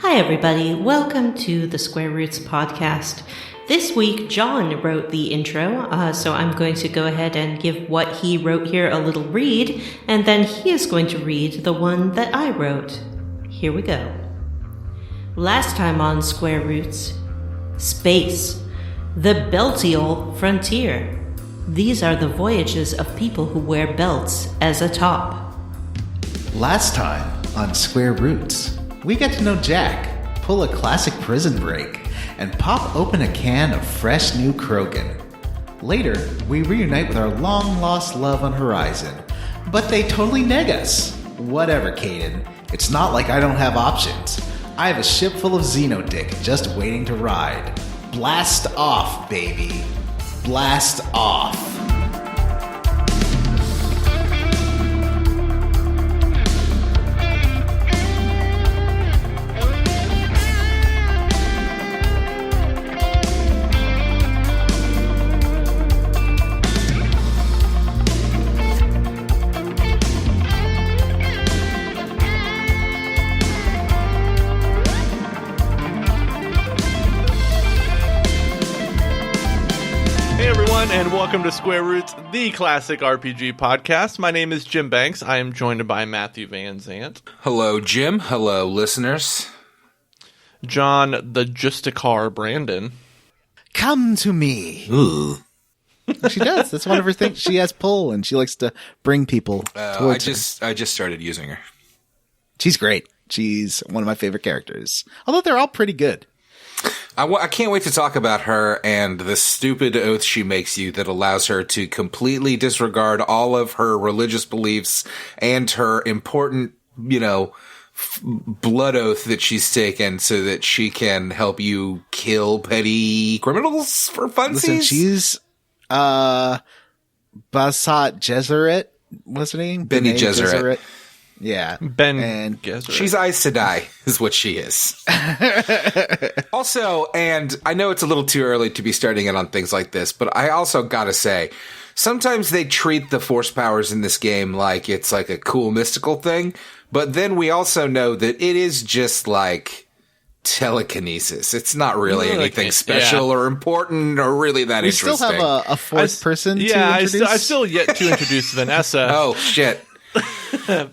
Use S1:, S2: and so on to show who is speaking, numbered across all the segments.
S1: Hi, everybody. Welcome to the Square Roots podcast. This week, John wrote the intro, so I'm going to go ahead and give what he wrote here a little read, and then he is going to read the one that I wrote. Here we go. Last time on Square Roots, space, the Beltial frontier. These are the voyages of people who wear belts as a top.
S2: Last time on Square Roots, we get to know Jack, pull a classic prison break, and pop open a can of fresh new Krogan. Later, we reunite with our long-lost love on Horizon, but they totally neg us. Whatever, Caden. It's not like I don't have options. I have a ship full of Xenodick just waiting to ride. Blast off, baby. Blast off.
S3: And welcome to Square Roots, the classic RPG podcast. My name is Jim Banks. I am joined by Matthew Van Zant.
S4: Hello, Jim. Hello, listeners.
S3: John, the Justicar Brandon.
S2: Come to me.
S4: Ooh.
S2: She does. That's one of her things. She has pull, and she likes to bring people towards her.
S4: I just started using her.
S2: She's great. She's one of my favorite characters. Although they're all pretty good.
S4: I can't wait to talk about her and the stupid oath she makes you that allows her to completely disregard all of her religious beliefs and her important, blood oath that she's taken so that she can help you kill petty criminals for funsies.
S2: Listen, she's Basat Gesserit. What's her name?
S4: Bene Gesserit.
S2: Yeah.
S3: And Gesserit.
S4: She's Aes Sedai is what she is. Also, and I know it's a little too early to be starting it on things like this, but I also gotta say, sometimes they treat the force powers in this game like it's like a cool mystical thing, but then we also know that it is just like telekinesis. It's not really anything special or important or really that interesting.
S2: We still have a fourth person to introduce?
S3: I still yet to introduce Vanessa.
S4: Oh, shit.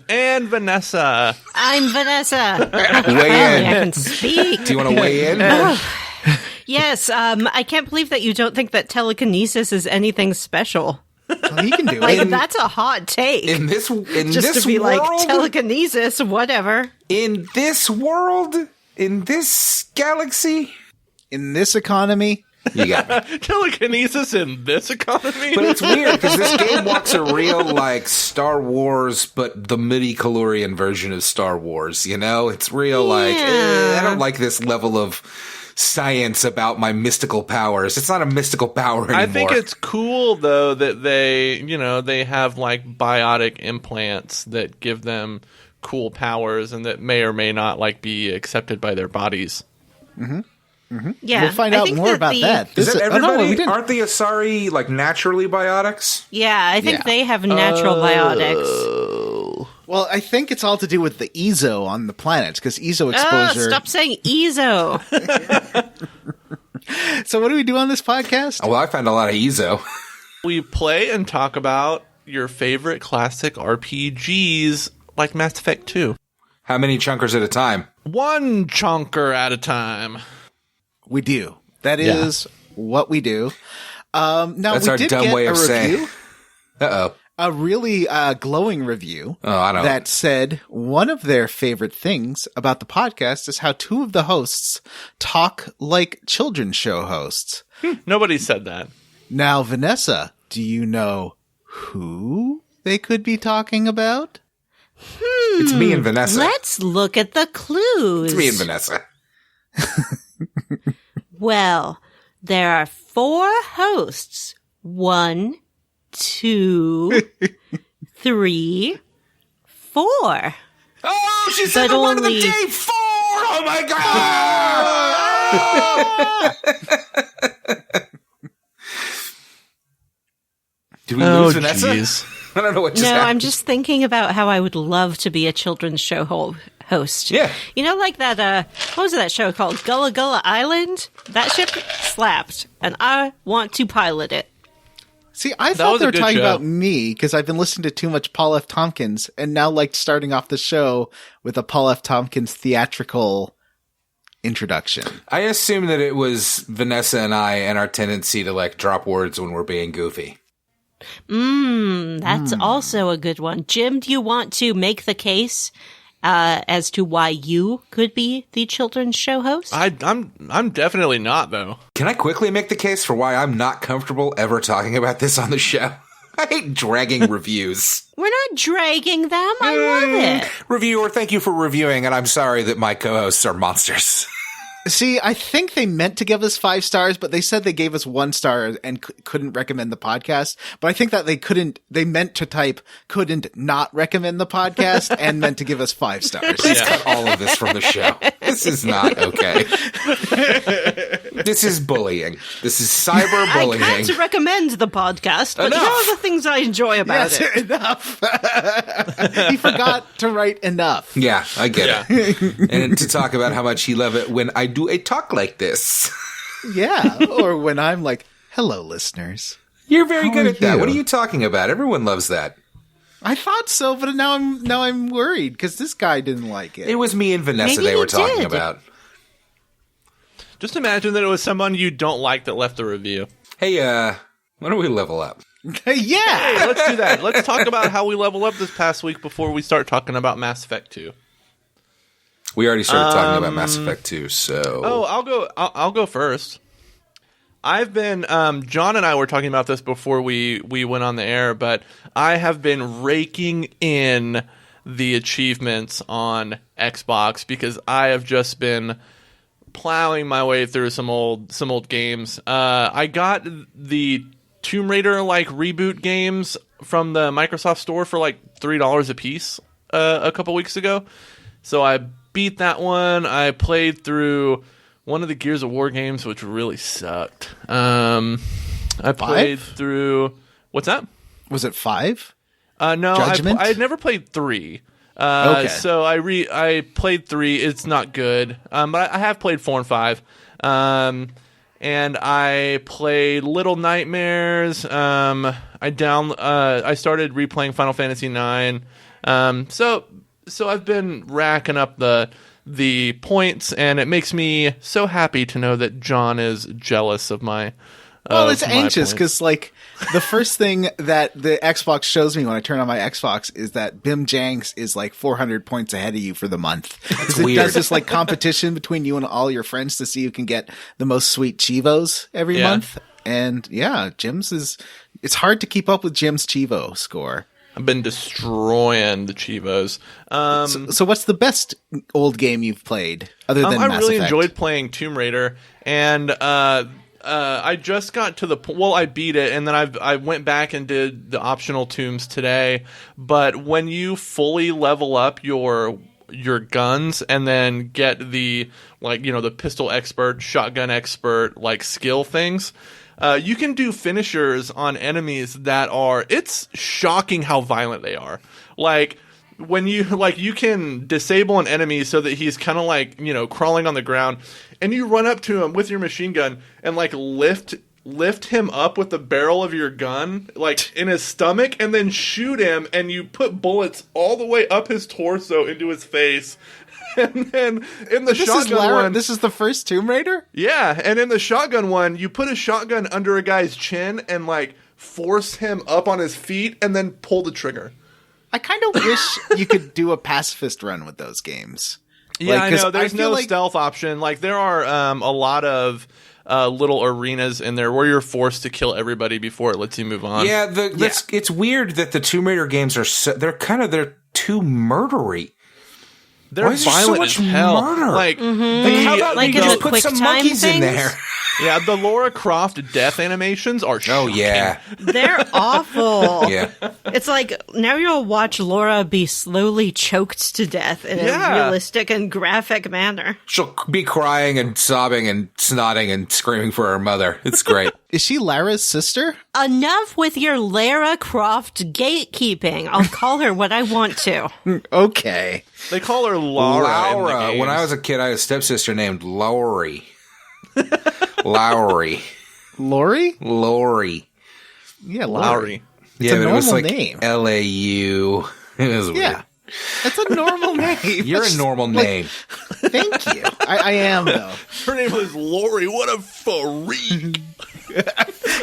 S3: And Vanessa.
S1: I'm Vanessa.
S4: Weigh in.
S1: I can speak.
S4: Do you want to weigh in?
S1: Yes, I can't believe that you don't think that telekinesis is anything special.
S2: Well, he can do
S1: Like,
S2: it.
S1: that's a hot take.
S4: In this
S1: Just to be
S4: world,
S1: like, telekinesis, whatever.
S4: in this world, in this galaxy,
S2: In this economy,
S4: you got me.
S3: Telekinesis in this economy?
S4: But it's weird because this game walks a real like Star Wars, but the midi-chlorian version of Star Wars. It's real like I don't like this level of science about my mystical powers. It's not a mystical power anymore.
S3: I think it's cool though that they have like biotic implants that give them cool powers and that may or may not like be accepted by their bodies.
S2: Mm-hmm. Mm-hmm.
S1: Yeah,
S2: we'll find out more about that.
S4: Is that everybody?
S2: No,
S4: aren't the Asari like naturally biotics?
S1: Yeah, I think they have natural biotics.
S2: Well, I think it's all to do with the EZO on the planet, because EZO exposure...
S1: Stop saying EZO.
S2: So what do we do on this podcast?
S4: Well, I found a lot of Ezo.
S3: We play and talk about your favorite classic RPGs like Mass Effect 2.
S4: How many chunkers at a time?
S3: One chunker at a time.
S2: We do. That is what we do. Now,
S4: That's
S2: we
S4: our
S2: did
S4: dumb
S2: get
S4: way
S2: a
S4: of
S2: review,
S4: saying. Uh-oh.
S2: a really glowing review
S4: I don't.
S2: that said one of their favorite things about the podcast is how two of the hosts talk like children's show hosts.
S3: Nobody said that.
S2: Now, Vanessa, do you know who they could be talking about?
S4: It's me and Vanessa.
S1: Let's look at the clues.
S4: It's me and Vanessa.
S1: Well, there are 4 hosts. 1, 2, 3, 4.
S4: Oh, she said
S1: But
S4: the word of the
S1: only-
S4: day, 4! Oh, my God! Did we lose Vanessa?
S3: Geez.
S4: I don't know what just
S1: No,
S4: happened.
S1: I'm just thinking about how I would love to be a children's show host.
S4: Yeah.
S1: You know, like that, what was that show called? Gullah Gullah Island? That ship slapped, and I want to pilot it.
S2: See, I
S3: was
S2: thought they
S3: a
S2: were
S3: good
S2: talking
S3: show.
S2: about me because I've been listening to too much Paul F. Tompkins and now like starting off the show with a Paul F. Tompkins theatrical introduction.
S4: I assume that it was Vanessa and I and our tendency to like drop words when we're being goofy.
S1: That's also a good one. Jim, do you want to make the case as to why you could be the children's show host?
S3: I'm definitely not, though.
S4: Can I quickly make the case for why I'm not comfortable ever talking about this on the show? I hate dragging reviews.
S1: We're not dragging them. I love it.
S4: Reviewer, thank you for reviewing, and I'm sorry that my co-hosts are monsters.
S2: See, I think they meant to give us 5 stars, but they said they gave us 1 star and couldn't recommend the podcast. But I think that they meant to type couldn't not recommend the podcast and meant to give us 5 stars.
S4: Please cut all of this from the show. This is not okay. This is bullying. This is cyberbullying.
S1: I can't recommend the podcast, but here are the things I enjoy about
S2: Yes,
S1: it.
S2: enough. He forgot to write enough.
S4: Yeah, I get it. And to talk about how much he love it when I do a talk like this.
S2: Yeah, or when I'm like, hello, listeners.
S4: You're very
S2: How
S4: good
S2: are
S4: at that.
S2: you?
S4: What are you talking about? Everyone loves that.
S2: I thought so, but now I'm worried because this guy didn't like it.
S4: It was me and Vanessa
S1: Maybe
S4: they were
S1: he
S4: talking
S1: did.
S4: about.
S3: Just imagine that it was someone you don't like that left the review.
S4: Hey, why don't we level up?
S2: Yeah.
S3: Hey, let's do that. Let's talk about how we level up this past week before we start talking about Mass Effect 2.
S4: We already started talking about Mass Effect 2, so...
S3: Oh, I'll go first. I've been John and I were talking about this before we went on the air, but I have been raking in the achievements on Xbox because I have just been plowing my way through some old games. I got the Tomb Raider like reboot games from the Microsoft Store for like $3 a piece a couple weeks ago. So I beat that one. I played through one of the Gears of War games, which really sucked. I played through... What's that?
S2: Was it 5?
S3: No,
S2: Judgment?
S3: I had never played 3.
S2: Okay.
S3: So I played 3. It's not good. But I have played 4 and 5. And I played Little Nightmares. I started replaying Final Fantasy 9. So I've been racking up the points, and it makes me so happy to know that John is jealous of my.
S2: Well, it's
S3: my
S2: anxious
S3: points.
S2: because, like, the first thing that the Xbox shows me when I turn on my Xbox is that Bim Janks is like 400 points ahead of you for the month. It's
S4: weird.
S2: It does this like competition between you and all your friends to see who can get the most sweet Chivos every
S3: Yeah.
S2: month. And yeah, it's hard to keep up with Jim's Chivo score.
S3: I've been destroying the Chivos.
S2: So what's the best old game you've played other than
S3: I
S2: Mass
S3: really
S2: Effect?
S3: enjoyed playing Tomb Raider, and I just got to the point. Well, I beat it, and then I went back and did the optional tombs today. But when you fully level up your guns and then get the the pistol expert, shotgun expert skill things. You can do finishers on enemies that it's shocking how violent they are. Like, when you can disable an enemy so that he's kind of crawling on the ground, and you run up to him with your machine gun and lift him up with the barrel of your gun, in his stomach, and then shoot him, and you put bullets all the way up his torso into his face. And then in the shotgun one...
S2: This is the first Tomb Raider?
S3: Yeah, and in the shotgun one, you put a shotgun under a guy's chin and, force him up on his feet and then pull the trigger.
S2: I kind of wish you could do a pacifist run with those games.
S3: Yeah, I
S2: 'cause
S3: know. There's
S2: feel
S3: no stealth option. There are a lot of little arenas in there where you're forced to kill everybody before it lets you move on.
S4: Yeah, it's weird that the Tomb Raider games are they're too murdery.
S3: They're
S4: Why is there so
S3: violent
S4: much
S3: as hell.
S4: murder?
S3: How about
S1: Like
S3: you
S1: in
S3: just
S1: the
S3: put
S1: quick
S4: some
S1: time
S4: monkeys in
S1: things?
S4: there?
S3: Yeah, the Laura Croft death animations are shocking.
S4: Oh, yeah.
S1: They're awful.
S4: Yeah.
S1: It's like now you'll watch Laura be slowly choked to death in a realistic and graphic manner.
S4: She'll be crying and sobbing and snotting and screaming for her mother. It's great.
S2: Is she Lara's sister?
S1: Enough with your Lara Croft gatekeeping. I'll call her what I want to.
S2: Okay.
S3: They call her Laura. In the games.
S4: When I was a kid, I had a stepsister named Lowry. Lowry.
S2: Lori? Yeah,
S3: Lowry.
S2: It's
S4: Yeah,
S2: a
S4: but it was
S2: normal
S4: like
S2: name.
S4: L-A-U. It was
S2: Yeah.
S4: weird.
S2: That's a normal name.
S4: You're a normal name.
S2: Thank you. I am, though.
S3: Her name was Lori. What a freak.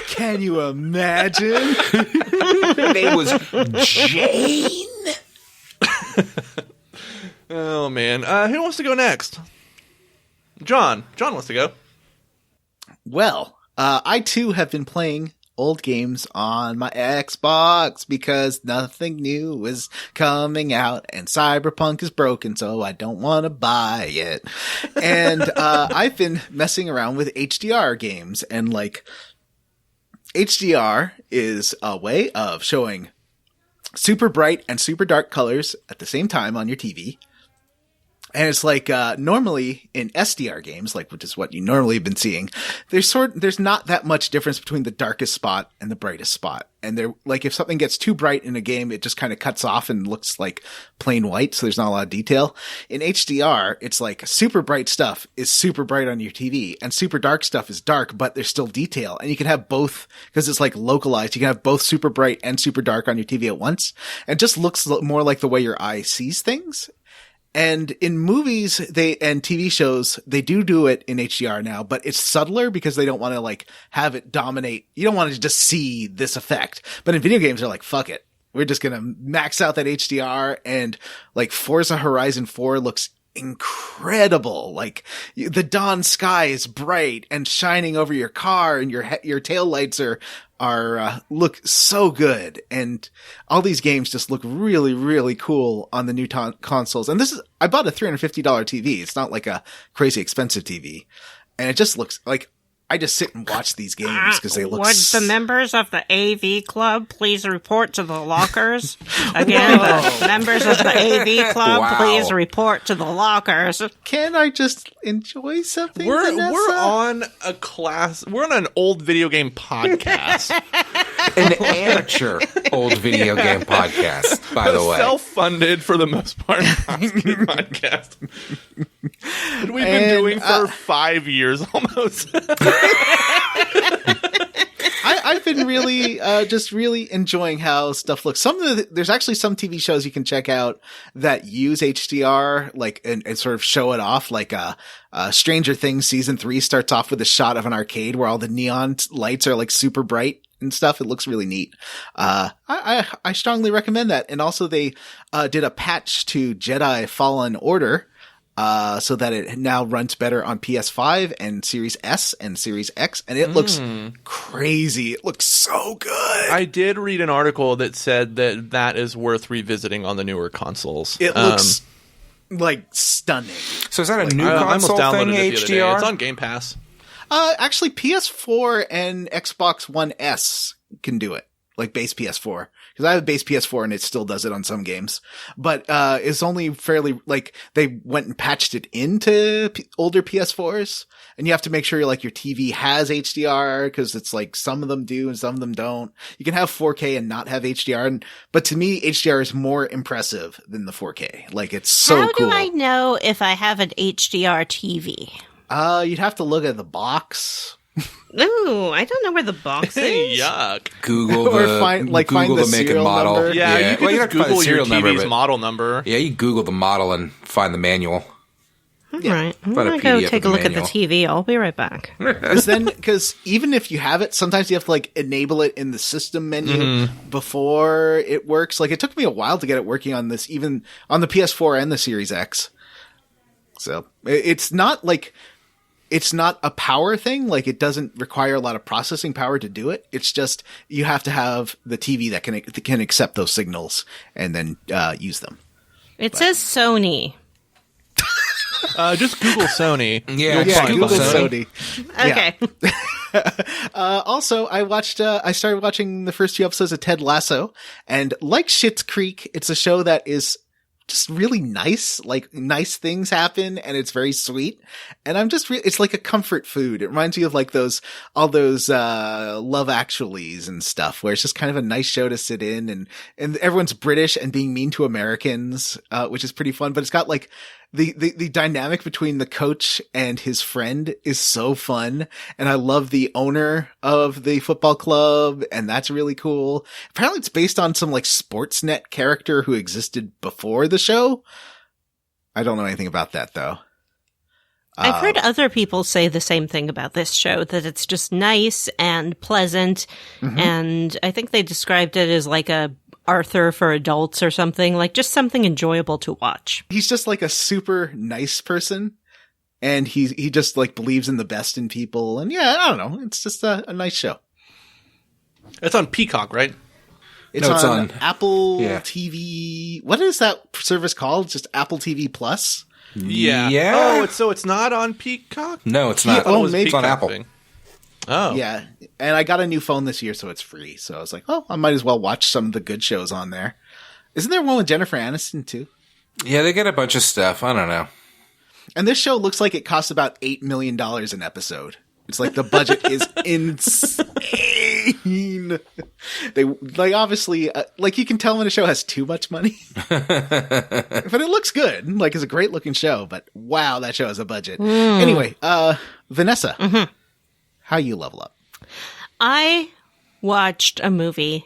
S2: Can you imagine?
S4: Her name was Jane.
S3: Oh, man. Who wants to go next? John. John wants to go.
S2: Well, I too have been playing old games on my Xbox because nothing new is coming out and Cyberpunk is broken, so I don't want to buy it. And I've been messing around with HDR games, and like HDR is a way of showing super bright and super dark colors at the same time on your TV. And it's like, normally in SDR games, like, which is what you normally have been seeing, there's not that much difference between the darkest spot and the brightest spot. And they're like, if something gets too bright in a game, it just kind of cuts off and looks like plain white. So there's not a lot of detail. In HDR, it's like super bright stuff is super bright on your TV and super dark stuff is dark, but there's still detail. And you can have both because it's like localized. You can have both super bright and super dark on your TV at once. And it just looks more like the way your eye sees things. And in movies and TV shows, they do it in HDR now, but it's subtler because they don't want to like have it dominate. You don't want to just see this effect. But in video games, they're like, fuck it. We're just going to max out that HDR, and like Forza Horizon 4 looks incredible. Like the dawn sky is bright and shining over your car, and your taillights are look so good, and all these games just look really, really cool on the new consoles. And I bought a $350 TV. It's not like a crazy expensive TV, and it just looks like I just sit and watch these games because they look.
S1: Would the members of the AV Club please report to the lockers? Again, the members of the AV Club, please report to the lockers.
S2: Can I just enjoy something?
S3: We're
S2: Vanessa?
S3: We're on an old video game podcast.
S4: An amateur old video game podcast, by the way.
S3: Self-funded for the most part podcast. That we've been doing for 5 years almost.
S2: I've been really, just really enjoying how stuff looks. There's actually some TV shows you can check out that use HDR, like, and sort of show it off. Like, Stranger Things season 3 starts off with a shot of an arcade where all the neon lights are like super bright and stuff. It looks really neat. I strongly recommend that. And also they, did a patch to Jedi Fallen Order, so that it now runs better on PS5 and Series S and Series X, and it looks crazy. It looks so good.
S3: I did read an article that said that is worth revisiting on the newer consoles.
S2: It looks like stunning.
S4: So is that a new
S3: I almost
S4: console thing,
S3: downloaded it the other day.
S4: HDR?
S3: It's on Game Pass.
S2: Actually, PS4 and Xbox One S can do it, like base PS4. Because I have a base PS4 and it still does it on some games. But it's only fairly, like, they went and patched it into older PS4s. And you have to make sure your TV has HDR, because it's like some of them do and some of them don't. You can have 4K and not have HDR. But to me, HDR is more impressive than the 4K. Like, it's so cool.
S1: How do I know if I have an HDR TV?
S2: You'd have to look at the box.
S1: Ooh, I don't know where the box is.
S3: Yuck.
S4: Google
S2: Or
S4: the
S2: find the
S4: Google the make and
S2: serial
S4: model.
S2: number.
S3: Yeah, you can
S4: you
S3: just
S4: have to find the
S3: Google your
S4: serial number,
S3: TV's
S4: but-
S3: model number.
S4: Yeah, you Google the model and find the manual.
S1: All right. I'm
S4: Find a
S1: going to go
S4: PDF
S1: take
S4: of
S1: a
S4: the
S1: look at the
S4: manual.
S1: TV. I'll be right back.
S2: Because even if you have it, sometimes you have to like enable it in the system menu before it works. Like, it took me a while to get it working on this, even on the PS4 and the Series X. So it's not like, it's not a power thing. Like, it doesn't require a lot of processing power to do it. It's just, you have to have the TV that can accept those signals and then use them.
S1: It says Sony.
S3: Just Google Sony.
S4: Yeah,
S3: You'll find
S2: Google
S3: Sony.
S2: Sony.
S1: Okay.
S2: Also, I started watching the first 2 episodes of Ted Lasso, and like Schitt's Creek, it's a show that is just really nice. Like, nice things happen, and it's very sweet. And I'm just, it's like a comfort food. It reminds me of like all those Love Actuallys and stuff, where it's just kind of a nice show to sit in, and everyone's British and being mean to Americans, which is pretty fun. But it's got like, the dynamic between the coach and his friend is so fun. And I love the owner of the football club, and that's really cool. Apparently it's based on some like Sportsnet character who existed before the show. I don't know anything about that though.
S1: I've heard other people say the same thing about this show, that it's just nice and pleasant. And I think they described it as like a Arthur for adults or something, like just something enjoyable to watch.
S2: He's just like a super nice person, and he just like believes in the best in people. And yeah, I don't know. It's just a nice show.
S3: It's on Peacock, right?
S2: It's on Apple
S4: Yeah.
S2: TV. What is that service called? Just Apple TV Plus?
S3: Yeah.
S4: Yeah.
S3: Oh, it's not on Peacock?
S4: No, it's
S2: Yeah,
S4: not.
S3: I thought it was
S2: maybe-
S4: It's on
S3: Peacock
S4: Apple.
S3: thing. Oh.
S2: Yeah. And I got a new phone this year, so it's free. So I was like, oh, I might as well watch some of the good shows on there. Isn't there one with Jennifer Aniston too?
S4: Yeah, they get a bunch of stuff. I don't know.
S2: And this show looks like it costs about $8 million an episode. It's like the budget is insane. They like obviously like you can tell when a show has too much money, but it looks good. Like it's a great looking show, but wow, that show has a budget. Anyway, Vanessa, how you level up?
S1: I watched a movie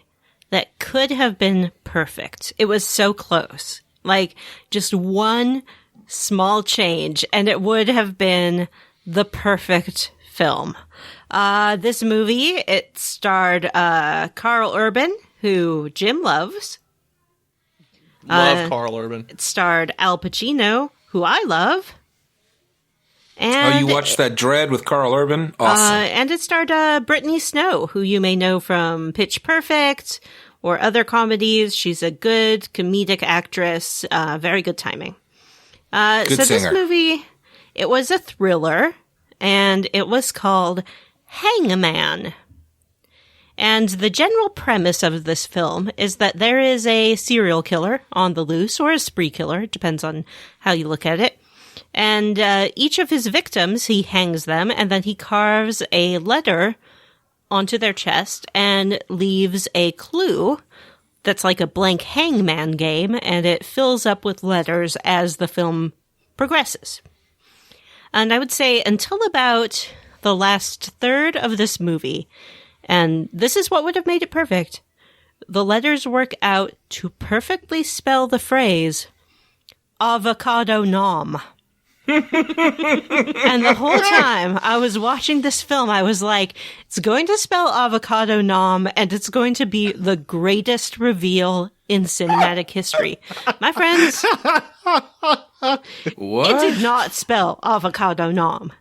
S1: that could have been perfect. It was so close. Like, just one small change, and it would have been the perfect film. This movie, it starred Carl Urban, who Jim loves.
S3: Love Carl Urban.
S1: It starred Al Pacino, who I love. And
S4: Oh, you watched that Dread with Carl Urban? Awesome.
S1: and it starred Brittany Snow, who you may know from Pitch Perfect or other comedies. She's a good comedic actress. Very good timing.
S4: Good
S1: so
S4: singer.
S1: this movie, it was a thriller, and it was called Hangman. And the general premise of this film is that there is a serial killer on the loose, or a spree killer, it depends on how you look at it. And each of his victims, he hangs them, and then he carves a letter onto their chest and leaves a clue that's like a blank hangman game, and it fills up with letters as the film progresses. And I would say until about the last third of this movie, and this is what would have made it perfect, the letters work out to perfectly spell the phrase, avocado nom. And the whole time I was watching this film, I was like, it's going to spell avocado nom, and it's going to be the greatest reveal in cinematic history. My friends,
S4: What?
S1: it did not spell avocado nom.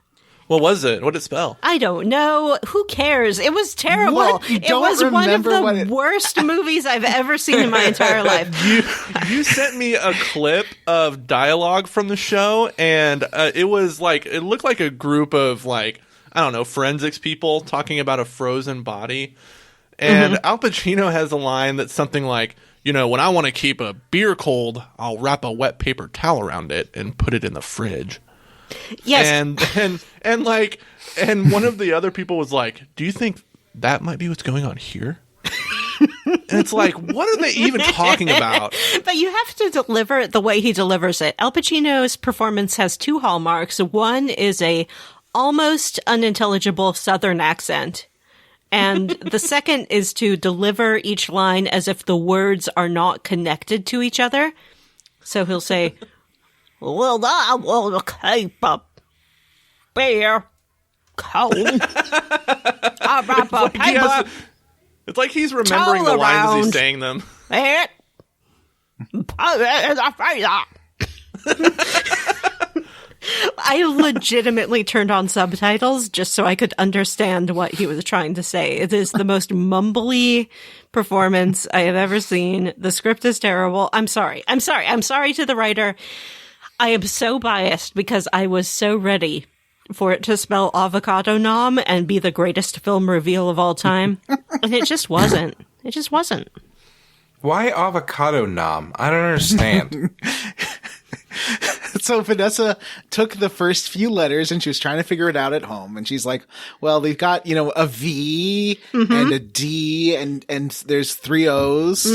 S3: What was it? What did it spell?
S1: I don't know. Who cares? It was terrible.
S2: What? You
S1: It
S2: don't
S1: was one of
S2: remember what
S1: the
S2: it-
S1: worst movies I've ever seen in my entire life.
S3: You sent me a clip of dialogue from the show, and it was like, it looked like a group of like, I don't know, forensics people talking about a frozen body. And Al Pacino has a line that's something like, you know, when I want to keep a beer cold, I'll wrap a wet paper towel around it and put it in the fridge.
S1: Yes.
S3: And one of the other people was like, do you think that might be what's going on here? And it's like, what are they even talking about?
S1: But you have to deliver it the way he delivers it. Al Pacino's performance has two hallmarks. One is a almost unintelligible Southern accent. And the second is to deliver each line as if the words are not connected to each other. So he'll say, well, I will keep a beer cold. I wrap a paper.
S3: It's like he's remembering the
S1: Towel
S3: lines as he's
S1: around.
S3: saying them.
S1: It. Put it in the freezer. I legitimately turned on subtitles just so I could understand what he was trying to say. It is the most mumbly performance I have ever seen. The script is terrible. I'm sorry to the writer. I am so biased because I was so ready for it to spell avocado nom and be the greatest film reveal of all time. And it just wasn't. It just wasn't.
S4: Why avocado nom? I don't understand.
S2: So Vanessa took the first few letters and she was trying to figure it out at home. And she's like, well, they've got, a V and a D and there's 3 O's.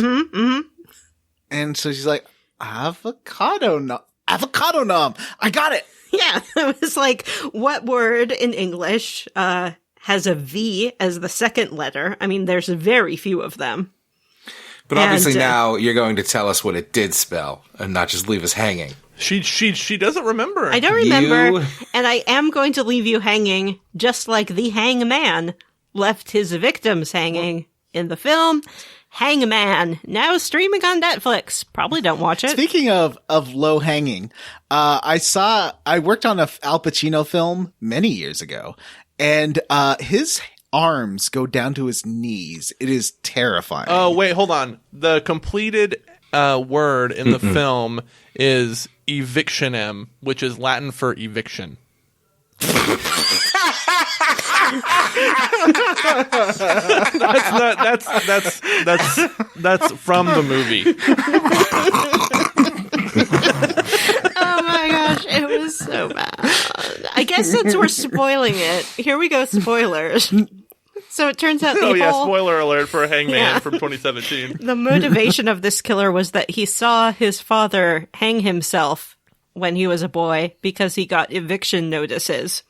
S2: And so she's like, avocado nom. I got it.
S1: Yeah. It was like, what word in English has a V as the second letter? I mean, there's very few of them.
S4: But obviously now you're going to tell us what it did spell and not just leave us hanging.
S3: She doesn't remember.
S1: I don't remember, and I am going to leave you hanging, just like the hangman left his victims hanging in the film Hangman, now streaming on Netflix. Probably don't watch it.
S2: Speaking of low hanging, I worked on a Al Pacino film many years ago, and his arms go down to his knees. It is terrifying.
S3: Oh, wait, hold on. The completed word in the film is evictionem, which is Latin for eviction. That's from the movie.
S1: Oh my gosh, it was so bad. I guess since we're spoiling it, here we go, spoilers. So it turns out
S3: spoiler alert for Hangman from 2017.
S1: The motivation of this killer was that he saw his father hang himself when he was a boy because he got eviction notices.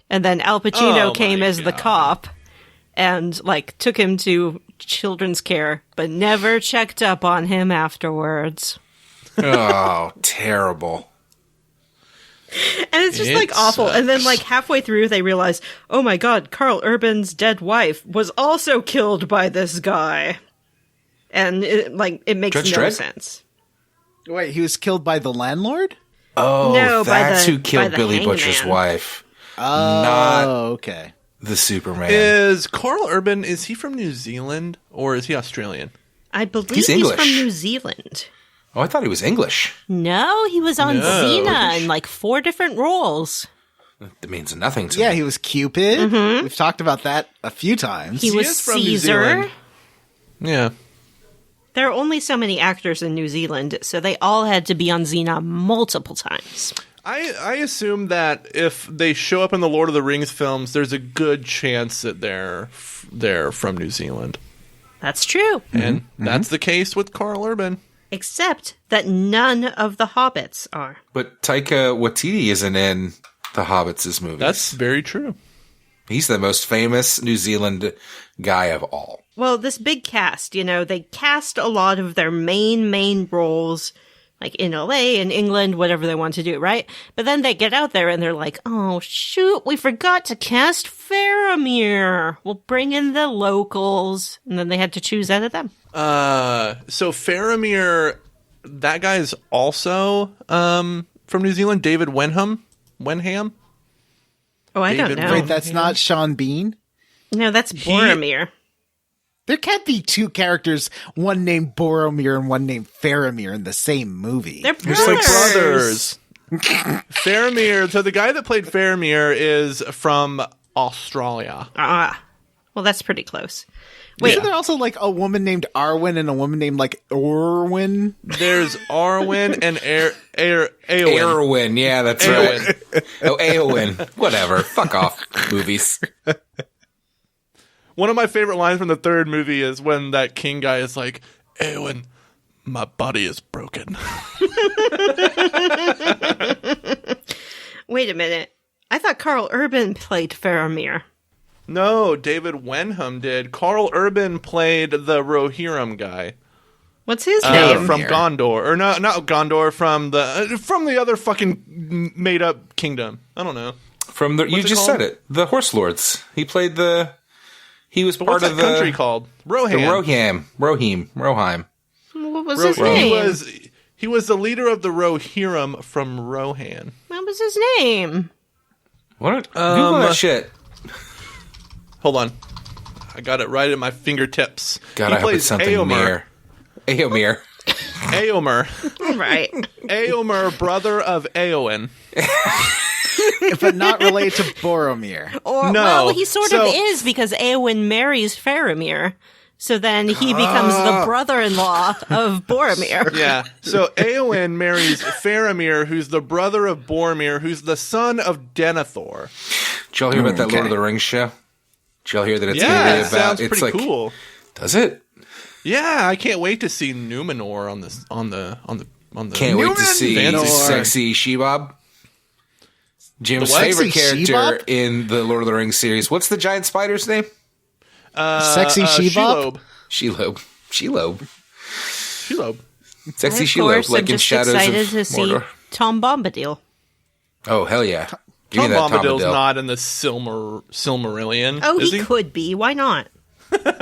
S1: And then Al Pacino came as the cop and took him to children's care, but never checked up on him afterwards.
S4: Oh, terrible.
S1: And it's just awful. And then halfway through they realize, oh my god, Carl Urban's dead wife was also killed by this guy. And it makes
S4: Judge
S1: no
S4: Dredd?
S1: sense.
S2: Wait, he was killed by the landlord?
S4: Oh,
S1: No,
S4: that's who
S1: by
S4: killed
S1: the
S4: Billy
S1: hangman.
S4: Butcher's wife.
S2: Oh,
S4: Not
S2: okay.
S4: the Superman.
S3: Is Carl Urban, is he from New Zealand or is he Australian?
S1: I believe
S4: He's
S1: he's
S4: English.
S1: from New Zealand.
S4: Oh, I thought he was English.
S1: No, he was on Xena in 4 different roles.
S4: That means nothing to
S2: Yeah,
S4: me.
S2: he was Cupid. We've talked about that a few times.
S1: He was
S3: is from New
S1: Caesar.
S3: Zealand. Yeah.
S1: There are only so many actors in New Zealand, so they all had to be on Xena multiple times.
S3: I assume that if they show up in the Lord of the Rings films, there's a good chance that they're from New Zealand.
S1: That's true.
S3: And that's the case with Carl Urban.
S1: Except that none of the hobbits are.
S4: But Taika Waititi isn't in the Hobbits' movies.
S3: That's very true.
S4: He's the most famous New Zealand guy of all.
S1: Well, this big cast, they cast a lot of their main roles, in LA, in England, whatever they want to do, right? But then they get out there and they're like, oh, shoot, we forgot to cast Faramir. We'll bring in the locals. And then they had to choose out of them.
S3: So Faramir, that guy's also from New Zealand. David Wenham.
S1: Oh, I
S3: David
S1: don't know.
S2: Wait, that's not Sean Bean?
S1: No, that's Boromir.
S2: There can't be 2 characters, one named Boromir and one named Faramir in the same movie.
S1: They're
S3: Just like
S1: brothers.
S3: Faramir. So the guy that played Faramir is from Australia.
S1: Well, that's pretty close.
S2: Wait, isn't there also a woman named Arwen and a woman named Orwin?
S3: There's Arwen and Eowyn.
S4: Eowyn, yeah, that's right. Oh, Eowyn. Whatever. Fuck off, movies.
S3: One of my favorite lines from the 3rd movie is when that king guy is like, Eowyn, my body is broken.
S1: Wait a minute. I thought Carl Urban played Faramir.
S3: No, David Wenham did. Carl Urban played the Rohirrim guy.
S1: What's his name?
S3: From Gondor. Or not Gondor, from the other fucking made up kingdom. I don't know.
S4: From the, you
S3: it
S4: just
S3: called?
S4: said it. The Horse Lords. He played he was
S3: But
S4: part
S3: what's
S4: of
S3: that country called? Rohan.
S4: Rohim.
S1: What was his name?
S3: He was the leader of the Rohirrim from Rohan.
S1: What was his name?
S4: What? Google that shit.
S3: Hold on. I got it right at my fingertips.
S4: God,
S3: He
S4: I hope
S3: plays
S4: it's something
S3: Eomer.
S4: Eomir.
S3: Eomer.
S1: Right.
S3: Eomer, brother of Eowyn.
S2: But not related to Boromir.
S1: Or
S3: No.
S1: well, he sort of
S3: So-
S1: is because Eowyn marries Faramir. So then he becomes the brother-in-law of Boromir.
S3: Yeah. So Eowyn marries Faramir, who's the brother of Boromir, who's the son of Denethor.
S4: Did y'all hear about that
S2: Okay.
S4: Lord of the Rings show? Did y'all hear that it's
S3: Yeah,
S4: going to
S3: it
S4: be about?
S3: sounds
S4: It's
S3: pretty
S4: like,
S3: cool.
S4: does it?
S3: Yeah, I can't wait to see Numenor on this on the.
S4: Can't wait to see
S3: Fancy.
S4: sexy Shebob. Jim's
S3: The what?
S4: favorite
S2: Sexy
S4: character
S2: Shebob?
S4: in the Lord of the Rings series. What's the giant spider's name?
S2: Sexy Shebob?
S3: Shelob.
S4: Shelob.
S3: Shelob.
S4: Sexy
S1: Of
S4: Shelob,
S1: course,
S4: like
S1: I'm
S4: in
S1: just
S4: Shadows
S1: excited
S4: of
S1: to see
S4: Mordor.
S1: Tom Bombadil.
S4: Oh, hell yeah. Give
S3: Tom
S4: me that
S3: Bombadil's
S4: Bombadil.
S3: not in the Silmarillion.
S1: Oh,
S3: is
S1: he could be. Why not?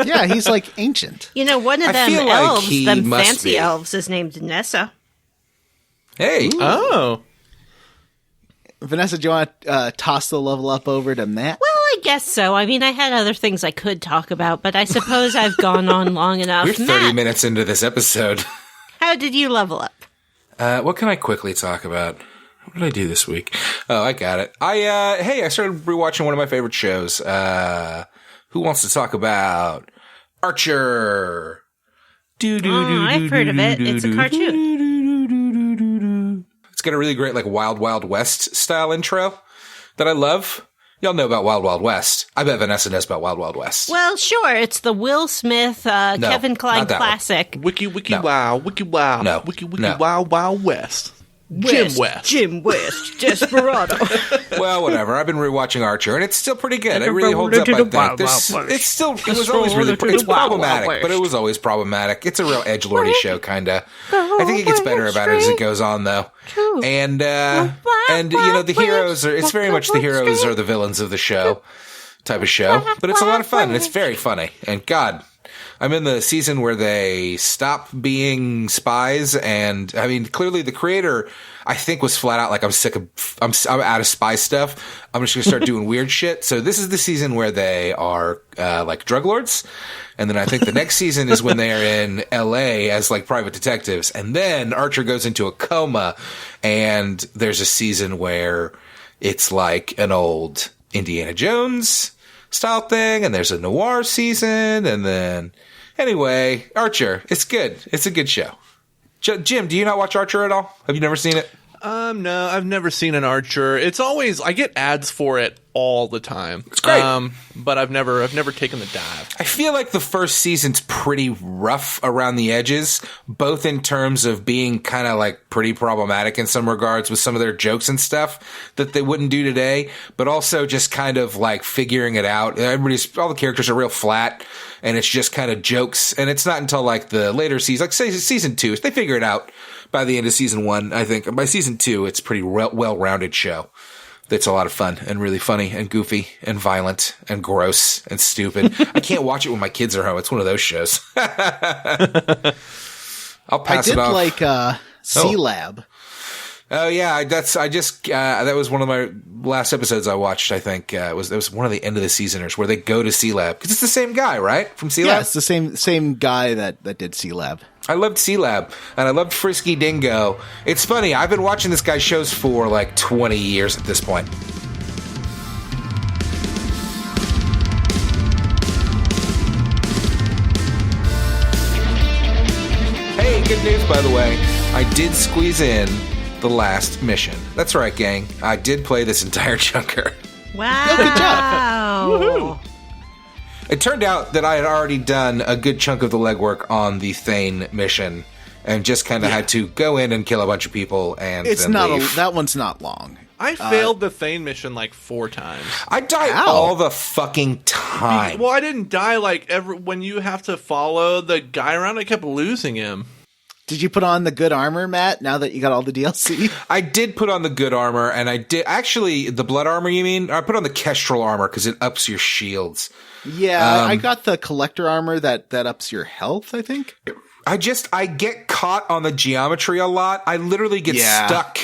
S2: Yeah, he's like ancient.
S1: You know, one of
S4: I
S1: them
S4: feel like
S1: elves,
S4: he
S1: them
S4: must
S1: fancy
S4: be.
S1: elves, is named Nessa.
S4: Hey.
S3: Oh.
S2: Vanessa, do you want to toss the level up over to Matt?
S1: Well, I guess so. I mean, I had other things I could talk about, but I suppose I've gone on long enough.
S4: We're 30
S1: Matt,
S4: minutes into this episode.
S1: how did you level up?
S4: What can I quickly talk about? What did I do this week? Oh, I got it. I started rewatching one of my favorite shows. Who wants to talk about Archer?
S1: I've heard of it. It's a cartoon.
S4: It's got a really great, like, Wild Wild West style intro that I love. Y'all know about Wild Wild West. I bet Vanessa knows about Wild Wild West.
S1: Well, sure. It's the Will Smith, Kevin Kline
S4: not that one.
S1: classic.
S3: Wiki Wiki
S4: No.
S3: Wow. Wiki Wow.
S4: No.
S3: Wiki Wiki
S4: No.
S3: Wow Wow West. Jim West.
S1: Jim West. Desperado.
S4: Well, whatever. I've been rewatching Archer, and it's still pretty good. It really holds up, I think. It was always really, it's problematic, but it was always problematic. It's a real edgelordy show, kinda. I think it gets better about it as it goes on, though. And you know, the heroes are, it's very much the heroes are the villains of the show type of show, but it's a lot of fun, and it's very funny. And God, I'm in the season where they stop being spies, and I mean, clearly the creator, I think, was flat out like, I'm out of spy stuff. I'm just gonna start doing weird shit. So this is the season where they are like drug lords, and then I think the next season is when they are in L.A. as like private detectives, and then Archer goes into a coma, and there's a season where it's like an old Indiana Jones style thing, and there's a noir season, and then anyway, Archer, it's good. It's a good show. Jim, do you not watch Archer at all? Have you never seen it?
S3: No, I've never seen an Archer. It's always, I get ads for it all the time.
S4: It's great.
S3: But I've never taken the dive.
S4: I feel like the first season's pretty rough around the edges, both in terms of being kind of like pretty problematic in some regards with some of their jokes and stuff that they wouldn't do today, but also just kind of like figuring it out. All the characters are real flat, and it's just kind of jokes. And it's not until like the later seasons, like say season 2, they figure it out by the end of season 1, I think. By season 2, it's a pretty well-rounded show. That's a lot of fun and really funny and goofy and violent and gross and stupid. I can't watch it when my kids are home. It's one of those shows. I'll pass
S2: I
S4: it
S2: did
S4: off.
S2: like C-Lab.
S4: Oh yeah, that was one of my last episodes I watched. I think it was one of the end of the seasoners where they go to C-Lab because it's the same guy, right? From C-Lab.
S2: Yeah, it's the same guy that did C-Lab.
S4: I loved C-Lab, and I loved Frisky Dingo. It's funny, I've been watching this guy's shows for like 20 years at this point. Hey, good news, by the way. I did squeeze in the last mission. That's right, gang. I did play this entire chunker.
S1: Wow.
S2: good job.
S3: Woohoo.
S4: It turned out that I had already done a good chunk of the legwork on the Thane mission, and just kind of had to go in and kill a bunch of people and
S2: It's
S4: then
S2: not
S4: leave.
S2: that one's not long.
S3: I failed the Thane mission like 4 times.
S4: I die
S2: Ow.
S4: all the fucking time.
S3: Well, I didn't die like when you have to follow the guy around. I kept losing him.
S2: Did you put on the good armor, Matt, now that you got all the DLC?
S4: I did put on the good armor, and I did actually the blood armor. You mean? I put on the Kestrel armor because it ups your shields.
S2: Yeah, I got the collector armor that ups your health, I think.
S4: I get caught on the geometry a lot. I literally get stuck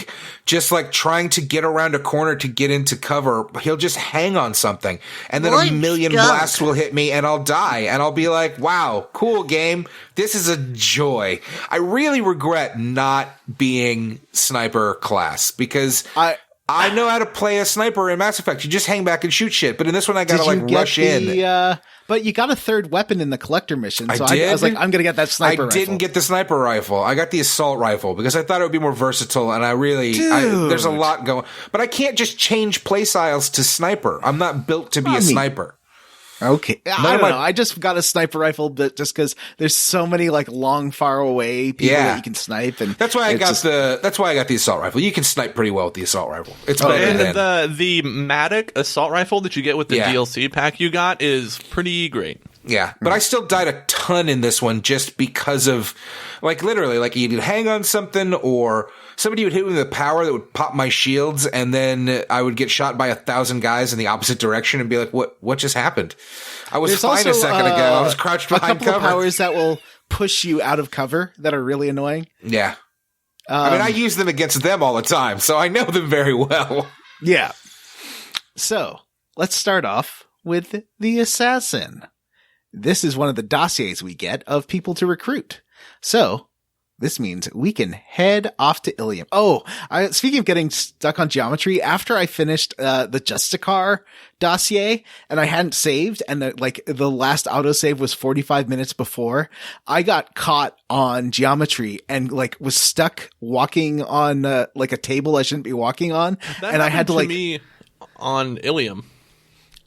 S4: just like trying to get around a corner to get into cover. He'll just hang on something and then a million blasts will hit me and I'll die. And I'll be like, wow, cool game. This is a joy. I really regret not being sniper class because I know how to play a sniper in Mass Effect. You just hang back and shoot shit. But in this one, I gotta rush in.
S2: But you got a third weapon in the collector mission. So I was like, I'm going to get that sniper rifle.
S4: I didn't get the sniper rifle. I got the assault rifle because I thought it would be more versatile. And there's a lot going. But I can't just change playstyles to sniper. I'm not built to be a sniper.
S2: Okay. I don't know. I just got a sniper rifle just because there's so many like long, far away people that you can snipe. And
S4: that's why I got the assault rifle. You can snipe pretty well with the assault rifle. It's better than
S3: the Matic assault rifle that you get with the DLC pack you got is pretty great.
S4: Yeah, but I still died a ton in this one just because of, like, literally, like, you'd hang on something or somebody would hit me with a power that would pop my shields, and then I would get shot by 1,000 guys in the opposite direction and be like, what just happened? I was fine a second ago. I was crouched behind cover.
S2: A couple of powers that will push you out of cover that are really annoying.
S4: Yeah. I use them against them all the time, so I know them very well.
S2: Yeah. So, let's start off with the Assassin. This is one of the dossiers we get of people to recruit. So, this means we can head off to Ilium. Oh, speaking of getting stuck on geometry, after I finished the Justicar dossier and I hadn't saved and the last autosave was 45 minutes before, I got caught on geometry and was stuck walking on a table I shouldn't be walking on.
S3: And I had to me on Ilium.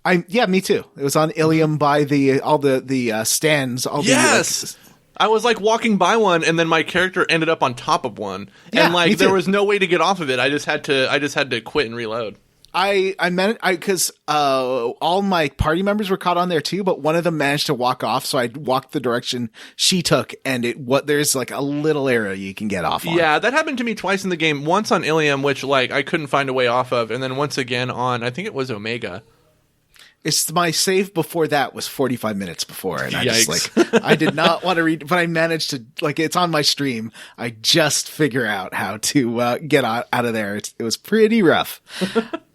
S2: Me too. It was on Ilium by all the stands.
S3: Yes. I was walking by one, and then my character ended up on top of one, and there was no way to get off of it. I just had to quit and reload.
S2: Because all my party members were caught on there too, but one of them managed to walk off, so I walked the direction she took, and there's a little area you can get off on.
S3: Yeah, that happened to me twice in the game. Once on Ilium, which I couldn't find a way off of, and then once again on I think it was Omega.
S2: It's my save before that was 45 minutes before, and I
S3: Yikes.
S2: just I did not want to read, but I managed to it's on my stream. I just figure out how to get out of there. It was pretty rough.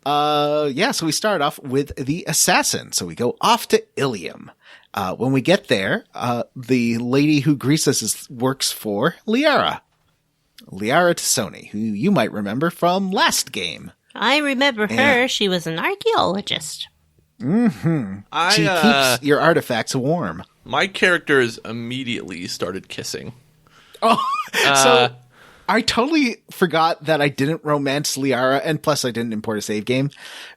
S2: So we start off with the Assassin. So we go off to Ilium. When we get there, the lady who greets us works for Liara Tassoni, who you might remember from last game.
S1: I remember her. She was an archaeologist.
S2: Mm-hmm. She keeps your artifacts warm.
S3: My characters immediately started kissing.
S2: Oh, so I totally forgot that I didn't romance Liara, and plus I didn't import a save game,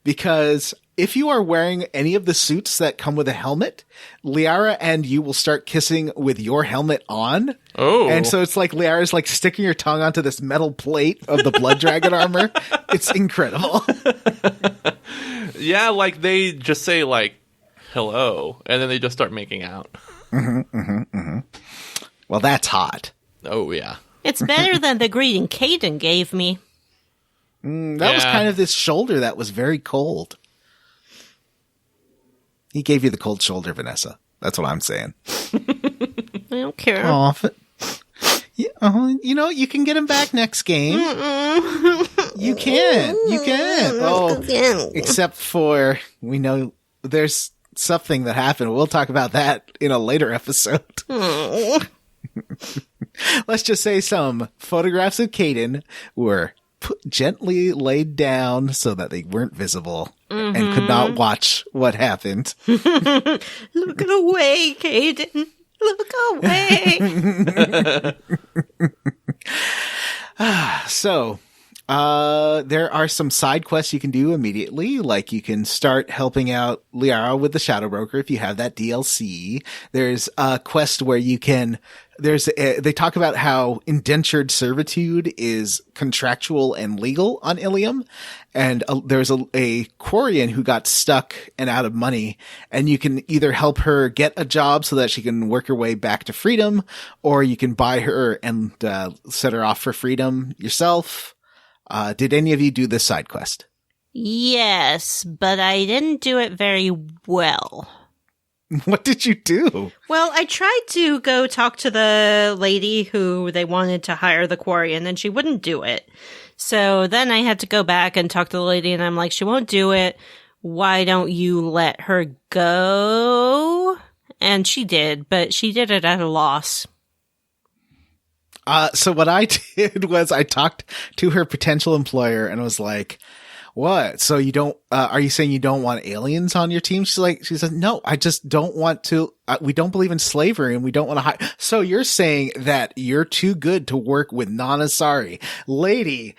S2: because if you are wearing any of the suits that come with a helmet, Liara and you will start kissing with your helmet on.
S3: Oh.
S2: And so it's Liara's sticking her tongue onto this metal plate of the blood dragon armor. It's incredible.
S3: Yeah, they just say hello, and then they just start making out.
S2: Well, that's hot.
S3: Oh, yeah.
S1: It's better than the greeting Caden gave me.
S2: That was kind of this shoulder that was very cold. He gave you the cold shoulder, Vanessa. That's what I'm saying.
S1: I don't care.
S2: Oh, you can get him back next game. You can. Oh, except for we know there's something that happened. We'll talk about that in a later episode. Let's just say some photographs of Caden were gently laid down so that they weren't visible and could not watch what happened.
S1: Look away, Caden. Look away.
S2: So, there are some side quests you can do immediately. You can start helping out Liara with the Shadow Broker if you have that DLC. There's a quest where you can, they talk about how indentured servitude is contractual and legal on Ilium. And there's a Quarian who got stuck and out of money, and you can either help her get a job so that she can work her way back to freedom, or you can buy her and set her off for freedom yourself. Did any of you do this side quest?
S1: Yes, but I didn't do it very well.
S2: What did you do?
S1: Well, I tried to go talk to the lady who they wanted to hire the Quarian, and she wouldn't do it. So then I had to go back and talk to the lady, and I'm like, she won't do it. Why don't you let her go? And she did, but she did it at a loss.
S2: So what I did was I talked to her potential employer and was like, what? So you don't, are you saying you don't want aliens on your team? She said, no, I just don't want to, we don't believe in slavery and we don't want to hire. So you're saying that you're too good to work with non-Asari. Lady,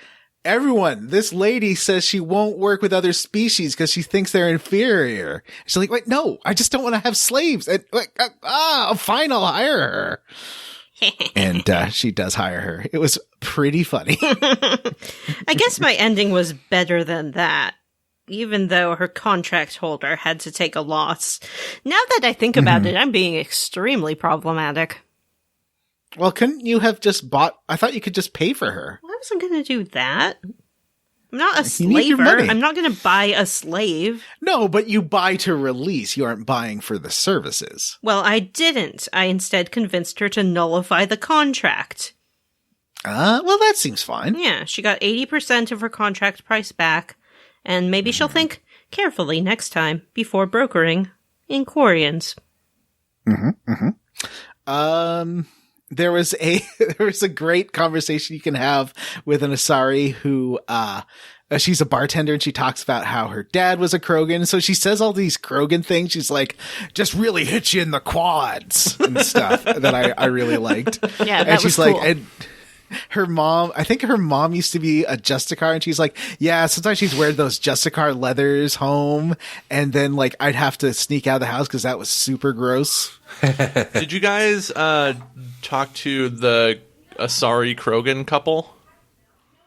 S2: everyone, this lady says she won't work with other species because she thinks they're inferior. She's like, wait, no, I just don't want to have slaves. And fine, I'll hire her. And she does hire her. It was pretty funny.
S1: I guess my ending was better than that, even though her contract holder had to take a loss. Now that I think about it, I'm being extremely problematic.
S2: Well, couldn't you have just bought? I thought you could just pay for her.
S1: I wasn't going to do that. I'm not a
S2: You need your
S1: slaver.
S2: money.
S1: I'm not going to buy a slave.
S2: No, but you buy to release. You aren't buying for the services.
S1: Well, I didn't. I instead convinced her to nullify the contract.
S2: Well, that seems fine.
S1: Yeah, she got 80% of her contract price back, and maybe she'll think carefully next time before brokering in Quarians.
S2: There was a great conversation you can have with an Asari who, she's a bartender and she talks about how her dad was a Krogan. So she says all these Krogan things. She's like, just really hit you in the quads and stuff that I really liked.
S1: Yeah, that
S2: and she's
S1: was cool.
S2: like, and her mom, I think her mom used to be a Justicar, and she's like, yeah, sometimes she's wearing those Justicar leathers home. And then like, I'd have to sneak out of the house because that was super gross.
S3: Did you guys talk to the Asari Krogan couple?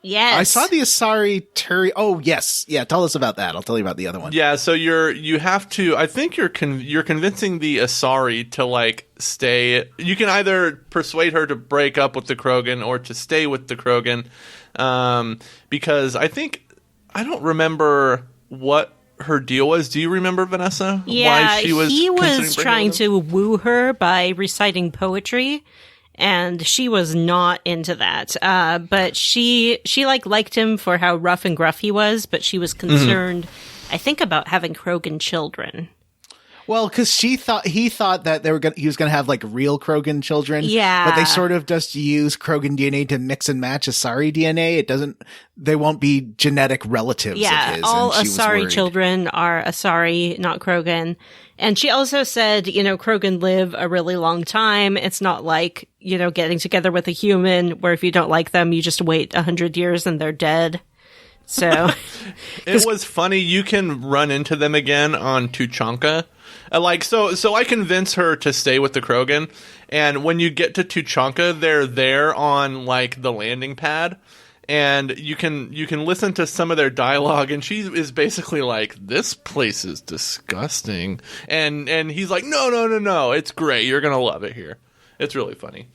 S1: Yes.
S2: I saw the Asari Turi. Oh, yes. Yeah, tell us about that. I'll tell you about the other one.
S3: Yeah, so you have to. I think you're convincing the Asari to like stay. You can either persuade her to break up with the Krogan or to stay with the Krogan, because I don't remember what her deal was. Do you remember, Vanessa?
S1: Yeah,
S3: Why she was
S1: he was
S3: considering
S1: trying
S3: breaking
S1: to woo her by reciting poetry, and she was not into that. But she liked him for how rough and gruff he was, but she was concerned, I think, about having Krogan children.
S2: Well, because he thought that he was going to have like real Krogan children.
S1: Yeah.
S2: But they sort of just use Krogan DNA to mix and match Asari DNA. They won't be genetic relatives of his.
S1: All
S2: and she was
S1: Asari
S2: worried.
S1: children are Asari, not Krogan. And she also said, Krogan live a really long time. It's not like, getting together with a human where if you don't like them, you just wait 100 years and they're dead. So
S3: It was funny. You can run into them again on Tuchanka. So I convince her to stay with the Krogan, and when you get to Tuchanka, they're there on like the landing pad, and you can listen to some of their dialogue, and she is basically like, "This place is disgusting," and he's like, "No, it's great. You're gonna love it here. It's really funny."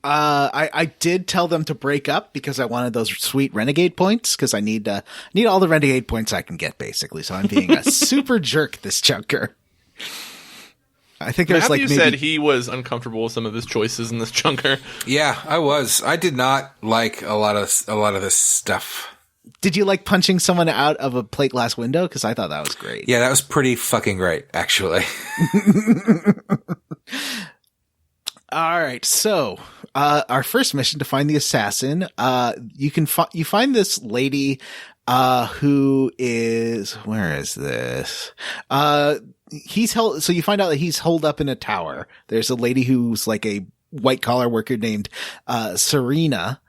S2: I did tell them to break up because I wanted those sweet renegade points because I need all the renegade points I can get basically. So I'm being a super jerk this chunker. I think there's
S3: Matthew said he was uncomfortable with some of his choices in this chunker.
S4: Yeah, I was. I did not like a lot of this stuff.
S2: Did you like punching someone out of a plate glass window? Because I thought that was great.
S4: Yeah, that was pretty fucking great, actually.
S2: All right, so our first mission to find the assassin. You find this lady who is, where is this? He's held. So you find out that he's holed up in a tower. There's a lady who's like a white collar worker named Serena,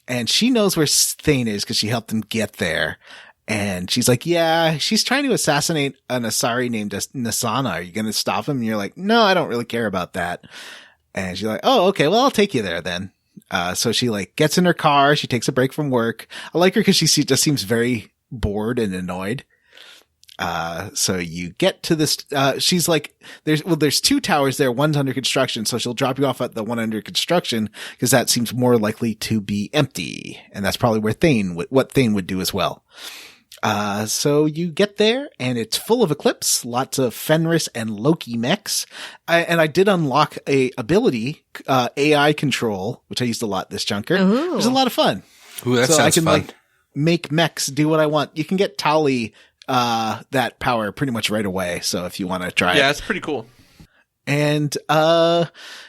S2: and she knows where Thane is because she helped him get there. And she's like, yeah, she's trying to assassinate an Asari named Nasana. Are you going to stop him? And you're like, no, I don't really care about that. And she's like, oh, okay, well, I'll take you there then. So she like gets in her car. She takes a break from work. I like her because she just seems very bored and annoyed. So you get to this, she's like, there's two towers there. One's under construction. So she'll drop you off at the one under construction because that seems more likely to be empty. And that's probably where what Thane would do as well. So you get there and it's full of Eclipse, lots of Fenris and Loki mechs. And I did unlock a ability, AI control, which I used a lot this junker. It was a lot of fun.
S4: Ooh, that
S2: so
S4: sounds
S2: I can
S4: fun.
S2: like make mechs do what I want. You can get Tali, that power pretty much right away. So if you want to try it.
S3: Yeah, it's pretty cool.
S2: And,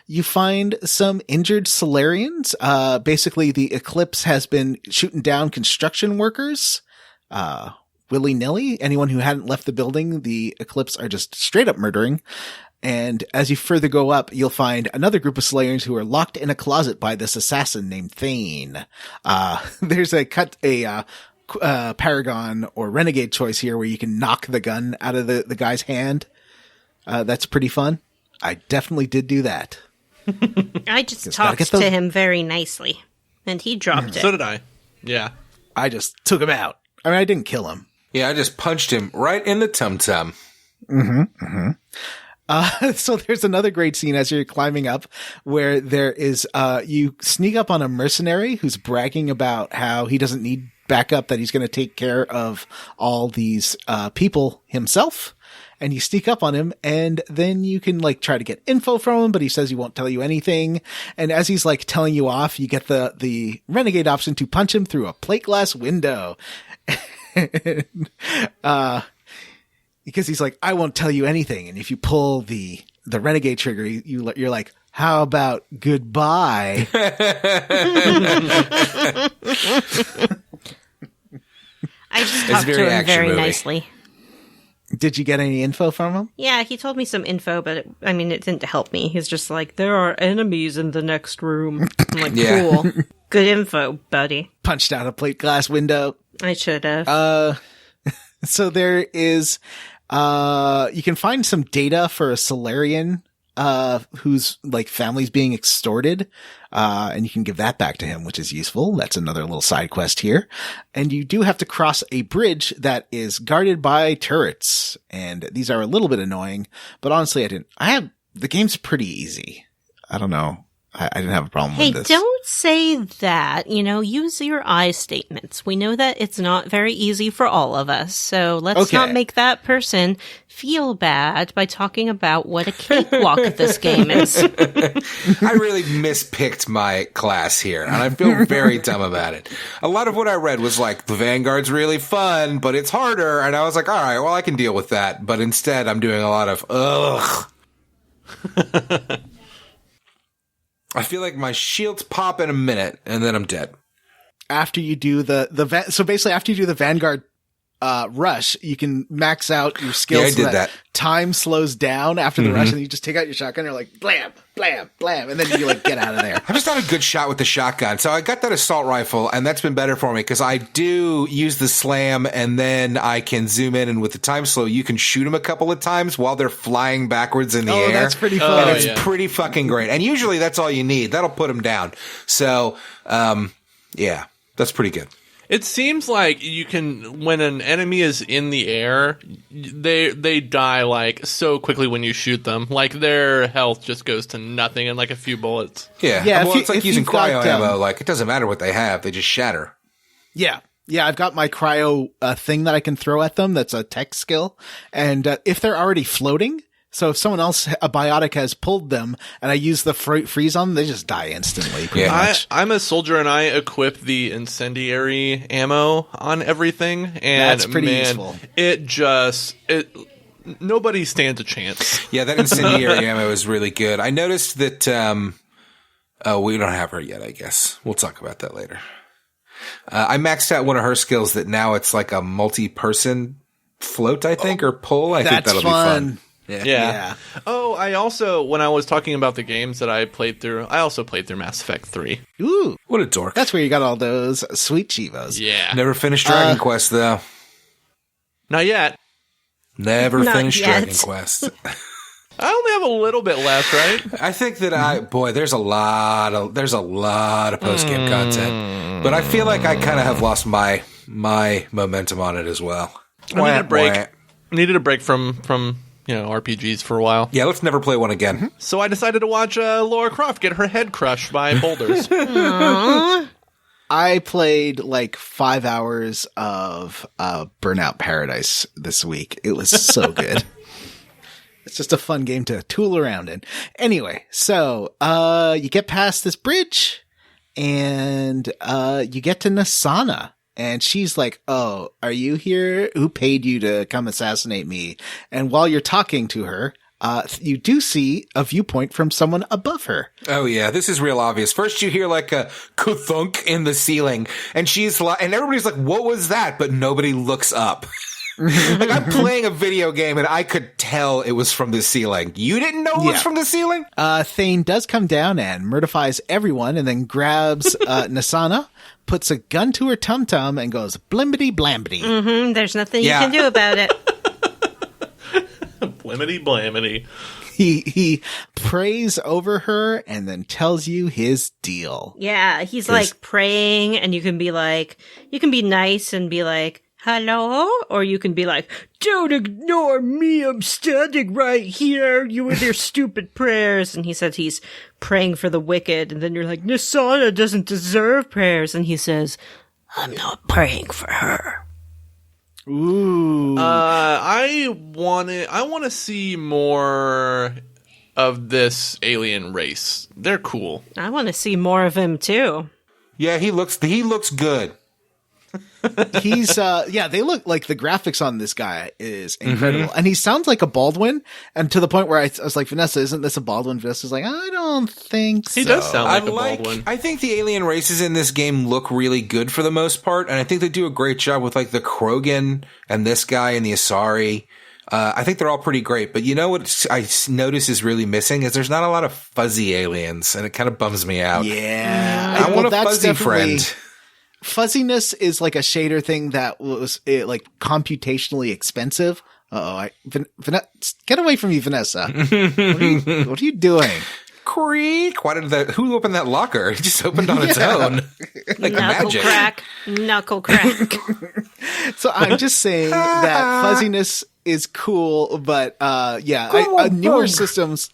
S2: you find some injured Solarians. Basically the Eclipse has been shooting down construction workers. Willy-nilly. Anyone who hadn't left the building, the Eclipse are just straight up murdering. And as you further go up, you'll find another group of Slayers who are locked in a closet by this assassin named Thane. There's a Paragon or Renegade choice here where you can knock the gun out of the guy's hand. That's pretty fun. I definitely did do that.
S1: I just talked to him very nicely, and he dropped it.
S3: So did I. Yeah.
S2: I just took him out. I mean, I didn't kill him.
S4: Yeah, I just punched him right in the tum-tum.
S2: So there's another great scene as you're climbing up where there is, you sneak up on a mercenary who's bragging about how he doesn't need backup, that he's going to take care of all these, people himself. And you sneak up on him, and then you can like try to get info from him, but he says he won't tell you anything. And as he's like telling you off, you get the renegade option to punch him through a plate glass window. Because he's like, I won't tell you anything. And if you pull the renegade trigger, you're like, how about goodbye?
S1: I just talked to him very nicely.
S2: Did you get any info from him?
S1: Yeah, he told me some info, but it didn't help me. He's just like, there are enemies in the next room. I'm like, cool. Good info, buddy.
S2: Punched out a plate glass window.
S1: I should have.
S2: So there is, you can find some data for a Solarian, whose like family's being extorted. And you can give that back to him, which is useful. That's another little side quest here. And you do have to cross a bridge that is guarded by turrets. And these are a little bit annoying, but honestly, the game's pretty easy. I don't know. I didn't have a problem with this.
S1: Hey, don't say that. Use your I statements. We know that it's not very easy for all of us. So let's not make that person feel bad by talking about what a cakewalk this game is.
S4: I really mispicked my class here, and I feel very dumb about it. A lot of what I read was like, the Vanguard's really fun, but it's harder. And I was like, all right, well, I can deal with that. But instead, I'm doing a lot of, ugh. I feel like my shields pop in a minute, and then I'm dead.
S2: After you do so basically after you do the Vanguard rush, you can max out your skills.
S4: Yeah, I did that.
S2: Time slows down after the rush, and you just take out your shotgun. And you're like blam, blam, blam, and then you like get out of there.
S4: I'm just not a good shot with the shotgun, so I got that assault rifle, and that's been better for me because I do use the slam, and then I can zoom in, and with the time slow, you can shoot them a couple of times while they're flying backwards in the air.
S2: That's pretty fun.
S4: And it's pretty fucking great. And usually that's all you need. That'll put them down. So, yeah, that's pretty good.
S3: It seems like you can, when an enemy is in the air, they die like so quickly when you shoot them. Like their health just goes to nothing in like a few bullets.
S4: Yeah. Well, it's like using cryo ammo. Like it doesn't matter what they have; they just shatter.
S2: Yeah. Yeah, I've got my cryo thing that I can throw at them. That's a tech skill, and if they're already floating. So if someone else, a biotic, has pulled them and I use the freeze on them, they just die instantly. Pretty much.
S3: I'm a soldier and I equip the incendiary ammo on everything. And
S2: that's pretty useful.
S3: Nobody stands a chance.
S4: Yeah, that incendiary ammo is really good. I noticed that, we don't have her yet, I guess. We'll talk about that later. I maxed out one of her skills that now it's like a multi-person float, I think, or pull. I think that'll be fun.
S3: Yeah. Oh, I also, when I was talking about the games that I played through, I also played through Mass Effect 3.
S2: Ooh.
S4: What a dork.
S2: That's where you got all those sweet chivos.
S3: Yeah.
S4: Never finished Dragon Quest, though.
S3: Not yet.
S4: Not finished Dragon Quest.
S3: I only have a little bit left, right?
S4: I think that there's a lot of post-game content. But I feel like I kind of have lost my momentum on it as well.
S3: I needed a break. I needed a break from RPGs for a while.
S4: Yeah, let's never play one again.
S3: So I decided to watch Lara Croft get her head crushed by boulders.
S2: I I played like 5 hours of Burnout Paradise this week. It was so good. It's just a fun game to tool around in. Anyway, so you get past this bridge and you get to Nasana. And she's like, "Oh, are you here? Who paid you to come assassinate me?" And while you're talking to her, you do see a viewpoint from someone above her.
S4: Oh yeah, this is real obvious. First you hear like a kuthunk in the ceiling, and she's like, and everybody's like, "What was that?" But nobody looks up. Like, I'm playing a video game and I could tell it was from the ceiling. You didn't know it was from the ceiling?
S2: Thane does come down and murdifies everyone and then grabs Nasana, puts a gun to her tum-tum and goes blimbity blambity.
S1: Mm-hmm. There's nothing you can do about it.
S3: Blimmity blamity.
S2: He prays over her and then tells you his deal.
S1: Yeah, he's like praying, and you can be nice and be like, "Hello?" Or you can be like, "Don't ignore me, I'm standing right here, you with your stupid prayers." And he said he's praying for the wicked, and then you're like, "Nasana doesn't deserve prayers." And he says, "I'm not praying for her."
S2: Ooh.
S3: I want to see more of this alien race. They're cool.
S1: I want to see more of him too.
S4: Yeah, he looks good.
S2: He's they look like the graphics on this guy is incredible. And he sounds like a Baldwin, and to the point where I was like, "Vanessa, isn't this a Baldwin?" Vanessa's like, "I don't think so."
S3: He does sound like a Baldwin.
S4: I think the alien races in this game look really good for the most part, and I think they do a great job with like the Krogan and this guy and the Asari. I think they're all pretty great, but you know what I notice is really missing is there's not a lot of fuzzy aliens, and it kind of bums me out.
S2: Yeah.
S4: I want a fuzzy friend.
S2: Fuzziness is like a shader thing that was like computationally expensive. Get away from me, Vanessa. What are you doing?
S4: Creak. Who opened that locker? It just opened on its own. Like magic.
S1: Knuckle crack.
S2: So I'm just saying that fuzziness is cool, but newer systems.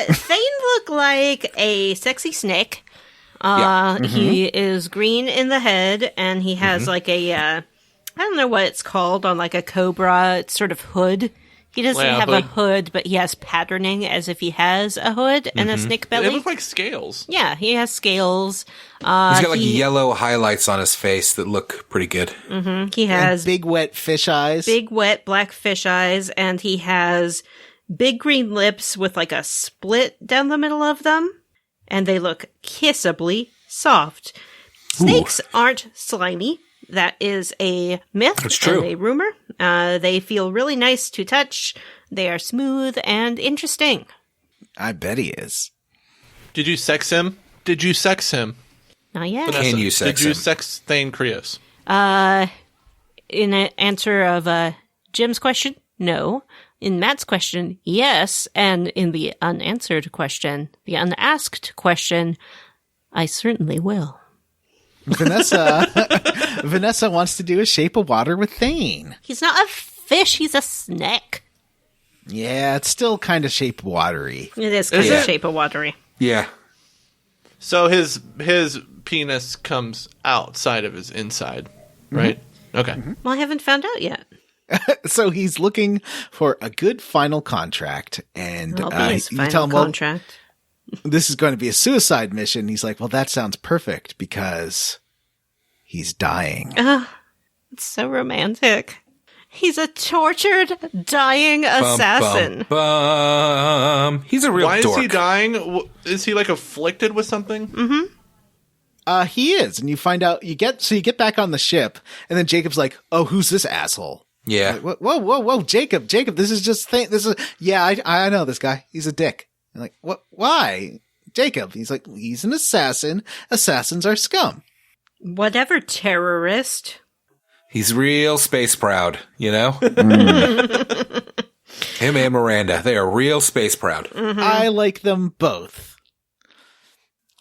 S1: Thane looked like a sexy snake. He is green in the head, and he has like a, I don't know what it's called, on like a cobra sort of hood. He doesn't have a hood, but he has patterning as if he has a hood and a snake belly.
S3: They look like scales.
S1: Yeah, he has scales.
S4: He's got like yellow highlights on his face that look pretty good.
S1: Mm-hmm. He has
S2: and big wet fish eyes.
S1: Big wet black fish eyes, and he has big green lips with like a split down the middle of them, and they look kissably soft. Snakes aren't slimy. That is a myth.
S4: It's true.
S1: And a rumor. They feel really nice to touch. They are smooth and interesting.
S2: I bet he is.
S1: Did you sex him? Not yet.
S3: Vanessa,
S4: Can you sex him?
S3: Did you sex Thane Krios?
S1: In answer of Jim's question, no. In Matt's question, yes. And in the unanswered question, the unasked question, I certainly will.
S2: Vanessa wants to do a Shape of Water with Thane.
S1: He's not a fish, he's a snake.
S2: Yeah, it's still kind of Shape Watery.
S1: It is kind of Shape of Watery.
S4: Yeah.
S3: So his penis comes outside of his inside, right? Okay.
S1: Well, I haven't found out yet.
S2: So he's looking for a good final contract, and
S1: I'll be his
S2: you
S1: final
S2: tell him,
S1: contract.
S2: this is going to be a suicide mission. He's like, well, that sounds perfect because he's dying.
S1: It's so romantic. He's a tortured, dying assassin.
S4: Bum. He's a real
S3: Why
S4: dork.
S3: is he dying? Is he like afflicted with something?
S1: Mm-hmm.
S2: He is, and you find out you get back on the ship, and then Jacob's like, "Oh, who's this asshole?"
S4: Yeah.
S2: Like, whoa, Jacob, this is just I know this guy. He's a dick. I'm like, what? Why, Jacob? He's like, he's an assassin. Assassins are scum.
S1: Whatever, terrorist.
S4: He's real space proud, you know? Him and Miranda, they are real space proud.
S2: I like them both.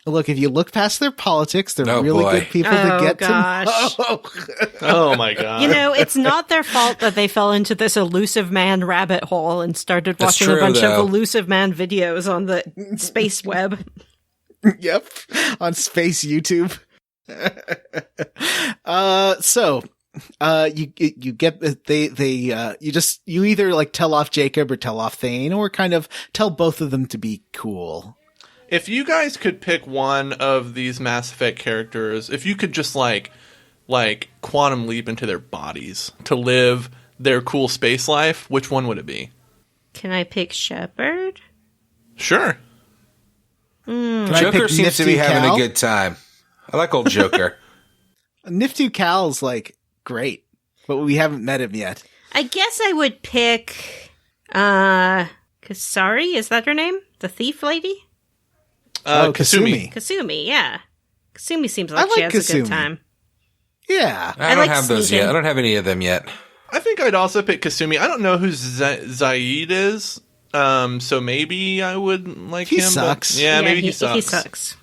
S2: Look, if you look past their politics, they're
S4: Oh,
S2: really
S4: boy.
S2: good people to get
S1: gosh.
S2: to know.
S3: Oh my god.
S1: You know, it's not their fault that they fell into this elusive man rabbit hole and started
S4: That's
S1: watching a
S4: true,
S1: bunch
S4: though.
S1: of elusive man videos on the space web.
S2: Yep, on space YouTube. You get you either like tell off Jacob or tell off Thane, or kind of tell both of them to be cool.
S3: If you guys could pick one of these Mass Effect characters, if you could just like quantum leap into their bodies to live their cool space life, which one would it be?
S1: Can I pick Shepard?
S3: Sure.
S2: Can I
S4: Joker
S2: pick
S4: seems to be
S2: Nifty
S4: having
S2: Cal?
S4: a good time. I like old Joker.
S2: Nifty Cal's like great, but we haven't met him yet.
S1: I guess I would pick Kasari, is that her name? The thief lady?
S3: Kasumi.
S1: Kasumi, yeah. Kasumi seems
S2: I
S1: like she
S2: like
S1: has a good
S2: Kasumi.
S1: time.
S2: Yeah.
S4: I don't
S1: like
S4: have those
S1: sneaking.
S4: yet. I don't have any of them yet.
S3: I think I'd also pick Kasumi. I don't know who Zaid is, so maybe I would like
S2: He
S3: him. but-
S2: sucks.
S3: Yeah, maybe he sucks.
S1: He sucks.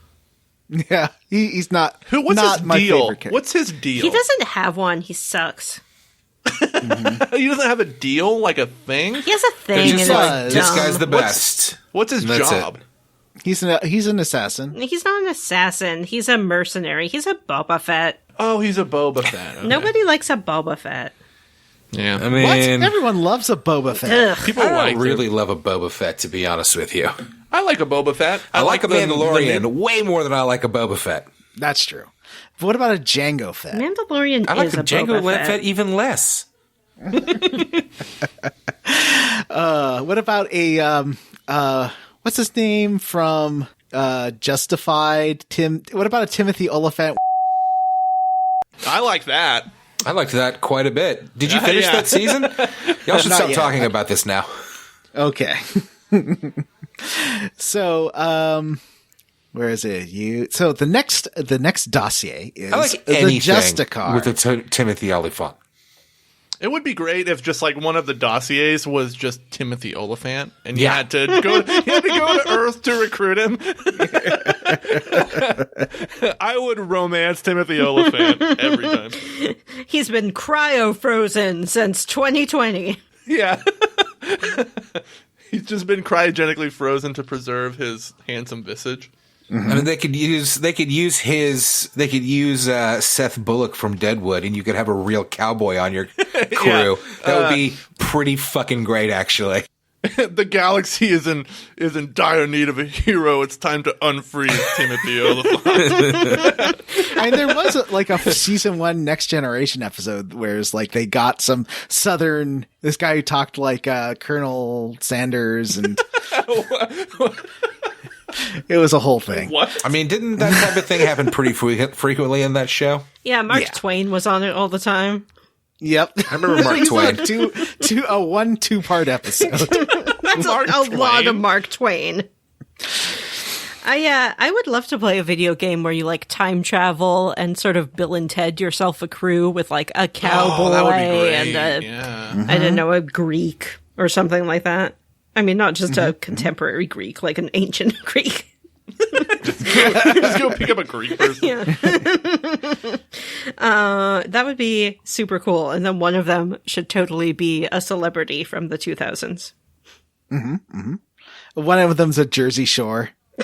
S2: Yeah, he's not.
S3: What's
S2: not
S3: his
S2: my
S3: deal?
S2: favorite character.
S3: What's his deal?
S1: He doesn't have one. He sucks.
S3: He doesn't have a deal, like a thing.
S1: He has a thing.
S4: They're just
S1: and
S4: like,
S1: it's
S4: this
S1: dumb.
S4: guy's the
S3: What's-
S4: best.
S3: What's his
S4: That's
S3: job?
S2: He's an assassin.
S1: He's not an assassin. He's a mercenary. He's a Boba Fett.
S3: Oh, he's a Boba Fett. Okay.
S1: Nobody likes a Boba Fett.
S3: Yeah,
S4: I
S2: What?
S4: mean,
S2: Everyone loves a Boba Fett.
S1: Ugh.
S3: people
S4: I
S3: like
S4: don't really love a Boba Fett, to be honest with you.
S3: I like a Boba Fett.
S4: I like a
S3: the-
S4: Mandalorian
S3: the-
S4: way more than I like a Boba Fett.
S2: That's true. But what about a Django Fett?
S1: Mandalorian
S4: I like
S1: is
S4: the
S1: a
S4: Jango
S1: Boba
S4: Fett even less.
S2: What about a what's his name from Justified? What about a Timothy Oliphant?
S3: I like that.
S4: I liked that quite a bit. Did you finish
S3: Yeah.
S4: that season? Y'all should
S2: Not
S4: stop
S2: yet.
S4: talking about this now.
S2: Okay. So, where is it? So the next dossier is
S4: I like
S2: the
S4: anything
S2: Justicar.
S4: with a Timothy Oliphant.
S3: It would be great if just like one of the dossiers was just Timothy Oliphant, and you
S4: Yeah.
S3: had to go to Earth to recruit him. I would romance Timothy Oliphant every time.
S1: He's been cryo-frozen since 2020.
S3: Yeah. He's just been cryogenically frozen to preserve his handsome visage.
S4: I mean, they could use Seth Bullock from Deadwood, and you could have a real cowboy on your crew. That would be pretty fucking great, actually.
S3: The galaxy is in dire need of a hero. It's time to unfreeze Timothy Oliphant.
S2: And there was a season 1 Next Generation episode where it's like they got some Southern, this guy who talked like Colonel Sanders, and it was a whole thing.
S3: What?
S4: I mean, didn't that type of thing happen pretty frequently in that show?
S1: Yeah, Mark
S2: Yeah.
S1: Twain was on it all the time.
S2: Yep.
S4: I remember Mark
S2: He's
S4: Twain.
S2: on a 2-part episode.
S1: That's
S3: Mark
S1: a lot of
S3: Twain?
S1: Mark Twain. I would love to play a video game where you like time travel and sort of Bill and Ted yourself a crew with like a cowboy
S3: Oh, that would be great.
S1: and
S3: Yeah.
S1: I don't know, a Greek or something like that. I mean, not just a contemporary Greek, like an ancient Greek.
S3: Just go pick up a Greek person.
S1: Yeah. That would be super cool. And then one of them should totally be a celebrity from the 2000s.
S2: One of them's a Jersey Shore.
S1: A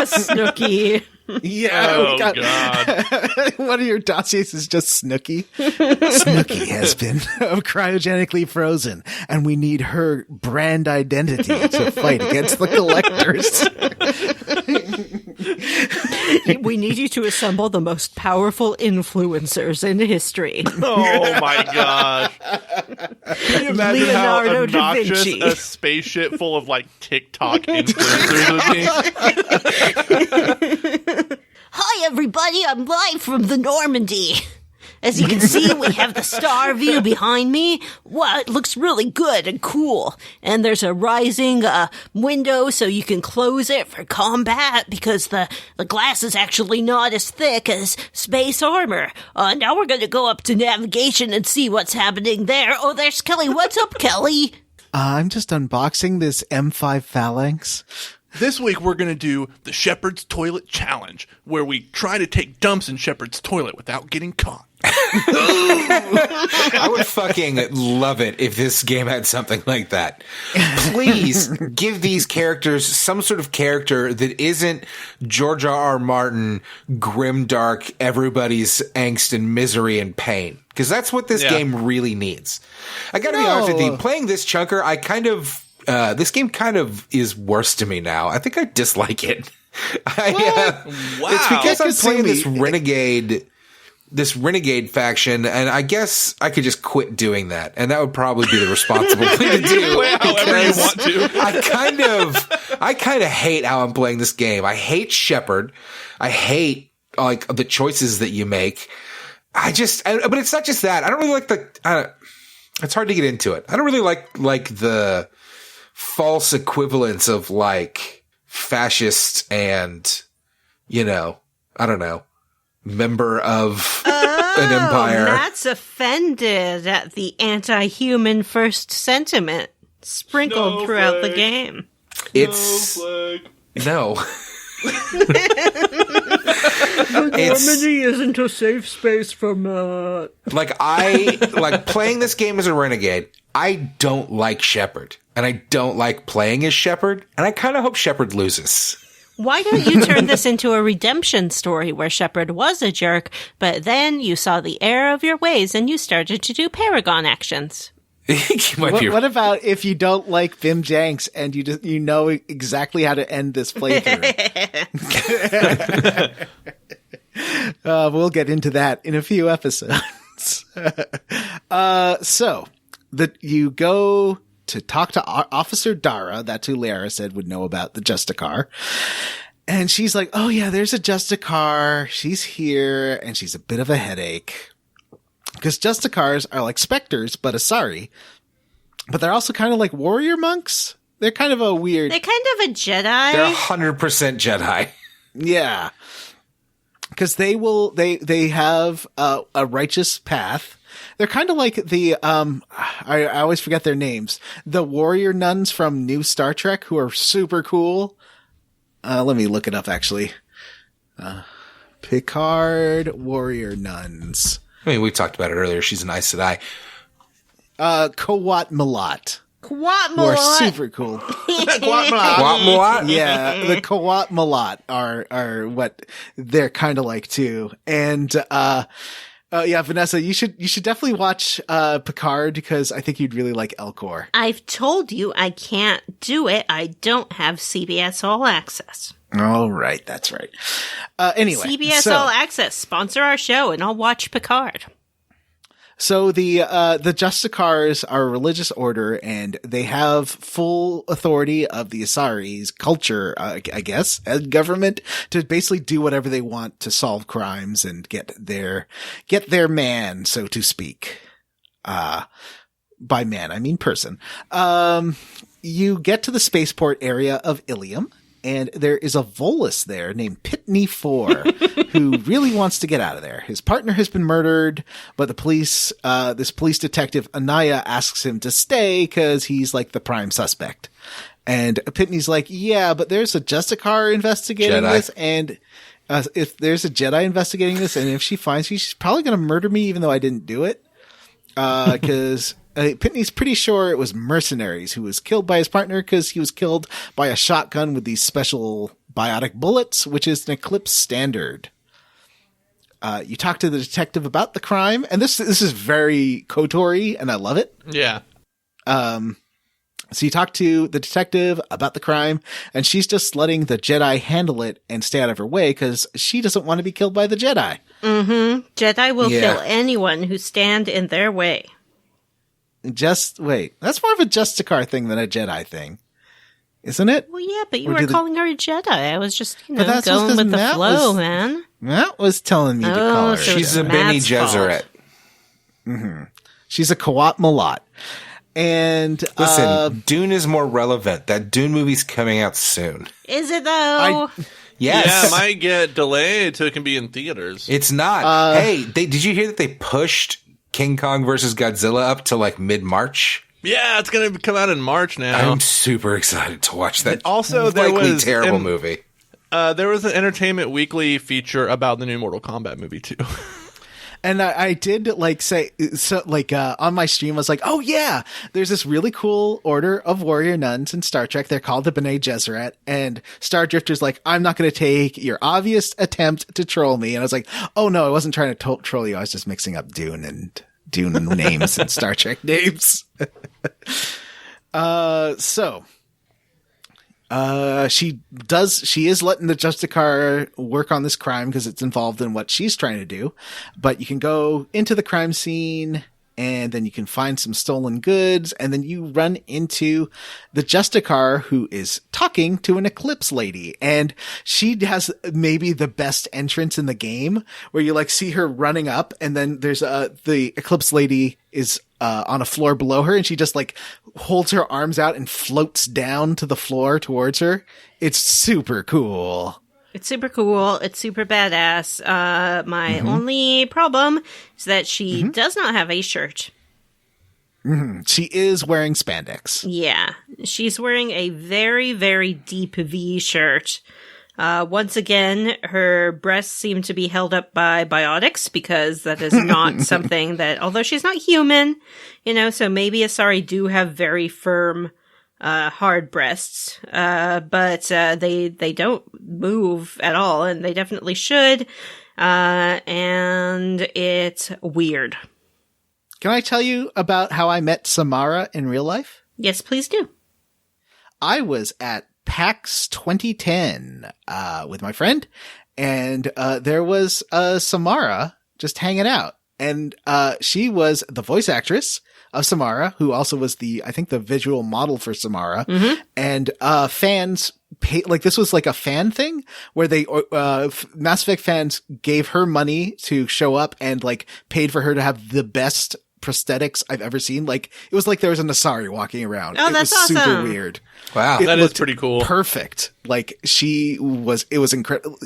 S1: Snooki.
S2: Yeah.
S3: Oh,
S2: we got-
S3: God.
S2: One of your dossiers is just Snooki. Snooki has been cryogenically frozen, and we need her brand identity to fight against the collectors.
S1: We need you to assemble the most powerful influencers in history.
S3: Oh, my gosh. Can you imagine
S1: Leonardo
S3: how
S1: da
S3: obnoxious
S1: Vinci.
S3: a spaceship full of, like, TikTok influencers would be?
S1: Hi, everybody. I'm live from the Normandy. As you can see, we have the star view behind me. Wow, it looks really good and cool. And there's a rising window so you can close it for combat because the glass is actually not as thick as space armor. Now we're going to go up to navigation and see what's happening there. Oh, there's Kelly. What's up, Kelly?
S2: I'm just unboxing this M5 Phalanx.
S3: This week we're going to do the Shepherd's Toilet Challenge, where we try to take dumps in Shepherd's toilet without getting caught.
S4: I would fucking love it if this game had something like that. Please give these characters some sort of character that isn't George R. R. Martin, grimdark, everybody's angst and misery and pain. Because that's what this game really needs. I gotta be honest with you, playing this chunker, I kind of... this game kind of is worse to me now. I think I dislike it.
S3: Wow.
S4: It's because I'm playing this renegade faction, and I guess I could just quit doing that, and that would probably be the responsible thing to do.
S3: However you want to.
S4: I kind of hate how I'm playing this game. I hate Shepard. I hate like the choices that you make. But it's not just that. I don't really like it's hard to get into it. I don't really like the false equivalence of like fascist and, I don't know, member of an empire.
S1: Matt's offended at the anti-human first sentiment sprinkled throughout the game.
S4: No.
S1: Germany isn't a safe space for Matt.
S4: Playing this game as a renegade. I don't like Shepard, and I don't like playing as Shepard, and I kind of hope Shepard loses.
S1: Why don't you turn this into a redemption story where Shepard was a jerk, but then you saw the error of your ways and you started to do Paragon actions?
S5: What about if you don't like Bim Janks and you know exactly how to end this playthrough? We'll get into that in a few episodes. So you go to talk to Officer Dara. That's who Lara said would know about the Justicar. And she's like, oh yeah, there's a Justicar. She's here and she's a bit of a headache. Because Justicars are like specters, but Asari. But they're also kind of like warrior monks. They're kind of a weird...
S1: They're kind of a Jedi.
S4: They're 100% Jedi.
S5: Yeah. Because they have a righteous path. They're kind of like the, I always forget their names. The warrior nuns from New Star Trek who are super cool. Let me look it up actually. Picard warrior nuns.
S4: I mean, we talked about it earlier. She's an Aes Sedai.
S5: Kawat Malat.
S1: Kawat Malat.
S5: Who are super cool.
S3: Quat
S4: Malat?
S5: Yeah, the Kawat Malat are what they're kind of like too. And, yeah, Vanessa, you should definitely watch, Picard because I think you'd really like Elcor.
S1: I've told you I can't do it. I don't have CBS All Access.
S5: All right, that's right. Anyway,
S1: CBS All Access, sponsor our show, and I'll watch Picard.
S5: So the Justicars are a religious order, and they have full authority of the Asari's culture, I guess, as government to basically do whatever they want to solve crimes and get their man, so to speak. By man, I mean person. You get to the spaceport area of Ilium. And there is a Volus there named Pitney 4 who really wants to get out of there. His partner has been murdered, but the police, this police detective Anaya asks him to stay because he's like the prime suspect. And Pitney's like, yeah, but there's a Justicar investigating this. And if there's a Jedi investigating this, and if she finds me, she's probably going to murder me even though I didn't do it. Because Pitney's pretty sure it was mercenaries who was killed by his partner because he was killed by a shotgun with these special biotic bullets, which is an Eclipse standard. You talk to the detective about the crime, and this is very KOTOR-y, and I love it.
S3: Yeah.
S5: So you talk to the detective about the crime, and she's just letting the Jedi handle it and stay out of her way because she doesn't want to be killed by the Jedi.
S1: Mm-hmm. Jedi will kill anyone who stand in their way.
S5: Just wait. That's more of a Justicar thing than a Jedi thing, isn't it?
S1: Well, yeah, but you were calling her a Jedi. I was just, going
S5: with
S1: with the flow, man.
S5: Matt was telling me to call her.
S1: So
S4: she's a Bene Gesserit.
S5: Mm-hmm. She's a Kawat Malat. And
S4: listen, Dune is more relevant. That Dune movie's coming out soon.
S1: Is it though?
S4: Yes.
S3: Yeah, it might get delayed so it can be in theaters.
S4: It's not. Hey, did you hear that they pushed King Kong versus Godzilla up to like mid-March?
S3: Yeah, it's going to come out in March now.
S4: I'm super excited to watch that.
S3: Also, there
S4: likely
S3: was
S4: terrible movie.
S3: There was an Entertainment Weekly feature about the new Mortal Kombat movie too.
S5: And I did like say, so like, on my stream, I was like, oh yeah, there's this really cool order of warrior nuns in Star Trek. They're called the B'nai Gesserit, and Star Drifter's like, I'm not going to take your obvious attempt to troll me. And I was like, oh no, I wasn't trying to troll you. I was just mixing up Dune names and Star Trek names. She is letting the Justicar work on this crime because it's involved in what she's trying to do. But you can go into the crime scene and then you can find some stolen goods, and then you run into the Justicar, who is talking to an Eclipse lady, and she has maybe the best entrance in the game, where you like see her running up, and then there's the Eclipse lady is on a floor below her, and she just like holds her arms out and floats down to the floor towards her. It's super cool.
S1: It's super cool. It's super badass. My only problem is that she does not have a shirt.
S5: She is wearing spandex.
S1: Yeah. She's wearing a very, very deep V shirt. Once again, her breasts seem to be held up by biotics, because that is not something that, although she's not human, so maybe Asari do have very firm hard breasts, but they don't move at all, and they definitely should, and it's weird.
S5: Can I tell you about how I met Samara in real life?
S1: Yes, please do.
S5: I was at PAX 2010 with my friend, and there was Samara just hanging out, and she was the voice actress of Samara, who also was the visual model for Samara. And fans this was like a fan thing where they Mass Effect fans gave her money to show up and like paid for her to have the best prosthetics I've ever seen. Like, it was like there was an Asari walking around.
S1: Oh, that's awesome.
S5: It was super weird.
S4: Wow.
S3: That is pretty cool.
S5: Perfect. Like, it was incredible.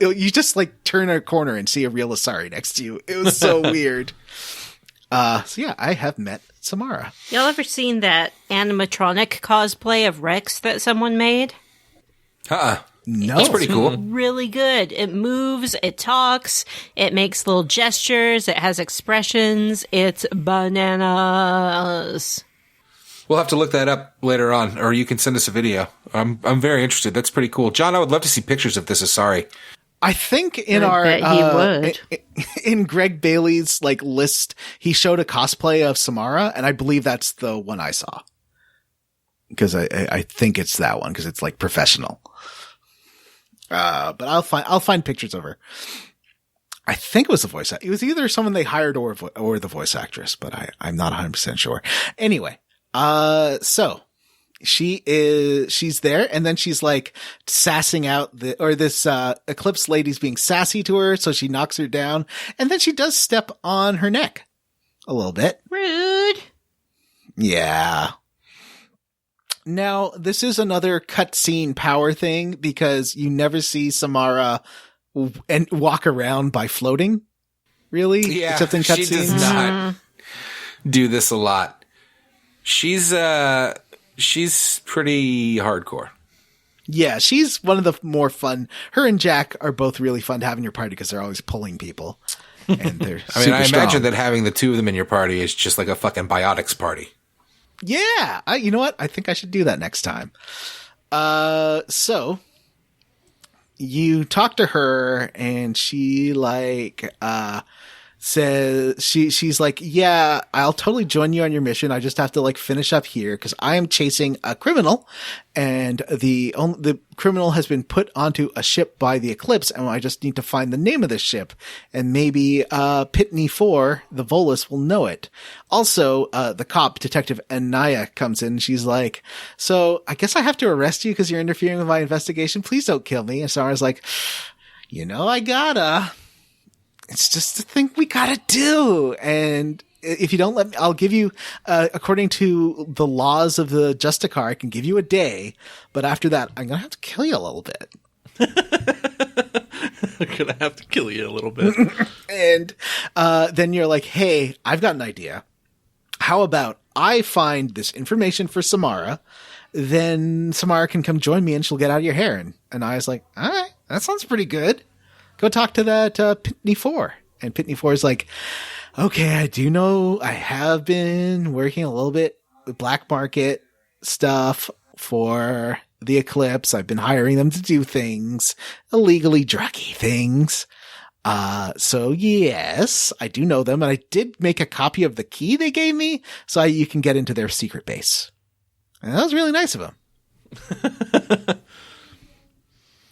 S5: You just like turn a corner and see a real Asari next to you. It was so weird. So yeah, I have met Samara.
S1: Y'all ever seen that animatronic cosplay of Rex that someone made?
S5: No.
S4: It's pretty cool.
S1: Really good. It moves, it talks, it makes little gestures, it has expressions. It's bananas.
S4: We'll have to look that up later on, or you can send us a video. I'm very interested. That's pretty cool. John, I would love to see pictures of this Asari.
S5: I think
S1: I bet he would.
S5: In Greg Bailey's like list, he showed a cosplay of Samara, and I believe that's the one I saw. Because I think it's that one, because it's like professional. But I'll find pictures of her. I think it was the voice. It was either someone they hired or the voice actress, but I'm not 100% sure. Anyway, so she's there, and then she's like sassing out this Eclipse lady's being sassy to her, so she knocks her down, and then she does step on her neck a little bit.
S1: Rude.
S5: Yeah. Now, this is another cutscene power thing, because you never see Samara and walk around by floating. Really?
S4: Yeah,
S5: except in cutscenes.
S4: She does not do this a lot. She's pretty hardcore.
S5: Yeah, she's one of the more fun. Her and Jack are both really fun to have in your party because they're always pulling people. And they're
S4: I imagine that having the two of them in your party is just like a fucking biotics party.
S5: Yeah, you know what? I think I should do that next time. So you talk to her, and she says she's like, yeah, I'll totally join you on your mission. I just have to like finish up here because I am chasing a criminal, and the criminal has been put onto a ship by the Eclipse, and I just need to find the name of this ship, and maybe Pitney 4, the Volus, will know it. Also, the cop, Detective Anaya, comes in, and she's like, so I guess I have to arrest you because you're interfering with my investigation. Please don't kill me. And Sarah's like, I gotta. It's just a thing we gotta do. And if you don't let me, I'll give you, according to the laws of the Justicar, I can give you a day. But after that, I'm going to have to kill you a little bit.
S3: I'm going to have to kill you a little bit.
S5: And then you're like, hey, I've got an idea. how about I find this information for Samara, then Samara can come join me and she'll get out of your hair. And I was like, all right, that sounds pretty good. Go talk to that Pitney 4. And Pitney 4 is like, okay, I do know I have been working a little bit with black market stuff for the Eclipse. I've been hiring them to do things, illegally druggy things. So yes, I do know them, and I did make a copy of the key they gave me so you can get into their secret base. And that was really nice of him.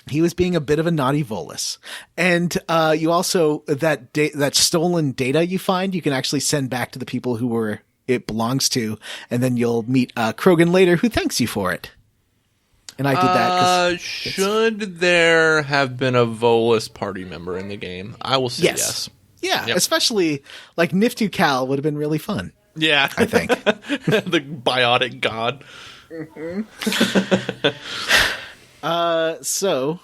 S5: He was being a bit of a naughty Volus. And you also, that stolen data you find, you can actually send back to the people who it belongs to, and then you'll meet Krogan later who thanks you for it. And I did that.
S3: Should there have been a Volus party member in the game? I will say yes.
S5: Yeah,
S3: Yep.
S5: especially like Nifty Cal would have been really fun.
S3: Yeah.
S5: I think.
S3: The biotic god.
S5: So,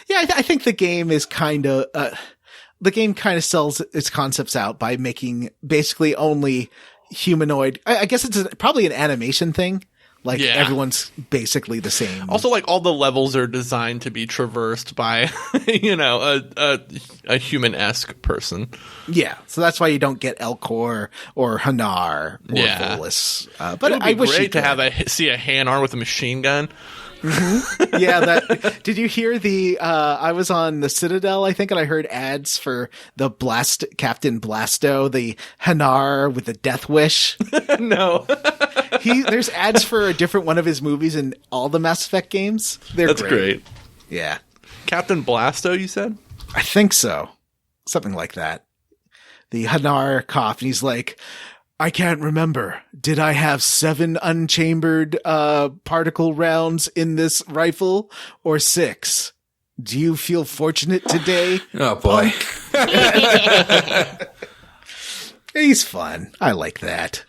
S5: yeah, I think the game is kind of, the game kind of sells its concepts out by making basically only humanoid. I guess it's probably an animation thing. Like everyone's basically the same.
S3: Also, like all the levels are designed to be traversed by, a human-esque person.
S5: Yeah, so that's why you don't get Elcor or Hanar or Volus. But
S3: it would be
S5: I wish
S3: great
S5: you
S3: to see a Hanar with a machine gun.
S5: Mm-hmm. Yeah, did you hear I was on the Citadel, I think, and I heard ads for the Captain Blasto, the Hanar with the death wish.
S3: No.
S5: There's ads for a different one of his movies in all the Mass Effect games.
S3: That's great.
S5: Yeah.
S3: Captain Blasto, you said?
S5: I think so. Something like that. The Hanar cough, and he's like, I can't remember. Did I have 7 unchambered particle rounds in this rifle or 6? Do you feel fortunate today?
S4: Oh, boy.
S5: He's fun. I like that.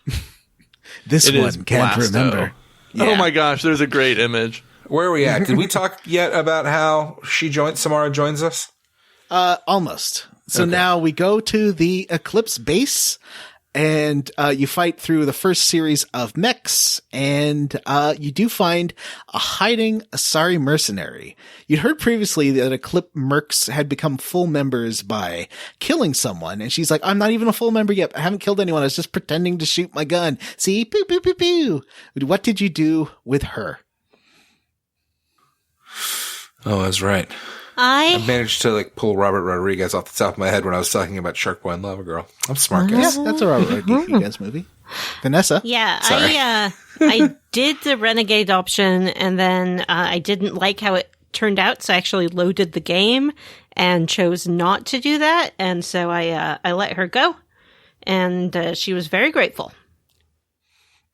S5: This
S3: it
S5: one can't
S3: Blasto.
S5: remember. Yeah.
S3: Oh my gosh, there's a great image.
S4: Where are we at? Did we talk yet about how Samara joins us?
S5: Almost. So now we go to the Eclipse base, and you fight through the first series of mechs, and you do find a hiding Asari mercenary. You'd heard previously that Eclipse mercs had become full members by killing someone, and she's like, I'm not even a full member yet. I haven't killed anyone. I was just pretending to shoot my gun. See? Pew, pew, pew, pew. What did you do with her?
S4: Oh, that's right. I managed to pull Robert Rodriguez off the top of my head when I was talking about Shark Boy and Lava Girl. I'm smart, guys.
S5: Yeah, that's a Robert Rodriguez movie. Vanessa?
S1: Yeah,
S5: Sorry.
S1: I did the Renegade option, and then I didn't like how it turned out, so I actually loaded the game and chose not to do that, and so I let her go, and she was very grateful.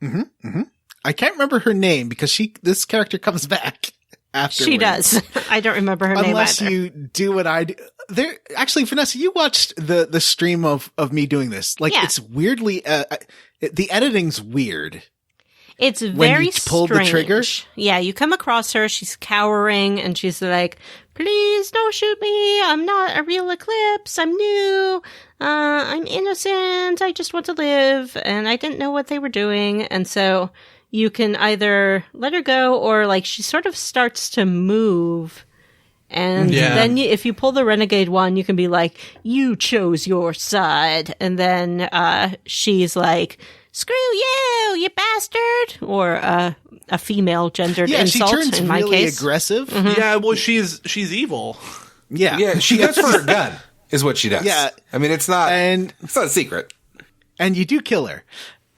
S5: Mm-hmm, mm-hmm. I can't remember her name because this character comes back. Afterwards.
S1: She does. I don't remember her name
S5: unless
S1: either.
S5: you do what I do. Actually, Vanessa, you watched the stream of me doing this. It's weirdly, the editing's weird.
S1: It's
S5: when
S1: very
S5: you pull
S1: strange.
S5: the trigger.
S1: Yeah, you come across her, she's cowering, and she's like, please don't shoot me. I'm not a real Eclipse. I'm new. I'm innocent. I just want to live. And I didn't know what they were doing. And so you can either let her go or she sort of starts to move. And then if you pull the Renegade one, you can be like, you chose your side. And then she's like, screw you, you bastard. Or a female gendered insult
S5: she turns
S1: in my
S5: really
S1: case.
S5: aggressive.
S3: Mm-hmm. Yeah, well, she's evil.
S5: Yeah.
S4: Yeah, she goes for her gun, is what she does.
S5: Yeah.
S4: I mean, it's not a secret.
S5: And you do kill her.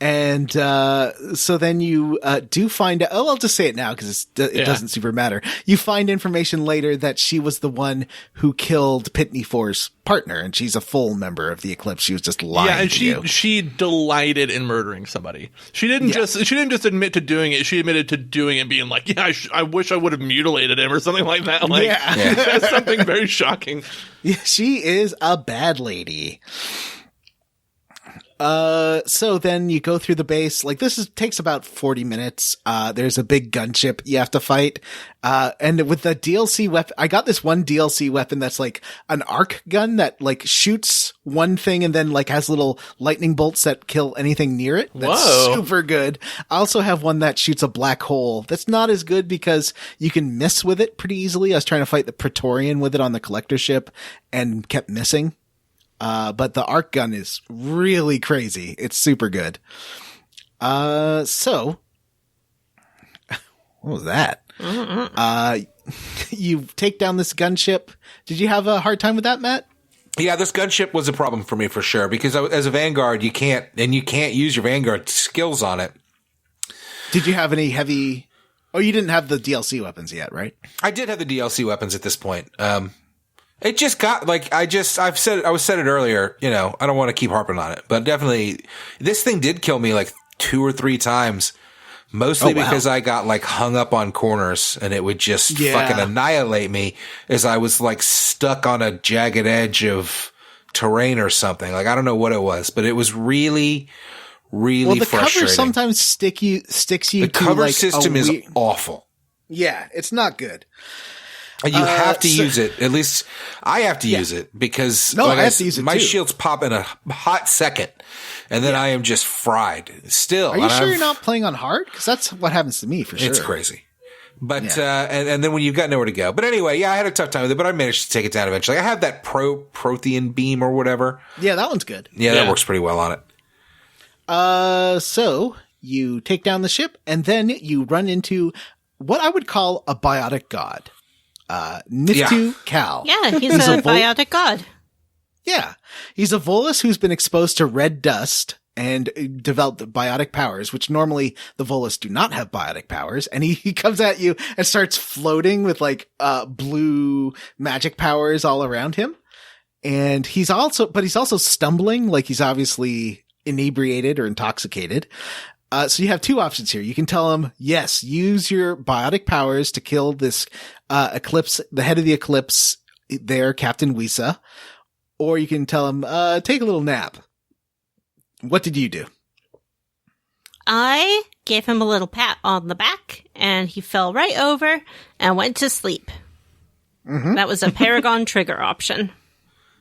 S5: And so then you do find out, I'll just say it now because it doesn't super matter. You find information later that she was the one who killed Pitney 4's partner, and she's a full member of the Eclipse. She was just lying
S3: and
S5: to you.
S3: she delighted in murdering somebody. She didn't just admit to doing it. She admitted to doing it, being like, I wish I would have mutilated him or something like that. That's something very shocking.
S5: Yeah, she is a bad lady. So then you go through the base. Takes about 40 minutes. There's a big gunship you have to fight. And with the DLC weapon, I got this one DLC weapon that's like an arc gun that shoots one thing and then like has little lightning bolts that kill anything near it. That's
S3: Whoa.
S5: super good. I also have one that shoots a black hole. That's not as good because you can miss with it pretty easily. I was trying to fight the Praetorian with it on the collector ship and kept missing. But the arc gun is really crazy. It's super good. So what was that? You take down this gunship. Did you have a hard time with that, Matt?
S4: Yeah, this gunship was a problem for me for sure because as a Vanguard, you can't use your Vanguard skills on it.
S5: Did you have any heavy? Oh, you didn't have the DLC weapons yet, right?
S4: I did have the DLC weapons at this point. It just got like I said it earlier. You know, I don't want to keep harping on it, but definitely this thing did kill me like 2 or 3 times. Mostly because I got like hung up on corners and it would just fucking annihilate me as I was like stuck on a jagged edge of terrain or something. Like I don't know what it was, but it was really, really
S5: the
S4: frustrating.
S5: cover sometimes sticks you.
S4: The
S5: to
S4: cover
S5: like
S4: system is awful.
S5: Yeah, it's not good.
S4: And you have to use it. At least I have to use it because
S5: I have to use it
S4: my
S5: too.
S4: shields pop in a hot second. And then I am just fried. Still,
S5: Are you sure you're not playing on hard? Because that's what happens to me for sure.
S4: It's crazy. But and then when you've got nowhere to go. But anyway, yeah, I had a tough time with it, but I managed to take it down eventually. I have that Prothean beam or whatever.
S5: Yeah, that one's good.
S4: Yeah, that works pretty well on it.
S5: So you take down the ship, and then you run into what I would call a biotic god. Niftu Cal.
S1: Yeah, he's a biotic god.
S5: Yeah. He's a Volus who's been exposed to red dust and developed biotic powers, which normally the Volus do not have biotic powers. And he comes at you and starts floating with like, blue magic powers all around him. And he's also stumbling, like he's obviously inebriated or intoxicated. So you have 2 options here. You can tell him, yes, use your biotic powers to kill this, Eclipse, the head of the Eclipse there, Captain Wisa. Or you can tell him, take a little nap. What did you do?
S1: I gave him a little pat on the back, and he fell right over and went to sleep. Mm-hmm. That was a Paragon trigger option.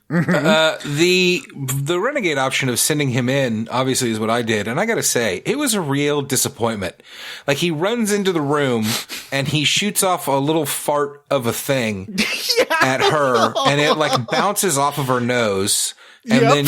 S4: The Renegade option of sending him in obviously is what I did. And I got to say, it was a real disappointment. Like he runs into the room and he shoots off a little fart of a thing at her and it like bounces off of her nose. And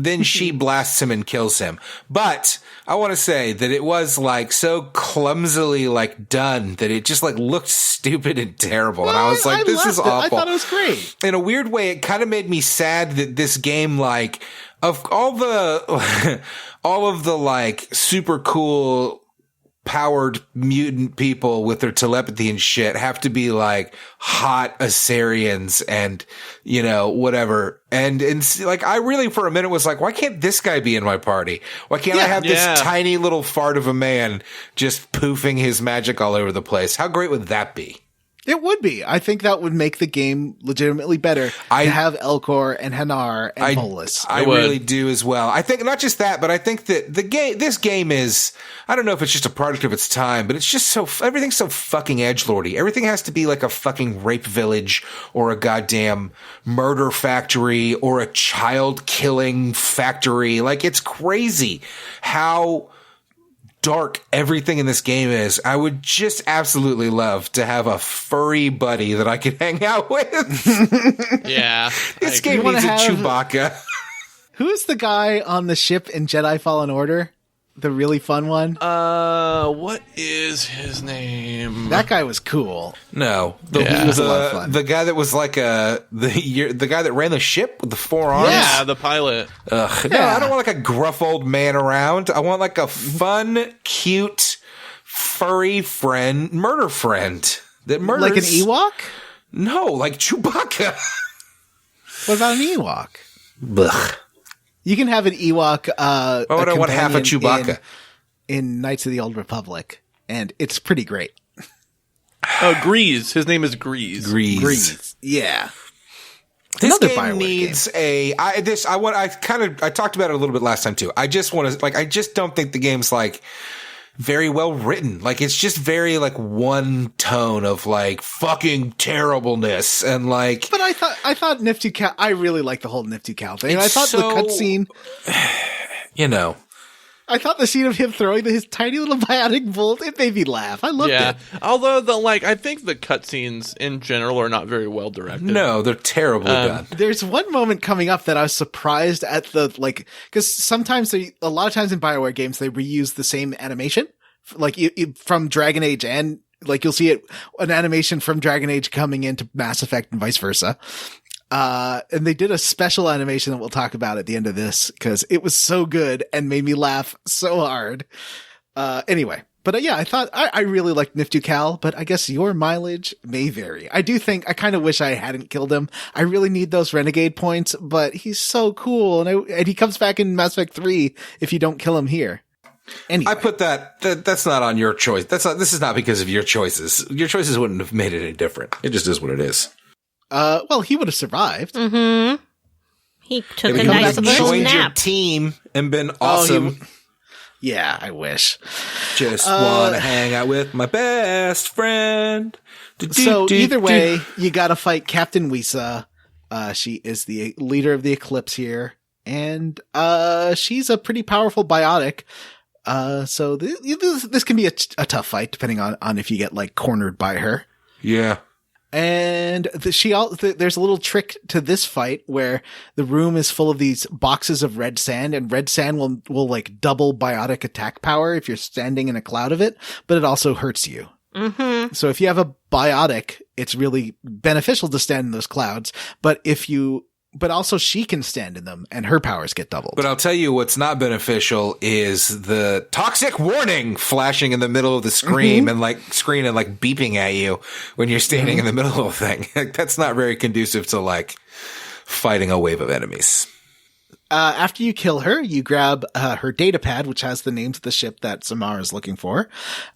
S4: then she blasts him and kills him. But I want to say that it was like so clumsily like done that it just like looked stupid and terrible. And I was like, this is awful.
S5: I thought it was great.
S4: In a weird way, it kind of made me sad that this game, like, of all of the like super cool powered mutant people with their telepathy and shit have to be like hot Assyrians and, you know, whatever. And like, I really for a minute was like, why can't this guy be in my party? Why can't I have this tiny little fart of a man just poofing his magic all over the place? How great would that be?
S5: It would be. I think that would make the game legitimately better to have Elcor and Hanar and Volus.
S4: I really do as well. I think not just that, but I think that this game is, I don't know if it's just a product of its time, but it's just everything's so fucking edgelordy. Everything has to be like a fucking rape village or a goddamn murder factory or a child killing factory. Like it's crazy how dark everything in this game is. I would just absolutely love to have a furry buddy that I could hang out with.
S3: Yeah.
S4: This game needs a Chewbacca.
S5: Who's the guy on the ship in Jedi Fallen Order? The really fun one?
S3: What is his name?
S5: That guy was cool.
S4: No.
S5: He was a lot of fun.
S4: The guy that was like the guy that ran the ship with the 4 arms?
S3: Yeah, the pilot.
S4: Ugh. No, I don't want like a gruff old man around. I want like a fun, cute, furry friend, murder friend that murders.
S5: Like an Ewok?
S4: No, like Chewbacca.
S5: What about an Ewok?
S4: Ugh.
S5: You can have an Ewok.
S4: Why would I want half a Chewbacca?
S5: In Knights of the Old Republic, and it's pretty great.
S3: Oh, Grease. His name is Grease.
S5: Grease. Yeah.
S4: This
S5: Another
S4: game
S5: Bioware
S4: needs
S5: game.
S4: I talked about it a little bit last time too. I just want to, like, I just don't think the game's like very well written. Like, it's just very, like, one tone of, like, fucking terribleness. And, like...
S5: But I thought Nifty Cow... I really like the whole Nifty Cow thing. I
S4: It's
S5: thought
S4: so-
S5: the cutscene...
S4: You know.
S5: I thought the scene of him throwing his tiny little bionic bolt, it made me laugh. I loved it.
S3: Although, I think the cutscenes in general are not very well directed.
S4: No, they're terribly done.
S5: There's one moment coming up that I was surprised at the, like, because sometimes a lot of times in BioWare games, they reuse the same animation, like from Dragon Age, and like you'll see an animation from Dragon Age coming into Mass Effect and vice versa. And they did a special animation that we'll talk about at the end of this because it was so good and made me laugh so hard. Anyway, but yeah, I thought I really liked Nifty Cal, but I guess your mileage may vary. I kind of wish I hadn't killed him. I really need those renegade points, but he's so cool. And he comes back in Mass Effect 3 if you don't kill him here. Anyway.
S4: I put that's not on your choice. This is not because of your choices. Your choices wouldn't have made it any different. It just is what it is.
S5: Well, he would have survived.
S1: Mm-hmm. He took
S4: If
S1: a
S4: you
S1: nice
S4: had
S1: little
S4: joined your
S1: nap.
S4: team and been awesome.
S5: Yeah, I wish.
S4: Just want to hang out with my best friend.
S5: So either way, you gotta fight Captain Wisa. She is the leader of the Eclipse here. And she's a pretty powerful biotic. So this can be a tough fight, depending on if you get, like, cornered by her.
S4: Yeah.
S5: And there's a little trick to this fight where the room is full of these boxes of red sand, and red sand will like double biotic attack power if you're standing in a cloud of it, but it also hurts you.
S1: Mm-hmm.
S5: So if you have a biotic, it's really beneficial to stand in those clouds, but also she can stand in them and her powers get doubled.
S4: But I'll tell you what's not beneficial is the toxic warning flashing in the middle of the screen and beeping at you when you're standing in the middle of a thing. That's not very conducive to like fighting a wave of enemies.
S5: After you kill her, you grab her data pad, which has the names of the ship that Samara is looking for.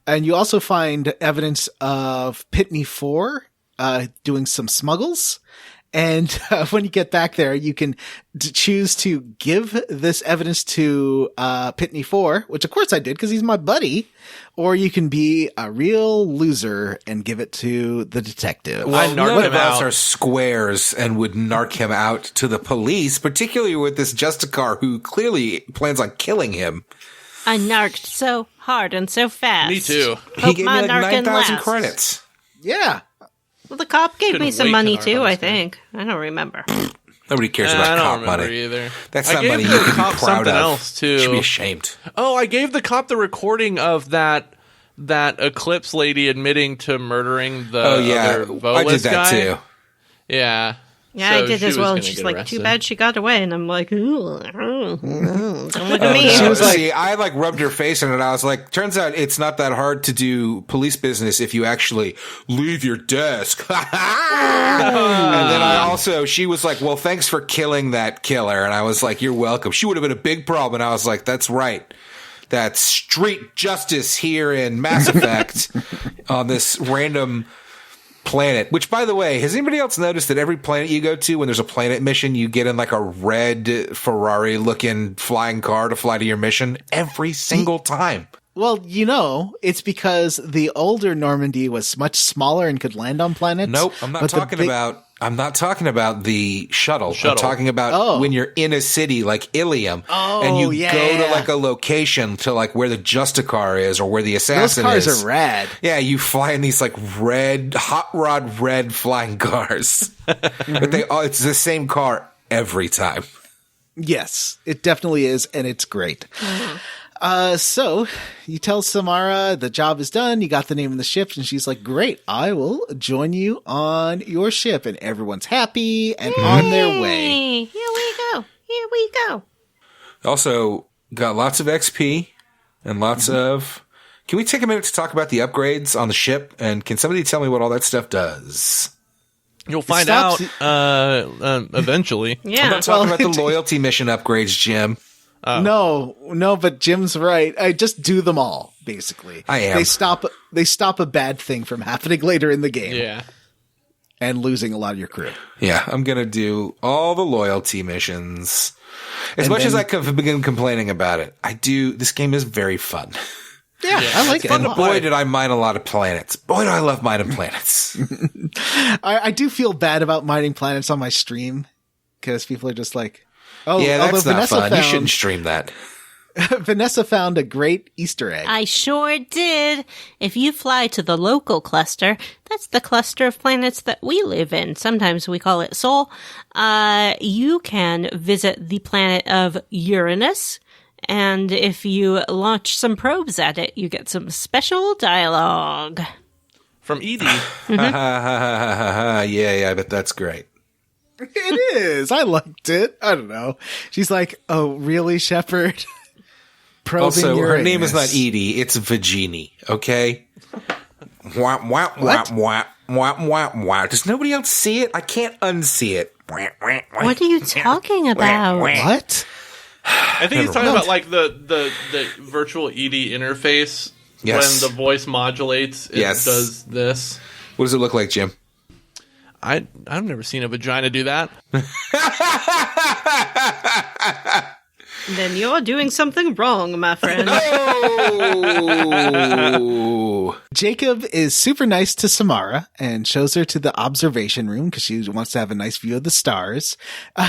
S5: And you also find evidence of Pitney 4 doing some smuggles. And when you get back there, you can choose to give this evidence to Pitney 4, which of course I did because he's my buddy, or you can be a real loser and give it to the detective.
S4: Well, none of us are squares and would narc him out to the police, particularly with this Justicar who clearly plans on killing him.
S1: I narked so hard and so fast.
S3: Me too.
S4: He gave me like 9,000 credits.
S5: Yeah.
S1: Well, the cop gave
S3: Couldn't
S1: me some
S3: wait
S1: money
S3: to
S1: too,
S3: narc
S1: I
S3: this guy.
S1: think. I don't remember.
S4: Nobody cares
S3: I
S4: about
S3: don't
S4: cop
S3: remember
S4: money.
S3: either.
S4: That's
S3: I
S4: not
S3: gave
S4: money
S3: the
S4: you can be
S3: cop
S4: proud
S3: something
S4: of.
S3: else too.
S4: You should be ashamed.
S3: Oh, I gave the cop the recording of that Eclipse lady admitting to murdering the other Volas
S4: I did that
S3: guy.
S4: too.
S3: Yeah.
S1: Yeah,
S3: So
S1: I did
S3: she
S1: as
S3: was
S1: well.
S3: gonna
S1: And she's
S3: get
S1: like,
S3: arrested.
S1: too bad she got away. And I'm like, ooh, don't look at me.
S4: She was see, I like rubbed her face in it. And I was like, turns out it's not that hard to do police business if you actually leave your desk. And then she was like, well, thanks for killing that killer. And I was like, you're welcome. She would have been a big problem. And I was like, that's right. That's street justice here in Mass Effect on this random planet, which, by the way, has anybody else noticed that every planet you go to, when there's a planet mission, you get in like a red Ferrari looking flying car to fly to your mission every single time?
S5: Well, it's because the older Normandy was much smaller and could land on planets.
S4: Nope, I'm not talking about the shuttle. I'm talking about when you're in a city like Ilium and you go to like a location to like where the Justicar is or where the assassin is.
S5: Those cars are rad.
S4: Yeah, you fly in these like hot rod red flying cars. But it's the same car every time.
S5: Yes, it definitely is, and it's great. So you tell Samara the job is done. You got the name of the ship, and she's like, "Great, I will join you on your ship." And everyone's happy and on their way.
S1: Here we go. Here we go.
S4: Also, got lots of XP and lots of. Can we take a minute to talk about the upgrades on the ship? And can somebody tell me what all that stuff does?
S3: You'll find out eventually.
S1: Yeah.
S4: I'm not talking about the loyalty mission upgrades, Jim.
S5: No, but Jim's right. I just do them all, basically.
S4: I am.
S5: They stop a bad thing from happening later in the game.
S3: Yeah.
S5: And losing a lot of your crew.
S4: Yeah, I'm going to do all the loyalty missions. As much as I could begin complaining about it, this game is very fun.
S5: Yeah, I like it.
S3: fun to
S5: And
S3: play.
S4: Boy, did I mine a lot of planets. Boy, do I love mining planets.
S5: I do feel bad about mining planets on my stream because people are just like, oh,
S4: Yeah,
S5: although
S4: that's not
S5: Vanessa
S4: fun. You
S5: found,
S4: shouldn't stream that.
S5: Vanessa found a great Easter egg.
S1: I sure did. If you fly to the local cluster, that's the cluster of planets that we live in. Sometimes we call it Sol. You can visit the planet of Uranus. And if you launch some probes at it, you get some special dialogue.
S3: From Edie.
S4: Yeah, I bet that's great.
S5: It is. I liked it. I don't know. She's like, oh, really, Shepard? Probing
S4: Also, her
S5: Uranus.
S4: name is not Edie, it's Vagini, okay? Wah, wah, wah, wah, wah, wah, wah. Does nobody else see it? I can't unsee it.
S1: What are you talking about?
S5: What?
S3: I think he's talking about like the virtual ED interface.
S4: Yes.
S3: When the voice modulates, it
S4: Yes.
S3: does this.
S4: What does it look like, Jim?
S3: I've never seen a vagina do that.
S1: Then you're doing something wrong, my friend.
S4: Oh!
S5: Jacob is super nice to Samara and shows her to the observation room because she wants to have a nice view of the stars.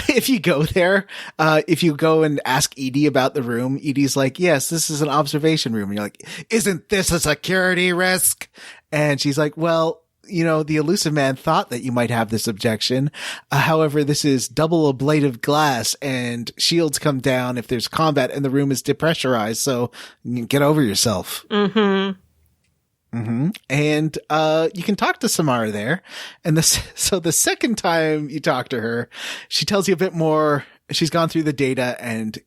S5: If you go there, if you go and ask Edie about the room, Edie's like, yes, this is an observation room. And you're like, isn't this a security risk? And she's like, well, you know, the elusive man thought that you might have this objection. However, this is double ablative glass and shields come down if there's combat and the room is depressurized. So get over yourself. And, you can talk to Samara there. And so the second time you talk to her, she tells you a bit more. She's gone through the data and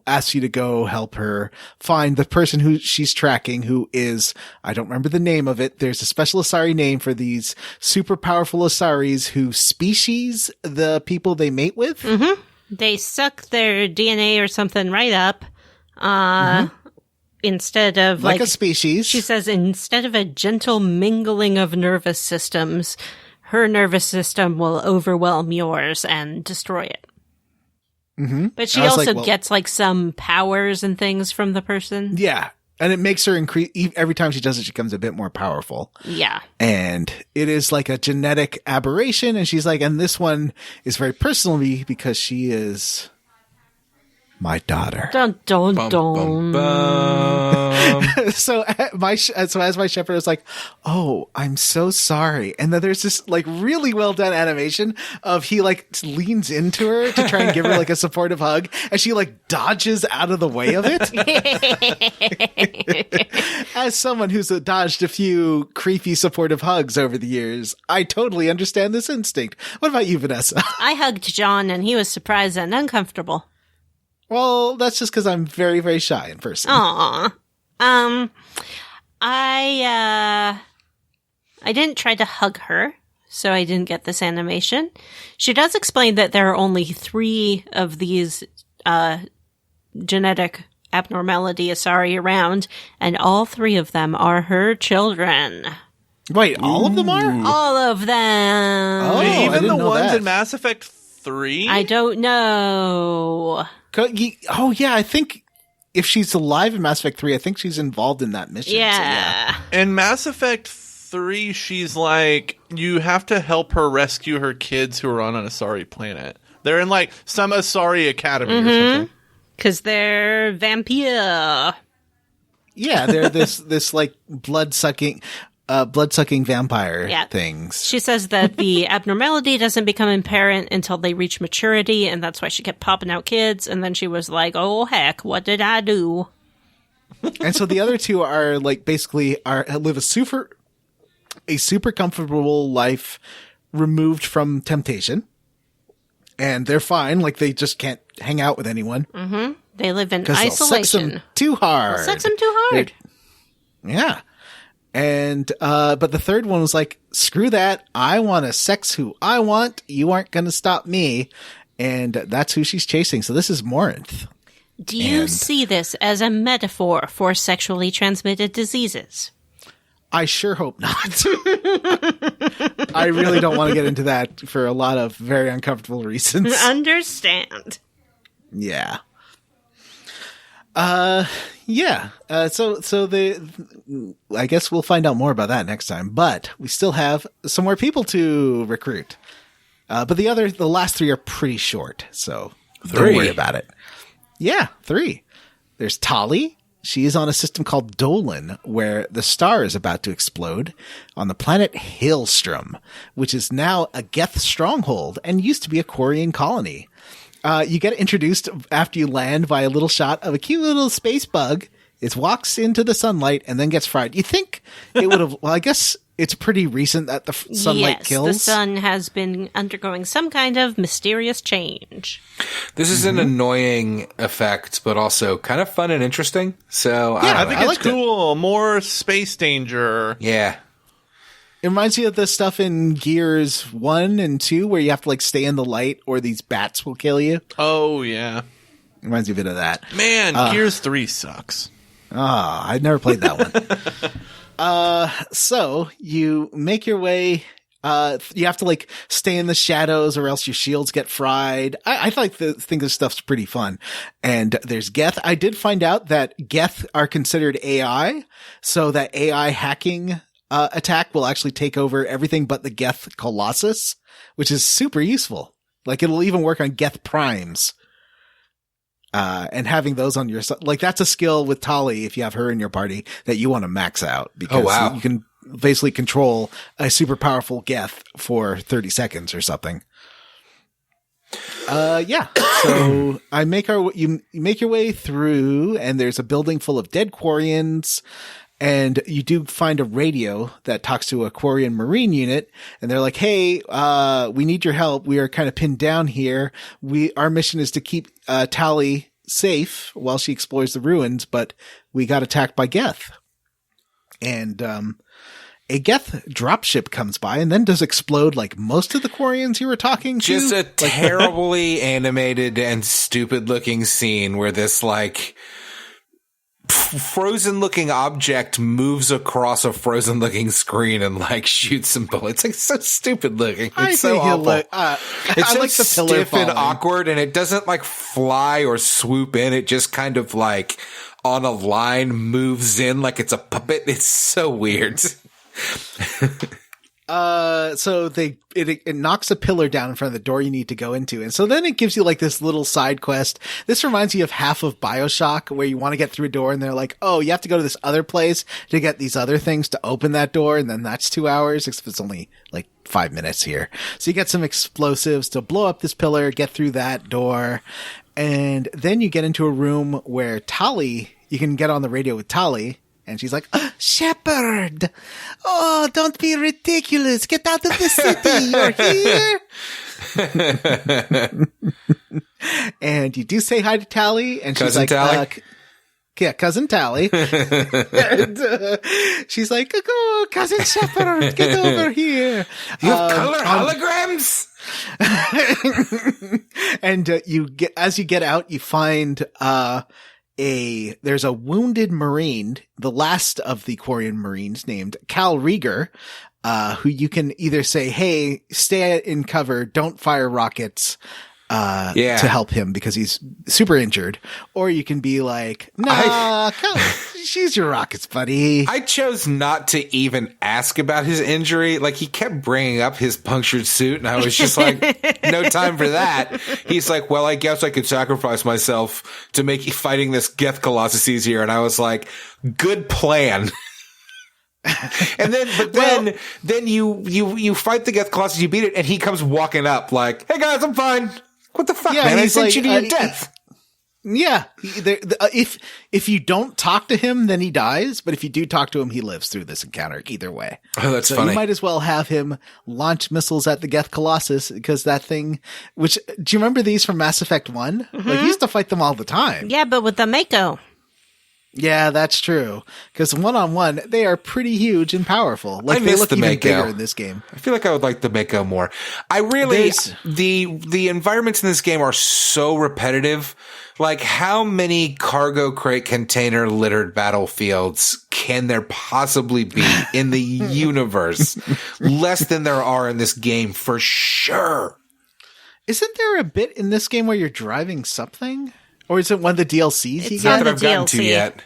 S5: asks you to go help her find the person who she's tracking, who is, I don't remember the name of it. There's a special Asari name for these super powerful Asaris who species the people they mate with.
S1: They suck their DNA or something right up. Instead of
S5: Like a species.
S1: She says instead of a gentle mingling of nervous systems, her nervous system will overwhelm yours and destroy it. But she
S5: I was
S1: also
S5: like, well-
S1: gets like some powers and things from the person.
S5: Yeah. And it makes her increase every time she does it, she becomes a bit more powerful.
S1: Yeah.
S5: And it is like a genetic aberration. And she's like, and this one is very personal to me because she is my daughter.
S1: Dun dun
S4: Bum,
S1: dun.
S4: bum, bum.
S5: So as my shepherd was like, oh, I'm so sorry. And then there's this like really well done animation of he like leans into her to try and give her like a supportive hug. And she like dodges out of the way of it. As someone who's dodged a few creepy supportive hugs over the years, I totally understand this instinct. What about you, Vanessa?
S1: I hugged John and he was surprised and uncomfortable.
S5: Well, that's just because I'm very, very shy in person.
S1: Aw. I didn't try to hug her, so I didn't get this animation. She does explain that there are only 3 of these, genetic abnormality Asari around, and all 3 of them are her children.
S5: Wait, all of them are?
S1: All of them.
S5: Oh, I
S3: Even
S5: didn't
S3: the
S5: know
S3: ones
S5: that.
S3: in Mass Effect 3?
S1: I don't know.
S5: Oh, yeah, I think if she's alive in Mass Effect 3, I think she's involved in that mission. So,
S1: Yeah.
S3: In Mass Effect 3, she's like, you have to help her rescue her kids who are on an Asari planet. They're in like some Asari academy or something.
S1: Because they're vampire.
S5: Yeah, they're this like blood-sucking vampire
S1: Yeah.
S5: things.
S1: She says that the abnormality doesn't become apparent until they reach maturity, and that's why she kept popping out kids. And then she was like, oh, heck, what did I do?
S5: And so the other 2 are like basically live a super comfortable life removed from temptation. And they're fine. Like they just can't hang out with anyone.
S1: They live in
S5: Because they'll sex them
S1: isolation.
S5: too hard.
S1: Sex them too hard.
S5: Yeah. And, but the third one was like, screw that. I want to sex who I want. You aren't going to stop me. And that's who she's chasing. So this is Morinth.
S1: Do you
S5: And-
S1: see this as a metaphor for sexually transmitted diseases?
S5: I sure hope not. I really don't want to get into that for a lot of very uncomfortable reasons.
S1: Understand.
S5: Yeah. Yeah. So I guess we'll find out more about that next time, but we still have some more people to recruit. But the last 3 are pretty short, so don't worry about it. Yeah, 3. There's Tali. She is on a system called Dolan, where the star is about to explode on the planet Hailstrom, which is now a Geth stronghold and used to be a Quarian colony. You get introduced after you land by a little shot of a cute little space bug. It walks into the sunlight and then gets fried. You think it would have, well, I guess it's pretty recent that the sunlight kills.
S1: The sun has been undergoing some kind of mysterious change.
S4: This is an annoying effect, but also kind of fun and interesting. So
S3: I think it's cool. More space danger.
S4: Yeah.
S5: It reminds you of the stuff in Gears 1 and 2 where you have to like stay in the light or these bats will kill you.
S3: Oh, yeah.
S5: Reminds me a bit of that.
S3: Man, Gears 3 sucks.
S5: I've never played that one. So you make your way, you have to like stay in the shadows or else your shields get fried. I think this stuff's pretty fun. And there's Geth. I did find out that Geth are considered AI, so that AI hacking attack will actually take over everything but the Geth Colossus, which is super useful. Like it'll even work on Geth Primes. And having those on your side, like that's a skill with Tali, if you have her in your party, that you want to max out because you can basically control a super powerful Geth for 30 seconds or something. Yeah. So you make your way through and there's a building full of dead Quarians. And you do find a radio that talks to a Quarian Marine unit, and they're like, "Hey, we need your help. We are kind of pinned down here. Our mission is to keep Tali safe while she explores the ruins, but we got attacked by Geth." And a Geth dropship comes by and then does explode like most of the Quarians you were talking to.
S4: Just a terribly animated and stupid looking scene where this like frozen looking object moves across a frozen looking screen and like shoots some bullets. It's so stupid looking. It's so awful. It's so like the stiff and awkward, and it doesn't like fly or swoop in. It just kind of like on a line moves in like it's a puppet. It's so weird.
S5: So it knocks a pillar down in front of the door you need to go into. And so then it gives you like this little side quest. This reminds you of half of BioShock where you want to get through a door and they're like, oh, you have to go to this other place to get these other things to open that door. And then that's 2 hours, except it's only like 5 minutes here. So you get some explosives to blow up this pillar, get through that door. And then you get into a room where Tali, you can get on the radio with Tali. And she's like, Shepard! Oh, don't be ridiculous. Get out of the city. You're here. And you do say hi to Tali. And
S4: Cousin
S5: she's like,
S4: Tali?
S5: Yeah, Cousin Tali. And, she's like, oh, Cousin Shepard, get over here.
S4: You have color holograms?
S5: And as you get out, you find there's a wounded Marine, the last of the Quarian Marines, named Cal Rieger, who you can either say, hey, stay in cover, don't fire rockets, to help him because he's super injured. Or you can be like, nah, she's your rockets, buddy.
S4: I chose not to even ask about his injury. Like, he kept bringing up his punctured suit, and I was just like, no time for that. He's like, well, I guess I could sacrifice myself to make fighting this Geth Colossus easier. And I was like, good plan. And then you fight the Geth Colossus, you beat it, and he comes walking up like, hey guys, I'm fine. What the fuck, man? I sent you to your death.
S5: Yeah. If you don't talk to him, then he dies. But if you do talk to him, he lives through this encounter either way.
S4: Oh, that's funny.
S5: You might as well have him launch missiles at the Geth Colossus because that thing, do you remember these from Mass Effect 1? Mm-hmm. Like, he used to fight them all the time.
S1: Yeah, but with the Mako.
S5: Yeah, that's true. Because one-on-one, they are pretty huge and powerful. Like, they look even bigger in this game.
S4: I feel like I would like the Mako more. The environments in this game are so repetitive. Like, how many cargo crate container littered battlefields can there possibly be in the universe? Less than there are in this game, for sure.
S5: Isn't there a bit in this game where you're driving something? Or is it one of the DLCs you
S1: It's
S5: get?
S1: on
S4: That
S1: the
S4: I've gotten to
S1: DLC.
S4: yet.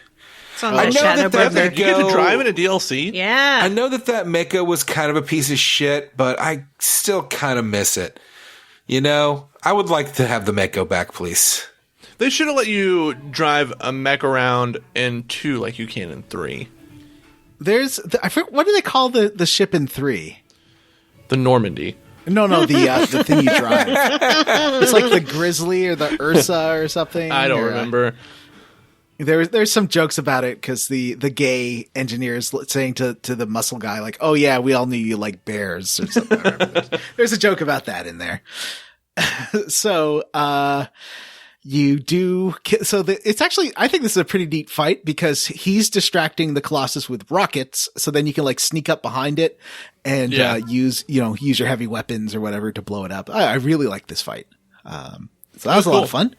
S1: It's on
S4: I
S1: the
S4: know
S1: Shadow
S4: that
S1: Burger.
S3: You get to drive in a DLC?
S1: Yeah.
S4: I know that mecha was kind of a piece of shit, but I still kind of miss it. You know, I would like to have the mecha back, please.
S3: They should have let you drive a mech around in 2 like you can in 3.
S5: I forget, what do they call the ship in 3?
S3: The Normandy.
S5: No, the thing you drive. It's like the Grizzly or the Ursa or something.
S3: I don't
S5: or,
S3: remember.
S5: There's some jokes about it because the gay engineer is saying to the muscle guy, like, "Oh yeah, we all knew you like bears" or something. There's a joke about that in there. So, it's actually, I think this is a pretty neat fight because he's distracting the Colossus with rockets. So then you can like sneak up behind it and, use your heavy weapons or whatever to blow it up. I really like this fight. So that was a lot of fun.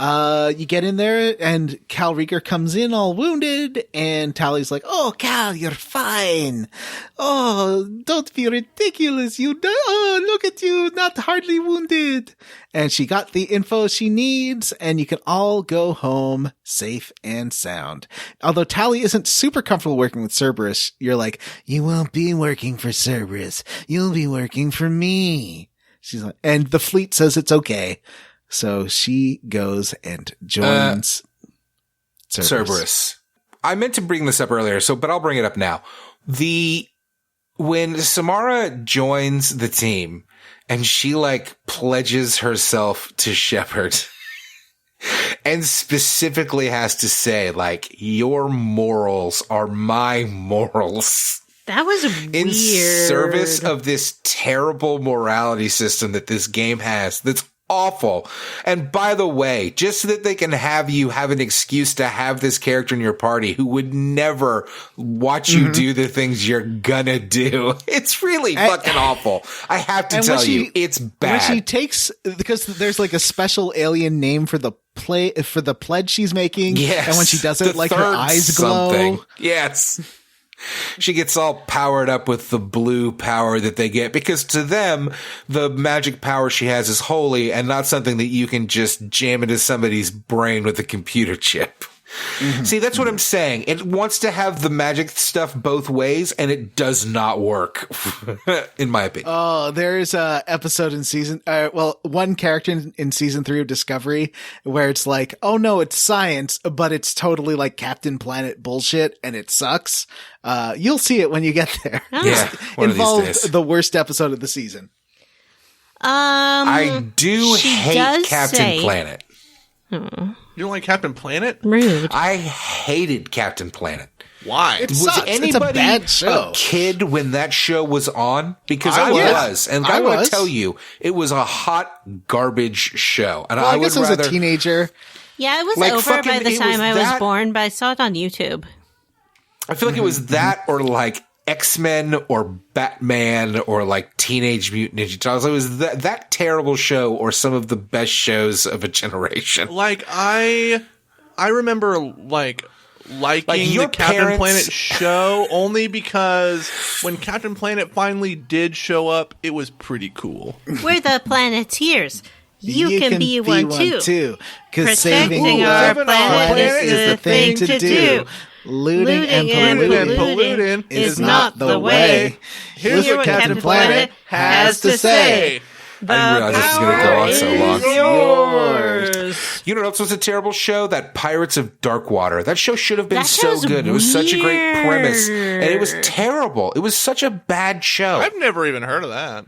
S5: You get in there and Cal Rieger comes in all wounded and Tally's like, "Oh, Cal, you're fine. Oh, don't be ridiculous. Look at you, not hardly wounded." And she got the info she needs and you can all go home safe and sound. Although Tally isn't super comfortable working with Cerberus, you're like, "You won't be working for Cerberus. You'll be working for me." She's like, and the fleet says it's okay. So she goes and joins
S4: Cerberus. I meant to bring this up earlier, but I'll bring it up now. When Samara joins the team and she like pledges herself to Shepard and specifically has to say like, "Your morals are my morals."
S1: That was
S4: In
S1: weird.
S4: service of this terrible morality system that this game has, that's awful. And by the way, just so that they can have you have an excuse to have this character in your party who would never watch you do the things you're gonna do. It's really fucking awful. I have to tell you, it's bad.
S5: When she takes, because there's like a special alien name for the pledge she's making.
S4: Yes.
S5: And when she does it,
S4: The
S5: like her
S4: third
S5: eyes glow.
S4: something. Yes. She gets all powered up with the blue power that they get because to them, the magic power she has is holy and not something that you can just jam into somebody's brain with a computer chip. Mm-hmm. See, that's what I'm saying. It wants to have the magic stuff both ways, and it does not work, in my opinion.
S5: Oh, there's a episode in one character in season 3 of Discovery where it's like, "Oh no, it's science, but it's totally like Captain Planet bullshit, and it sucks." You'll see it when you get there.
S4: Yeah, one of these
S5: Involved
S4: days.
S5: the worst episode of the season.
S4: I do hate Captain
S1: say-
S4: Planet.
S3: You don't like Captain Planet?
S1: Rude.
S4: I hated Captain Planet.
S3: Why?
S5: It
S4: Was
S5: sucks.
S4: anybody
S5: It's a bad show.
S4: a kid when that show was on? Because
S3: I
S4: I
S3: was.
S4: was. And I want to tell you, it was a hot garbage show. And
S5: Well,
S4: I
S5: I
S4: would
S5: guess as
S4: rather...
S5: a teenager,
S1: Yeah, it was
S4: Like,
S1: over by
S4: fucking-
S1: the
S4: it
S1: time
S4: was
S1: I was
S4: that-
S1: born, but I saw it on YouTube.
S4: I feel like it was that or like X-Men or Batman or like Teenage Mutant Ninja Turtles. It was that terrible show or some of the best shows of a generation.
S3: Like, I remember, liking
S4: your
S3: the Captain
S4: parents-
S3: Planet show only because when Captain Planet finally did show up, it was pretty cool.
S1: We're the Planeteers. You can be one too.
S5: Because saving
S1: Protecting
S5: our
S1: our planet is the thing to do.
S5: Looting and
S1: Looting
S5: polluting
S1: is not the way.
S3: Here's
S1: Hear
S3: what Captain Planet has to say.
S1: The
S4: I didn't realize this was gonna go on so long.
S1: is yours.
S4: You know what else was a terrible show? That Pirates of Darkwater. That show should have been
S1: That
S4: so
S1: show's
S4: good. It was such a great premise. And it was
S1: weird.
S4: terrible. It was such a bad show.
S3: I've never even heard of that.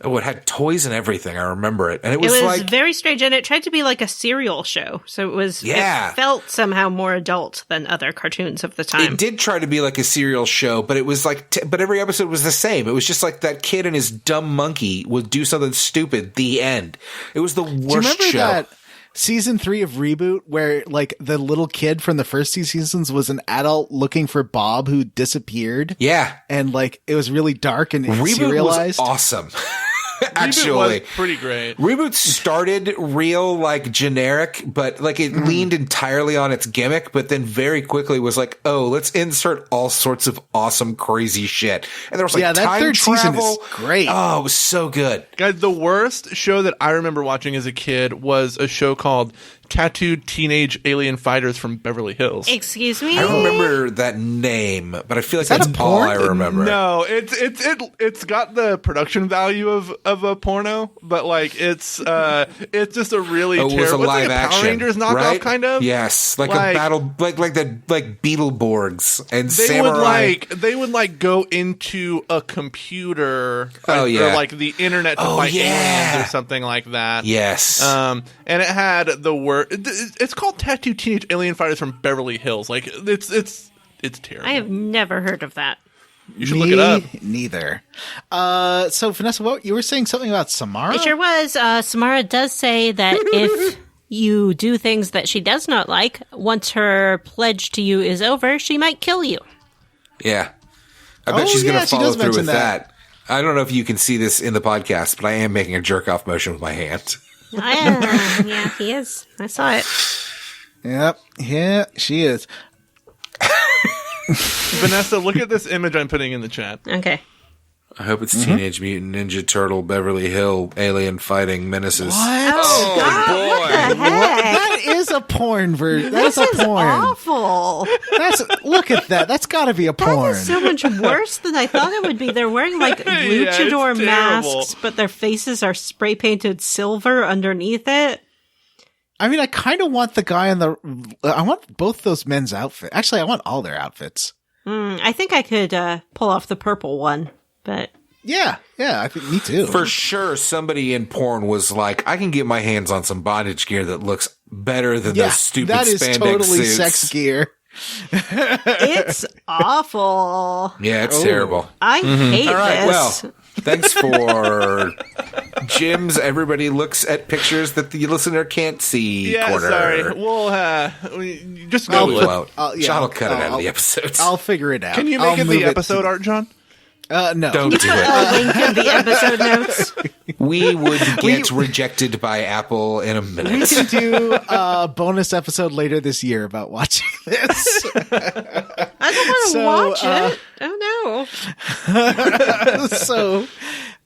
S4: Oh, it had toys and everything. I remember it. And it
S1: It
S4: was,
S1: was
S4: like...
S1: very strange, and it tried to be like a serial show, so it was.
S4: Yeah.
S1: It felt somehow more adult than other cartoons of the time.
S4: It did try to be like a serial show, but it was like, but every episode was the same. It was just like that kid and his dumb monkey would do something stupid. The end. It was the worst
S5: Do you remember
S4: show.
S5: that season 3 of Reboot where like the little kid from the first 2 seasons was an adult looking for Bob who disappeared?
S4: Yeah.
S5: And like it was really dark and
S4: Reboot was
S5: serialized.
S4: awesome. Actually,
S3: was pretty great.
S4: Reboot started real like generic, but like it leaned entirely on its gimmick, but then very quickly was like, oh, let's insert all sorts of awesome, crazy shit. And there was like
S5: that
S4: time
S5: third season
S4: travel.
S5: is great.
S4: Oh, it was so good.
S3: Guys, the worst show that I remember watching as a kid was a show called Tattooed Teenage Alien Fighters from Beverly Hills.
S1: Excuse me?
S4: I remember that name, but I feel like
S5: that
S4: that's
S5: a
S4: all
S5: porn?
S4: I remember.
S3: No, it's got the production value of a porno, but like it's just a really
S4: Oh, it was a
S3: terrible. It's
S4: live
S3: like a
S4: action,
S3: Power Rangers knockoff,
S4: right?
S3: kind of.
S4: Yes, like a battle, like Beetleborgs and Samurai.
S3: They would like go into a computer,
S4: Oh, yeah.
S3: or like the internet to
S4: Oh,
S3: fight
S4: yeah.
S3: aliens or something like that.
S4: Yes.
S3: And it had the word. It's called Tattooed Teenage Alien Fighters from Beverly Hills. Like it's terrible.
S1: I have never heard of that.
S3: You should look it up.
S5: Neither. So Vanessa, what you were saying something about Samara?
S1: It sure was. Samara does say that if you do things that she does not like, once her pledge to you is over, she might kill you.
S4: Yeah. I bet
S5: Oh,
S4: she's going
S5: yeah,
S4: to
S5: she
S4: follow
S5: does
S4: through
S5: mention
S4: with that. I don't know if you can see this in the podcast, but I am making a jerk off motion with my hand.
S1: Yeah, he is. I saw it.
S5: Yep. Yeah, she is.
S3: Vanessa, look at this image I'm putting in the chat.
S1: Okay.
S4: I hope it's Teenage Mutant Ninja Turtle Beverly Hill alien fighting menaces.
S5: What?
S1: Oh, God, what the heck?
S5: That is a porn version. That's
S1: This
S5: a
S1: is
S5: porn.
S1: awful.
S5: Look at that. That's got to be a porn.
S1: That is so much worse than I thought it would be. They're wearing like
S3: it's
S1: luchador
S3: terrible.
S1: masks, but their faces are spray painted silver underneath it.
S5: I mean, I kind of want the guy on the. I want both those men's outfits. Actually, I want all their outfits.
S1: I think I could pull off the purple one, but
S5: Yeah. I think me too.
S4: For sure, somebody in porn was like, I can get my hands on some bondage gear that looks better than those stupid
S5: that is
S4: spandex
S5: totally
S4: suits.
S5: sex gear.
S1: it's awful.
S4: Yeah, it's terrible.
S1: I hate
S4: All right,
S1: this.
S4: well, thanks for Jim's Everybody Looks at Pictures That the Listener Can't See
S3: Yeah,
S4: corner.
S3: sorry. We'll just go with it.
S4: John will cut it out of the episodes.
S5: I'll figure it out.
S3: Can you
S5: I'll
S3: make it
S5: move
S3: the episode art, John?
S5: No.
S4: Don't do it.
S1: A link in the episode notes.
S4: We would get rejected by Apple in a
S5: We
S4: minute.
S5: can do a bonus episode later this year about watching this.
S1: I don't want to
S5: So,
S1: watch it. Oh no.
S5: So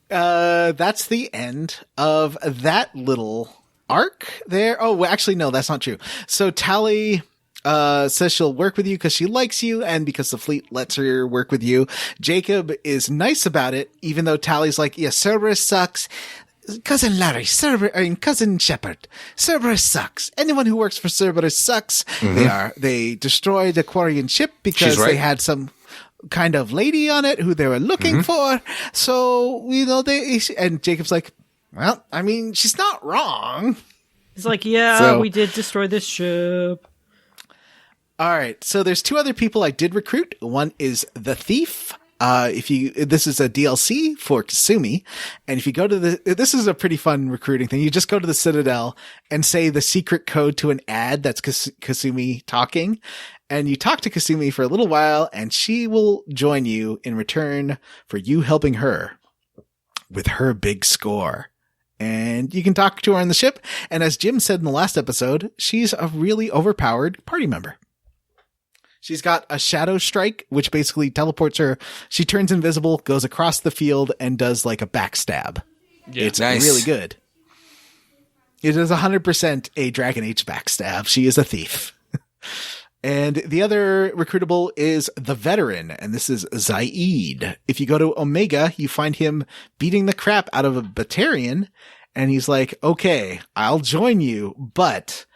S5: that's the end of that little arc there. Oh, well, actually, no, that's not true. So Tally says she'll work with you because she likes you and because the fleet lets her work with you. Jacob is nice about it, even though Tally's like, yeah, Cerberus sucks. Cousin Larry, Cousin Shepard, Cerberus sucks. Anyone who works for Cerberus sucks. They destroyed the Quarian ship because
S4: She's right.
S5: they had some kind of lady on it who they were looking for. So, and Jacob's like, well, I mean, she's not wrong.
S1: It's like, yeah,
S5: So-
S1: we did destroy this ship.
S5: All right. So there's two other people I did recruit. One is the Thief. This is a DLC for Kasumi. And if you go to this is a pretty fun recruiting thing. You just go to the Citadel and say the secret code to an ad that's Kasumi talking. And you talk to Kasumi for a little while and she will join you in return for you helping her with her big score. And you can talk to her on the ship. And as Jim said in the last episode, she's a really overpowered party member. She's got a shadow strike, which basically teleports her. She turns invisible, goes across the field, and does like a backstab.
S3: Yeah.
S5: It's
S4: Nice.
S5: really good. It is 100% a Dragon Age backstab. She is a thief. And the other recruitable is the Veteran, and this is Zaid. If you go to Omega, you find him beating the crap out of a Batarian, and he's like, okay, I'll join you, but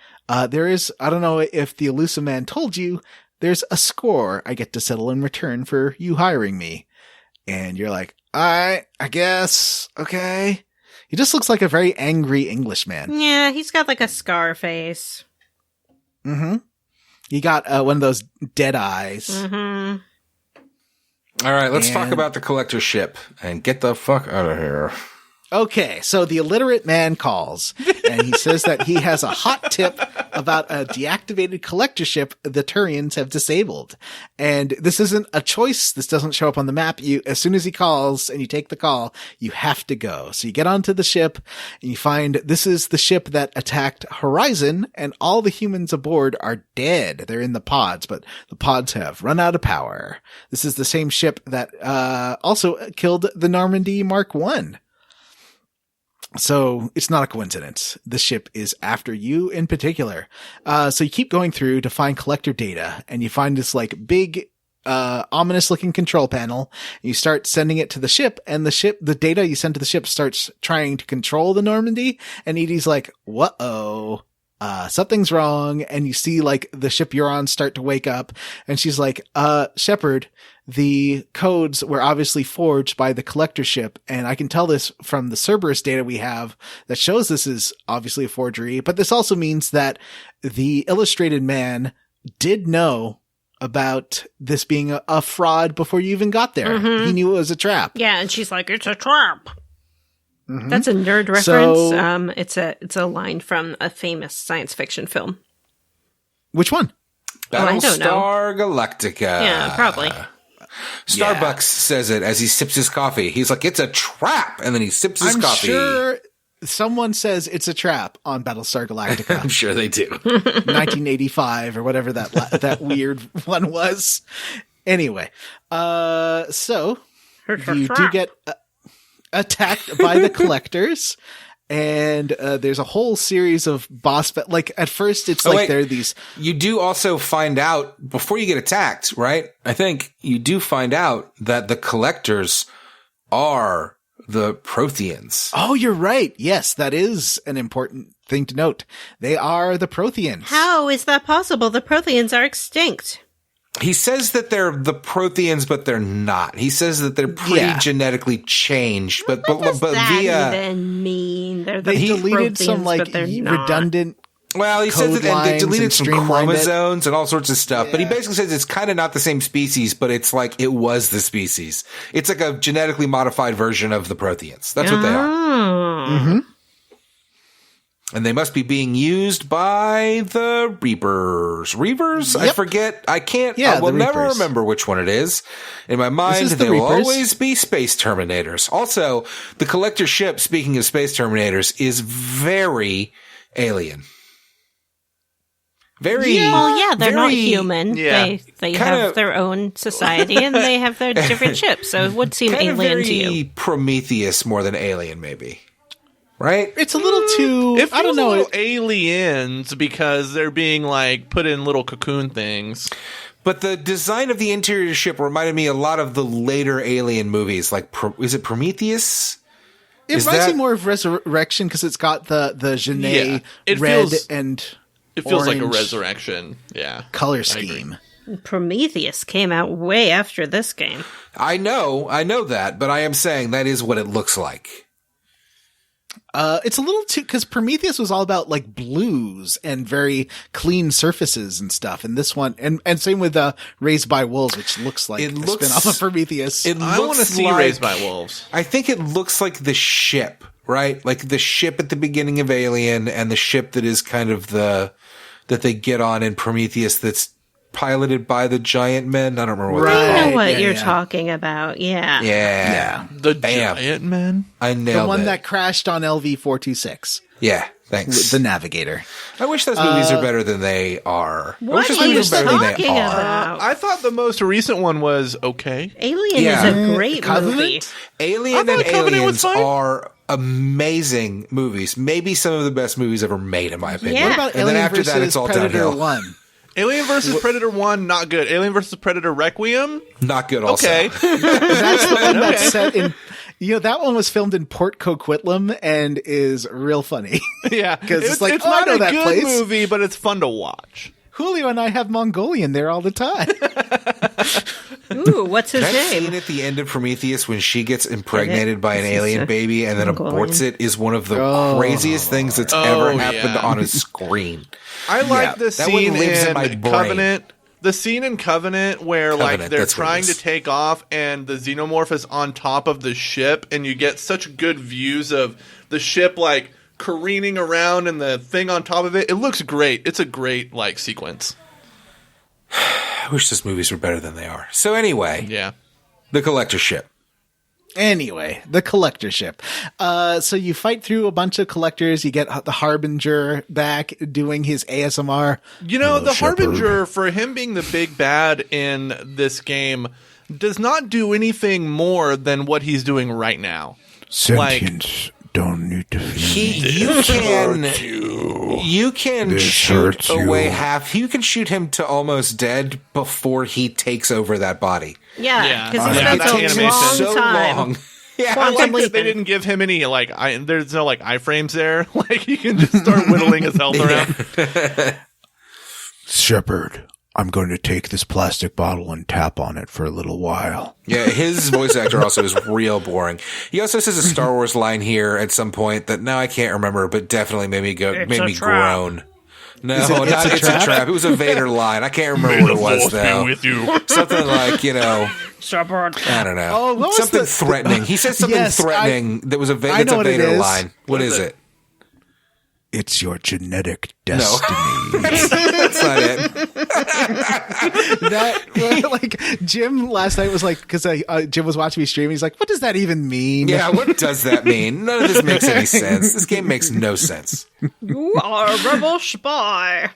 S5: there is, I don't know if the Elusive Man told you, there's a score I get to settle in return for you hiring me. And you're like, I guess, okay. He just looks like a very angry Englishman.
S1: Yeah, he's got like a scar face.
S5: Mm-hmm. He got one of those dead eyes.
S1: Mm-hmm.
S4: All right, let's talk
S5: And-
S4: about the collector ship and get the fuck out of here.
S5: Okay, so the illiterate man calls, and he says that he has a hot tip about a deactivated collector ship the Turians have disabled. And this isn't a choice. This doesn't show up on the map. As soon as he calls and you take the call, you have to go. So you get onto the ship and you find this is the ship that attacked Horizon, and all the humans aboard are dead. They're in the pods, but the pods have run out of power. This is the same ship that, also killed the Normandy Mark I. So it's not a coincidence. The ship is after you in particular. So you keep going through to find collector data, and you find this like big, ominous looking control panel. And you start sending it to the ship, and the data you send to the ship starts trying to control the Normandy. And Edie's like, whoa. Something's wrong. And you see like the ship you're on start to wake up, and she's like, Shepard, the codes were obviously forged by the collector ship. And I can tell this from the Cerberus data we have that shows this is obviously a forgery, but this also means that the illustrated man did know about this being a fraud before you even got there.
S1: Mm-hmm.
S5: He knew it was a trap.
S1: Yeah, and she's like, it's a trap.
S5: Mm-hmm.
S1: That's a nerd reference.
S5: So,
S1: It's a line from a famous science fiction film.
S5: Which one?
S1: I don't know.
S4: Battlestar Galactica.
S1: Yeah, probably.
S4: Starbucks says it as he sips his coffee. He's like, it's a trap. And then he sips his coffee.
S5: I'm sure someone says it's a trap on Battlestar Galactica.
S4: I'm sure they do.
S5: 1985 or whatever that weird one was. Anyway, so you do get attacked by the collectors. And there's a whole series of boss like at first it's there are these.
S4: You do also find out before you get attacked, right? I think you do find out that the collectors are the Protheans.
S5: Oh, you're right. Yes, that is an important thing to note. They are the Protheans.
S1: How is that possible? The Protheans are extinct.
S4: He says that they're the Protheans, but they're not. He says that they're pre-genetically changed, but
S1: that
S4: via
S1: even mean? They're the
S5: they deleted
S1: Protheans,
S5: some like
S1: but they're not.
S5: redundant.
S4: Well, he says that they deleted some
S5: streamlined
S4: chromosomes and all sorts of stuff, but he basically says it's kind of not the same species, but it's like it was the species. It's like a genetically modified version of the Protheans. That's what they are.
S5: Mm-hmm.
S4: And they must be being used by the Reapers. Reavers?
S5: Yep.
S4: I forget. I can't. I will never remember which one it is. In my mind, they will always be Space Terminators. Also, the collector ship, speaking of Space Terminators, is very alien. Very.
S1: Well, yeah, they're not human.
S3: Yeah.
S1: They have their own society and they have their different ships. So it would seem alien to you.
S4: Prometheus more than alien, maybe. Right?
S5: It's a little too.
S3: It feels
S5: I don't know.
S3: a little aliens because they're being like put in little cocoon things.
S4: But the design of the interior ship reminded me a lot of the later alien movies. Like, is it Prometheus?
S5: It reminds me more of Resurrection because it's got the Genet red and
S3: it feels like a
S5: orange
S3: resurrection. Yeah,
S5: color scheme.
S1: Prometheus came out way after this game.
S4: I know that, but I am saying that is what it looks like.
S5: It's a little too, because Prometheus was all about like blues and very clean surfaces and stuff. And this one, and same with Raised by Wolves, which looks like a spin-off of Prometheus.
S3: I want to see Raised by Wolves.
S4: I think it looks like the ship, right? Like the ship at the beginning of Alien and the ship that is kind of that they get on in Prometheus that's piloted by the giant men. I don't remember what
S1: I know what you're talking about.
S4: Yeah.
S3: The giant men?
S4: I nailed it.
S5: The one that crashed on LV-426.
S4: Yeah, thanks.
S5: The Navigator.
S4: I wish those movies are better than they are.
S1: What are you talking about?
S3: I thought the most recent one was okay.
S1: Alien is a great movie.
S4: Alien and Aliens are amazing movies. Maybe some of the best movies ever made, in my opinion.
S1: Yeah.
S5: What about
S4: And
S5: Alien
S4: then after that, it's all
S5: Predator
S4: downhill.
S5: 1?
S3: Alien vs. Predator 1, not good. Alien vs. Predator Requiem?
S4: Not good also.
S3: Okay.
S5: That's the one that's set in. That one was filmed in Port Coquitlam and is real funny.
S3: Yeah.
S5: Because it's like,
S3: not
S5: I know
S3: a
S5: that
S3: good
S5: place.
S3: movie, but it's fun to watch.
S5: Julio and I have Mongolian there all the time.
S1: Ooh, what's his
S4: That
S1: name?
S4: scene at the end of Prometheus when she gets impregnated by an alien baby and then aborts it is one of the craziest things that's ever happened on a screen.
S3: I like the
S4: that one
S3: scene
S4: lives in my
S3: in
S4: brain.
S3: Covenant The scene in Covenant where like they're trying to take off and the xenomorph is on top of the ship and you get such good views of the ship like careening around and the thing on top of it. It looks great. It's a great like sequence.
S4: I wish those movies were better than they are. So anyway,
S3: yeah,
S4: the collector ship.
S5: Anyway, the collector ship. So you fight through a bunch of collectors. You get the Harbinger back doing his ASMR.
S3: You know, the Harbinger, for him being the big bad in this game, does not do anything more than what he's doing right now.
S5: Sentience don't need to
S4: you can shoot away half. You can shoot him to almost dead before he takes over that body.
S1: Yeah, because he spends a long time.
S3: Yeah, I like that they didn't give him any, like, there's no, like, iframes there. Like, you can just start whittling his health around.
S5: Shepard, I'm going to take this plastic bottle and tap on it for a little while.
S4: Yeah, his voice actor also is real boring. He also says a Star Wars line here at some point that now I can't remember, but definitely made me groan. No, it's a trap. It was a Vader line. I can't remember what it was, though. With you. Something like,
S1: Shepard.
S4: I don't know. Something threatening. He said something threatening that was a Vader line. What is it?
S5: It's your genetic destiny.
S4: No. That's not it.
S5: Like, Jim last night was like, because Jim was watching me stream, he's like, what does that even mean?
S4: Yeah, what does that mean? None of this makes any sense. This game makes no sense.
S1: You are a rebel spy.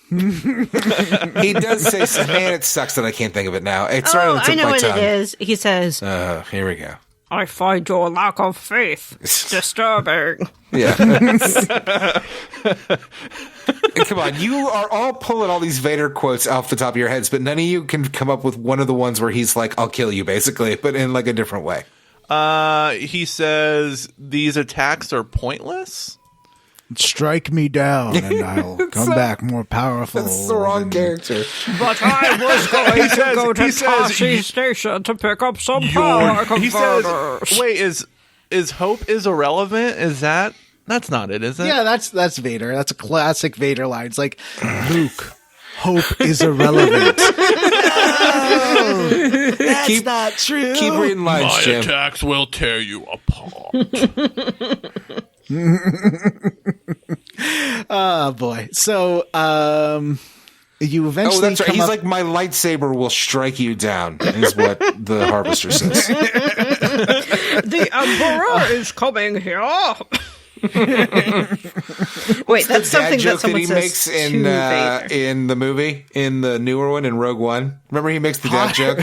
S4: He does say, man, it sucks that I can't think of it now. It's right on the tip
S1: I know
S4: of my
S1: what
S4: tongue.
S1: it is. He says,
S4: here we go.
S1: I find your lack of faith disturbing.
S4: Yeah. Come on, you are all pulling all these Vader quotes off the top of your heads, but none of you can come up with one of the ones where he's like, I'll kill you, basically, but in like a different way.
S3: He says, these attacks are pointless?
S5: Strike me down and I'll come back more powerful.
S4: That's the wrong character.
S1: But I was going to go to Tashi Station to pick up some power converters.
S3: He says, wait, is hope is irrelevant? Is that's not it, is it?
S5: Yeah, that's Vader. That's a classic Vader line. It's like, Luke, hope is irrelevant. No, that's not true.
S4: Keep reading lines,
S3: My
S4: Jim.
S3: attacks will tear you apart.
S5: Oh boy. So you eventually
S4: that's right. He's like, my lightsaber will strike you down, is what the Harvester says.
S1: The Emperor is coming here. Wait, that's something that someone
S4: he makes in the movie, in the newer one, in Rogue One. Remember, he makes the dad joke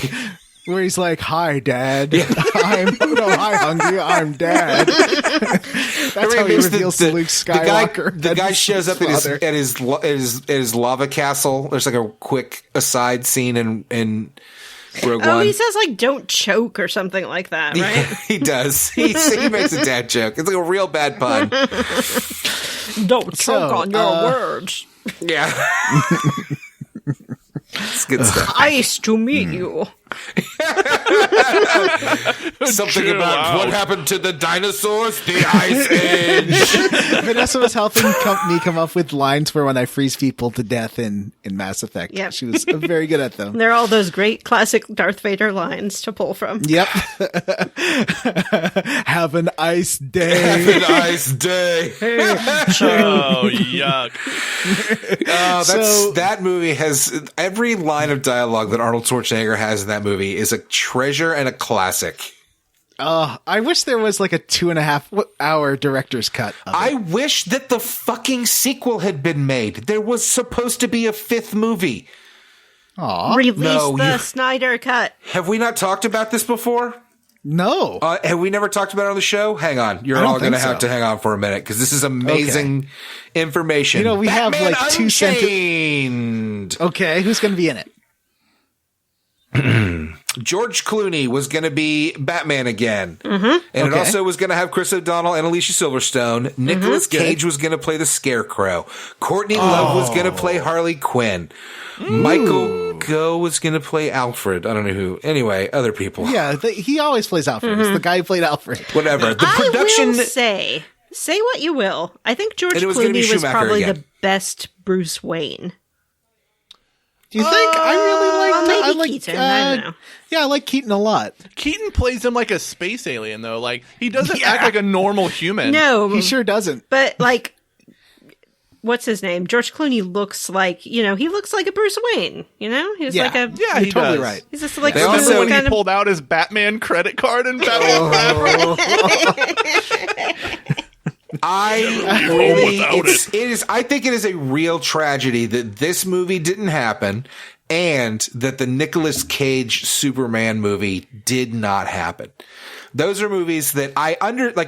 S5: where he's like, "Hi, Dad. Hi, Hungry. I'm Dad." That's how he reveals to Luke Skywalker.
S4: The guy shows up at his lava castle. There's like a quick aside scene in Rogue One.
S1: He says like "don't choke" or something like that, right?
S4: Yeah, he does. He makes a dad joke. It's like a real bad pun.
S1: Don't choke on your words.
S4: Yeah. It's good stuff.
S1: Nice to meet you.
S4: Something Chill about out. What happened to the dinosaurs? The Ice Age.
S5: Vanessa was helping me come up with lines for when I freeze people to death in Mass Effect.
S1: Yep.
S5: She was very good at them.
S1: They're all those great classic Darth Vader lines to pull from.
S5: Yep. Have an ice day.
S4: Have an ice day.
S3: Oh, yuck.
S4: That movie has every line of dialogue that Arnold Schwarzenegger has in that movie is a treasure and a classic.
S5: I wish there was like a 2.5 hour director's cut of it.
S4: I wish that the fucking sequel had been made. There was supposed to be a 5th movie.
S1: Release the Snyder cut.
S4: Have we not talked about this before?
S5: No.
S4: Have we never talked about it on the show? Hang on. You're all going to have to hang on for a minute because this is amazing information.
S5: You know, we
S4: Batman
S5: have like 2
S4: sentences.
S5: Okay, who's going to be in it?
S4: George Clooney was going to be Batman again. Mm-hmm. And it also was going to have Chris O'Donnell and Alicia Silverstone. Nicolas Cage was going to play the Scarecrow. Courtney Love was going to play Harley Quinn. Michael Goh was going to play Alfred. I don't know who. Anyway, other people.
S5: Yeah, he always plays Alfred. It's the guy who played Alfred.
S4: Whatever. The production.
S1: I will say what you will. I think George Clooney was probably the best Bruce Wayne.
S5: You think? I really
S1: well,
S5: like.
S1: maybe
S5: I like.
S1: Keaton, I don't know.
S5: Yeah, I like Keaton a lot.
S3: Keaton plays him like a space alien, though. Like, he doesn't act like a normal human.
S1: No,
S5: He sure doesn't.
S1: but like, what's his name? George Clooney looks like he looks like a Bruce Wayne. He's
S5: Yeah.
S1: like a
S3: Yeah,
S5: You're
S3: he
S5: totally
S3: does.
S5: right.
S1: He's just like
S4: They
S1: a
S4: also-
S3: Remember when he
S1: kind of
S3: pulled out his Batman credit card and Batman?
S4: I
S3: home
S4: really,
S3: without
S4: it is. I think it is a real tragedy that this movie didn't happen, and that the Nicolas Cage Superman movie did not happen. Those are movies that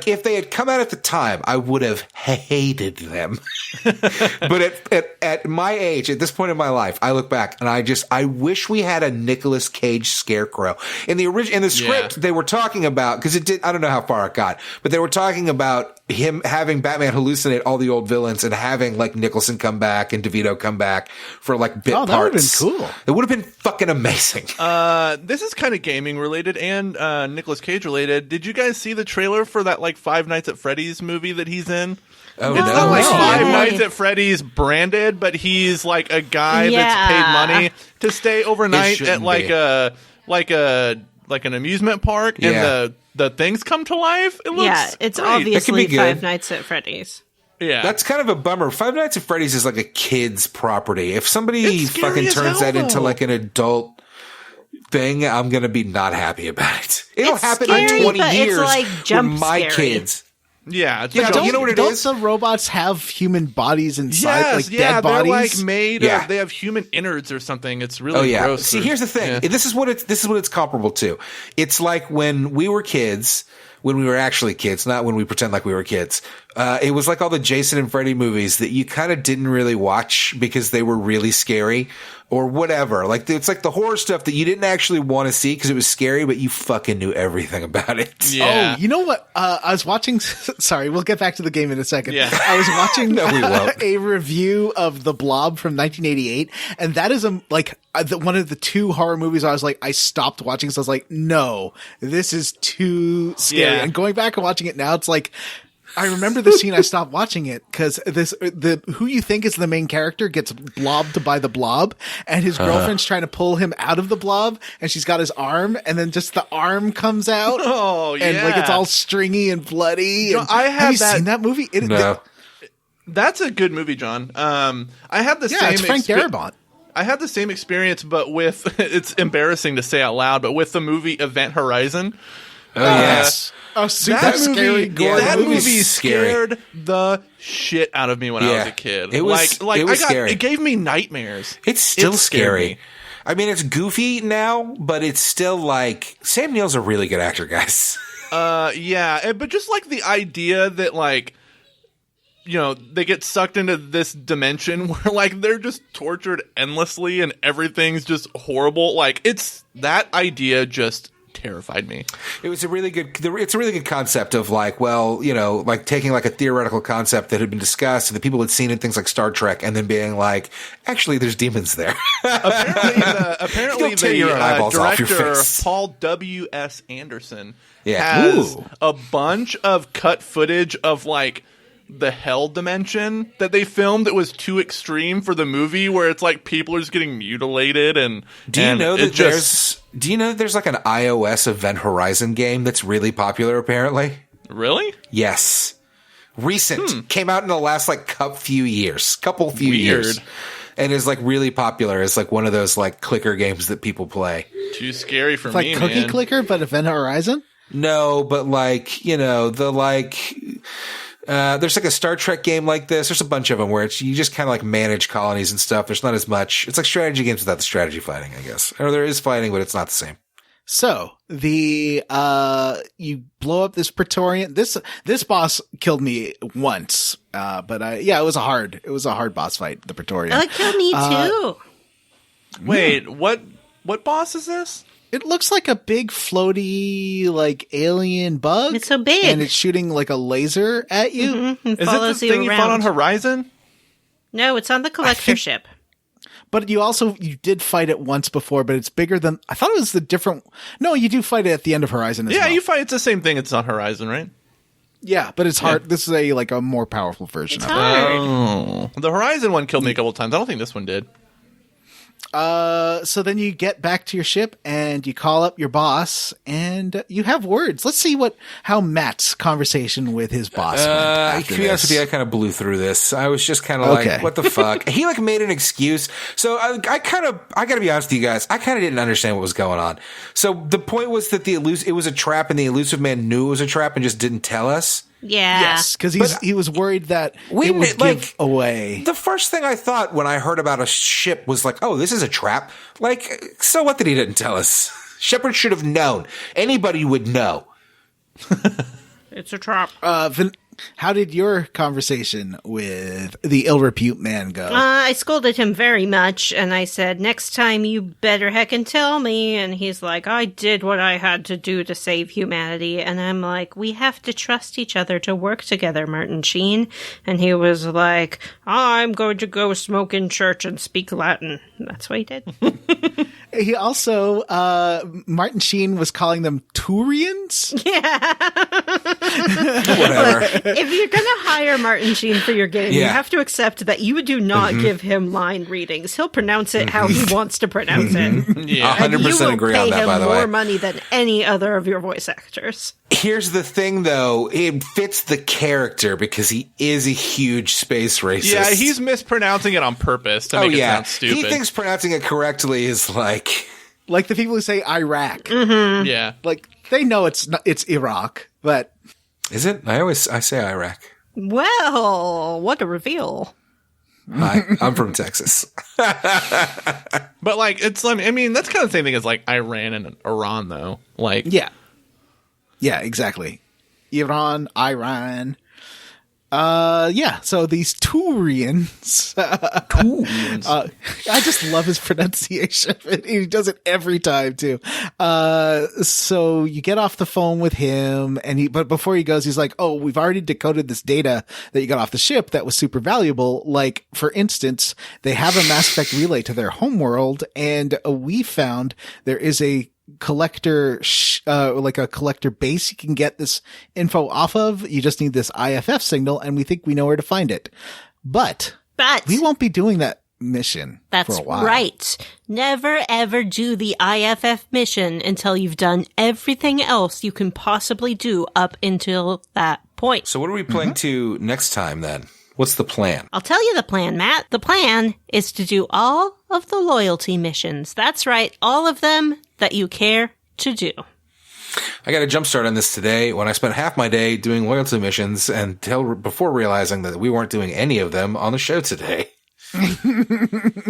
S4: if they had come out at the time, I would have hated them. But at my age, at this point in my life, I look back and I wish we had a Nicolas Cage Scarecrow. In the script, they were talking about, because I don't know how far it got, but they were talking about him having Batman hallucinate all the old villains and having like Nicholson come back and DeVito come back for like bit parts.
S5: That would have been cool.
S4: It would have been fucking amazing.
S3: This is kind of gaming related and Nicolas Cage related. Did you guys see the trailer for that like Five Nights at Freddy's movie that he's in?
S4: Oh,
S3: It's not like
S1: no.
S3: Five
S1: Yay.
S3: Nights at Freddy's branded, but he's like a guy
S1: Yeah.
S3: that's paid money to stay overnight at
S4: shouldn't
S3: like
S4: be.
S3: an amusement park,
S4: Yeah.
S3: and the things come to life. It looks
S1: yeah, it's
S3: great.
S1: obviously
S4: good.
S1: Five Nights at Freddy's.
S3: Yeah,
S4: That's kind of a bummer. Five Nights at Freddy's is like a kid's property. If somebody
S3: It's scary
S4: fucking
S3: as
S4: turns
S3: hell,
S4: that into
S3: though.
S4: like an adult thing, I'm going to be not happy about it. It'll
S1: It's
S4: happen
S1: scary,
S4: in 20
S1: but it's
S4: years
S1: like
S4: when
S1: jump
S4: my
S1: scary.
S4: kids.
S3: yeah. It's
S4: Yeah,
S3: a
S4: don't-
S3: jump
S4: you know what it
S5: Don't
S4: is?
S5: the robots have human bodies inside,
S3: Yes,
S5: like
S3: yeah,
S5: dead bodies?
S3: they're like made.
S4: Yeah.
S3: They have human innards or something. It's really
S4: Oh yeah.
S3: gross.
S4: See, here's the thing.
S3: Yeah.
S4: This is what it's comparable to. It's like when we were kids, when we were actually kids, not when we pretend like we were kids. It was like all the Jason and Freddy movies that you kind of didn't really watch because they were really scary or whatever. Like it's like the horror stuff that you didn't actually want to see because it was scary, but you fucking knew everything about it.
S3: Yeah.
S5: Oh, you know what? I was watching. Sorry, we'll get back to the game in a second.
S3: Yeah.
S5: I was watching
S4: No, we won't.
S5: a review of The Blob from 1988, and that is one of the two horror movies I was like, I stopped watching. So I was like, no, this is too scary.
S3: Yeah.
S5: And going back and watching it now, it's like, I remember the scene. I stopped watching it because the who you think is the main character gets blobbed by the blob, and his girlfriend's trying to pull him out of the blob, and she's got his arm, and then just the arm comes out.
S3: Oh,
S5: And like it's
S3: yeah.
S5: all stringy and bloody.
S3: No,
S5: and-
S3: I
S5: have you
S3: had that-
S5: seen that movie?
S4: No.
S3: That's a good movie, John. I had the
S5: Yeah,
S3: same.
S5: it's Frank Darabont.
S3: I had the same experience, but with it's embarrassing to say out loud, but with the movie Event Horizon.
S4: Oh yes.
S5: Oh, super
S3: That
S5: scary,
S3: movie,
S5: gory
S3: that
S5: movie.
S3: movie
S4: scary.
S3: scared the shit out of me when I was
S4: Yeah.
S3: a kid.
S4: It was-
S3: like
S4: it was
S3: I got,
S4: scary.
S3: It gave me nightmares.
S4: It's still
S3: It scared
S4: scary.
S3: me.
S4: I mean, it's goofy now, but it's still like Sam Neill's a really good actor, guys.
S3: Yeah, but just like the idea that like, they get sucked into this dimension where like they're just tortured endlessly and everything's just horrible. Like it's that idea just terrified me.
S4: It's a really good concept of like, well, like taking like a theoretical concept that had been discussed and that people had seen in things like Star Trek and then being like, actually, there's demons there.
S3: Apparently
S4: You'll tear your own eyeballs off your
S3: director
S4: face.
S3: Paul W.S. Anderson
S4: Yeah.
S3: has
S4: Ooh.
S3: a bunch of cut footage of like the hell dimension that they filmed that was too extreme for the movie, where it's like people are just getting mutilated and
S4: Do you know that
S3: just
S4: there's like an iOS Event Horizon game that's really popular apparently?
S3: really
S4: Yes. Recent. Came out in the last like couple few years.
S3: Weird.
S4: And is like really popular. It's like one of those like clicker games that people play.
S3: too scary for
S5: It's like
S3: me,
S5: Cookie
S3: man.
S5: Clicker, but Event Horizon.
S4: No, but like, the like, there's like a Star Trek game like this. There's a bunch of them where you just kind of like manage colonies and stuff. There's not as much. It's like strategy games without the strategy fighting, I guess. Or there is fighting, but it's not the same.
S5: So you blow up this Praetorian. This boss killed me once, but it was a hard boss fight. The Praetorian.
S1: That killed me too.
S3: Wait, what boss is this?
S5: It looks like a big floaty like alien bug.
S1: It's so big.
S5: and it's shooting like a laser at you.
S1: It
S3: Is it
S1: follows
S3: this thing you fought on Horizon?
S1: No, it's on the collector ship.
S5: But you did fight it once before, but it's bigger than I thought. It was the different. No, you do fight it at the end of Horizon as
S3: Yeah,
S5: well.
S3: you fight. It's the same thing. It's on Horizon, right?
S5: Yeah, but it's hard. This is a more powerful version
S1: It's
S5: of it.
S1: hard.
S3: Oh, the Horizon one killed me a couple times. I don't think this one did.
S5: So then you get back to your ship and you call up your boss and you have words. Let's see how Matt's conversation with his boss went after
S4: to be honest
S5: this.
S4: with you, I kind of blew through this. I was just kind of
S5: Okay.
S4: like, what the fuck? He like made an excuse. So I gotta be honest with you guys. I kind of didn't understand what was going on. So the point was that it was a trap and the elusive man knew it was a trap and just didn't tell us.
S1: Yeah.
S5: Yes, because he was worried that
S4: We
S5: it would
S4: like
S5: give away.
S4: The first thing I thought when I heard about a ship was like, oh, this is a trap. Like, so what that he didn't tell us? Shepard should have known. Anybody would know.
S1: It's a trap.
S5: How did your conversation with the ill repute man go?
S1: I scolded him very much, and I said, next time you better heckin' tell me. And he's like, I did what I had to do to save humanity. And I'm like, we have to trust each other to work together, Martin Sheen. And he was like, I'm going to go smoke in church and speak Latin. That's what he did.
S5: He also, Martin Sheen was calling them Turians?
S4: Whatever.
S1: If you're going to hire Martin Sheen for your game, you
S4: Yeah.
S1: have to accept that you do not give him line readings. He'll pronounce it how he wants to pronounce it.
S3: Yeah.
S4: 100% agree on that, by the
S1: You will pay him
S4: way.
S1: more money than any other of your voice actors.
S4: Here's the thing, though. It fits the character because he is a huge space racist.
S3: Yeah, he's mispronouncing it on purpose to make it sound stupid.
S4: He thinks pronouncing it correctly is like...
S5: Like the people who say Iraq.
S3: Yeah.
S5: Like, they know it's Iraq, but...
S4: Is it? I say Iraq.
S1: Well, what a reveal.
S4: Hi, I'm from Texas.
S3: But, like, it's, I mean, that's kind of the same thing as, like, Iran and Iran, though. Like,
S5: Yeah. Yeah, exactly. Iran. Yeah, so these Turians. I just love his pronunciation. He does it every time, too. So you get off the phone with him, but before he goes, he's like, oh, we've already decoded this data that you got off the ship that was super valuable. Like, for instance, they have a mass spec relay to their homeworld, and we found there is a collector like a collector base you can get this info off of. You just need this IFF signal, and we think we know where to find it. But we won't be doing that mission
S1: That's
S5: for a while.
S1: right. Never ever do the IFF mission until you've done everything else you can possibly do up until that point.
S4: So what are we playing to next time, then? What's the plan?
S1: I'll tell you the plan, Matt. The plan is to do all of the loyalty missions. That's right. All of them that you care to do.
S4: I got a jump start on this today when I spent half my day doing loyalty missions before realizing that we weren't doing any of them on the show today.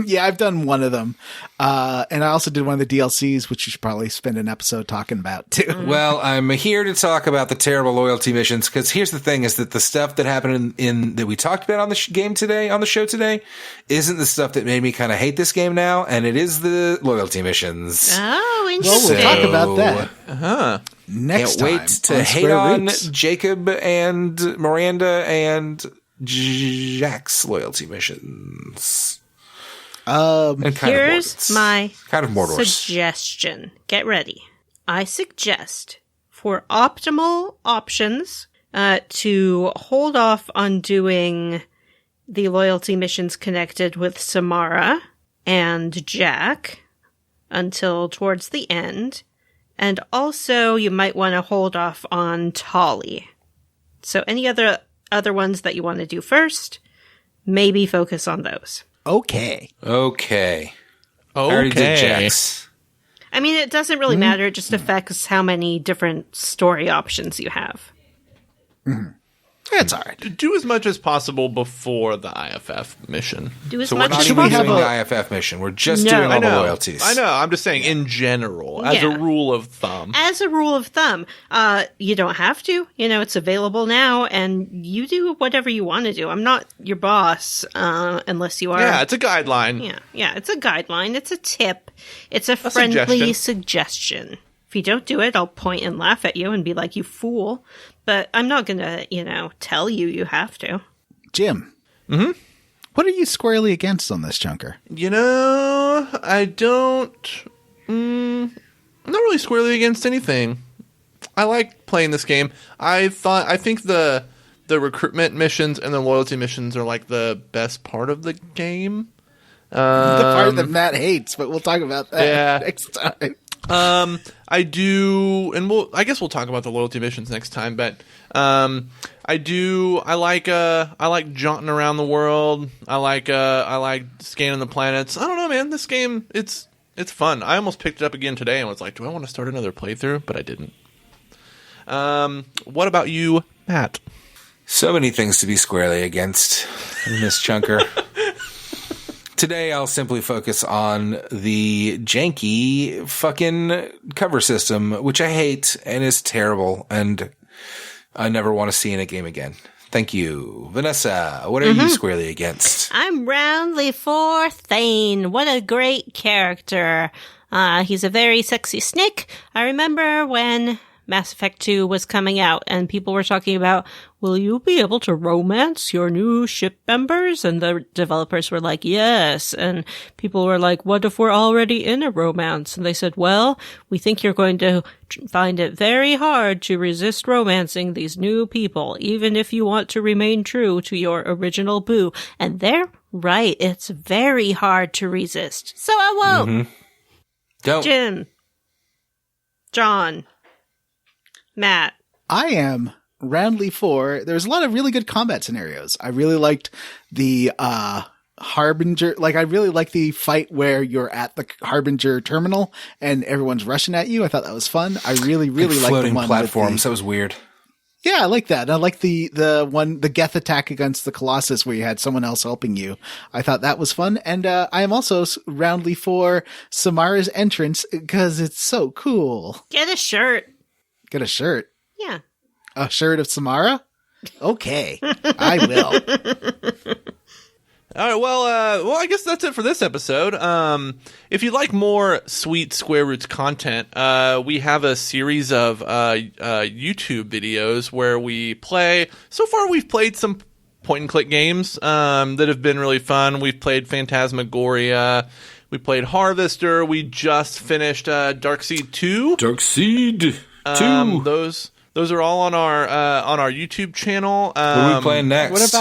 S5: Yeah, I've done one of them. And I also did one of the DLCs, which you should probably spend an episode talking about too.
S4: Well, I'm here to talk about the terrible loyalty missions because here's the thing: is that the stuff that happened in that we talked about on the show today, isn't the stuff that made me kind of hate this game now, and it is the loyalty missions.
S1: Oh,
S5: Well,
S1: interesting.
S5: we'll talk about that next
S4: Can't wait
S5: time
S4: to hate
S5: Square
S4: on
S5: Roots.
S4: Jacob and Miranda and Jack's loyalty missions. And kind
S1: Here's
S4: of Mordor's.
S1: my
S4: Kind of Mordor's.
S1: suggestion. Get ready. I suggest for optimal options to hold off on doing the loyalty missions connected with Samara and Jack until towards the end. And also you might want to hold off on Tolly. So any other ones that you want to do first, maybe focus on those.
S5: Okay.
S4: Okay. I already did Jack's.
S1: I mean, it doesn't really matter. It just affects how many different story options you have.
S5: It's all right.
S3: do as much as possible before the IFF mission.
S1: Do as
S4: So we're
S1: much
S4: not
S1: as
S4: even
S1: possible.
S4: doing the IFF mission. We're just
S1: No.
S4: doing all
S3: I
S4: the
S3: know.
S4: loyalties.
S3: I know. I'm just saying in general, as
S1: Yeah.
S3: a rule of thumb.
S1: As a rule of thumb, you don't have to. You know, it's available now, and you do whatever you want to do. I'm not your boss, unless you are.
S3: Yeah, it's a guideline.
S1: Yeah, it's a guideline. It's a tip. It's a friendly suggestion. If you don't do it, I'll point and laugh at you and be like, you fool. But I'm not going to, tell you have to.
S5: Jim. What are you squarely against on this, Chunker?
S3: I don't. I'm not really squarely against anything. I like playing this game. I think the recruitment missions and the loyalty missions are like the best part of the game.
S5: The part that Matt hates, but we'll talk about that next time.
S3: I do, and I guess we'll talk about the loyalty missions next time, but I like jaunting around the world. I like scanning the planets. I don't know, man. This game, it's fun. I almost picked it up again today and was like, do I want to start another playthrough? But I didn't. What about you, Matt?
S4: So many things to be squarely against in this chunker. Today, I'll simply focus on the janky fucking cover system, which I hate and is terrible, and I never want to see in a game again. Thank you. Vanessa, what are you squarely against?
S1: I'm roundly for Thane. What a great character. He's a very sexy snake. I remember when Mass Effect 2 was coming out and people were talking about, will you be able to romance your new ship members? And the developers were like, yes. And people were like, what if we're already in a romance? And they said, well, we think you're going to find it very hard to resist romancing these new people, even if you want to remain true to your original boo. And they're right. It's very hard to resist. So I won't.
S4: Mm-hmm. Don't.
S1: Jim. John. Matt.
S5: I am roundly for. There's a lot of really good combat scenarios. I really liked the Harbinger. Like, I really like the fight where you're at the Harbinger terminal and everyone's rushing at you. I thought that was fun. I really like the
S4: floating
S5: one
S4: platforms. That was weird.
S5: Yeah, I like that. And I like the Geth attack against the Colossus where you had someone else helping you. I thought that was fun. And I am also roundly for Samara's entrance because it's so cool.
S1: Get a shirt.
S5: Get a shirt.
S1: Yeah.
S5: A shirt of Samara? Okay. I will.
S3: All right, well, I guess that's it for this episode. If you'd like more sweet Square Roots content, we have a series of YouTube videos where we play. So far, we've played some point-and-click games that have been really fun. We've played Phantasmagoria. We played Harvester. We just finished Darkseid 2.
S4: Darkseid 2.
S3: Those are all on our YouTube channel.
S4: What are we playing next?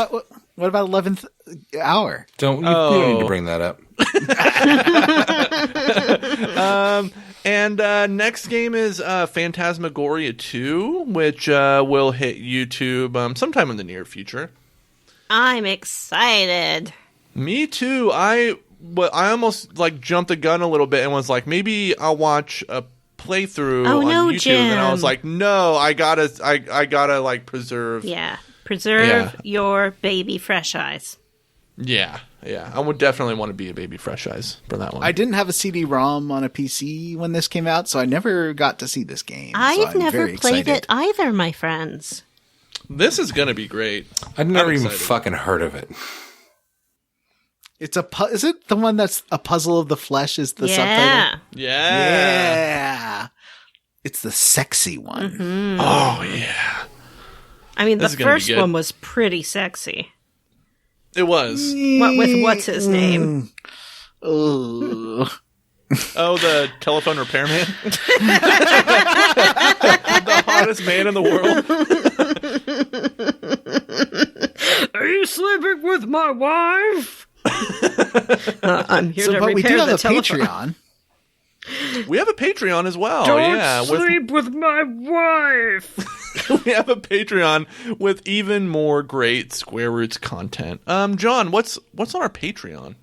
S5: What about 11th Hour?
S4: You don't need to bring that up.
S3: And next game is Phantasmagoria 2, which will hit YouTube sometime in the near future.
S1: I'm excited.
S3: Me too. I almost jumped the gun a little bit and was like, maybe I'll watch a playthrough on YouTube.
S1: Jim.
S3: And I was like, no, I gotta preserve.
S1: Yeah. Preserve your baby fresh eyes.
S3: Yeah. I would definitely want to be a baby fresh eyes for that one.
S5: I didn't have a CD-ROM on a PC when this came out, so I never got to see this game.
S1: I've never played it either, my friends.
S3: This is going to be great.
S4: I've never even fucking heard of it.
S5: It's is it the one that's a puzzle of the flesh is the subtitle? Yeah. It's the sexy one.
S1: Mm-hmm.
S3: Oh, yeah.
S1: I mean, the first one was pretty sexy.
S3: It was.
S1: What's his name?
S5: Oh,
S3: the telephone repairman? The hottest man in the world.
S1: Are you sleeping with my wife? I'm here to repair the telephone.
S5: But we do have a Patreon.
S3: We have a Patreon as well.
S1: Don't sleep with my wife.
S3: We have a Patreon with even more great Square Roots content. John, what's on our Patreon?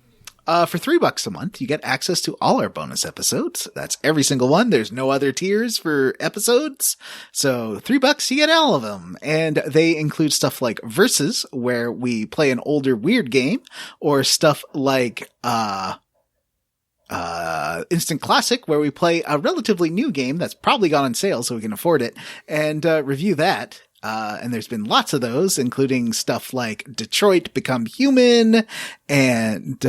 S5: For $3 a month, you get access to all our bonus episodes. That's every single one. There's no other tiers for episodes. So $3, you get all of them. And they include stuff like Versus, where we play an older weird game, or stuff like, Instant Classic, where we play a relatively new game that's probably gone on sale so we can afford it, and review that. And there's been lots of those, including stuff like Detroit Become Human and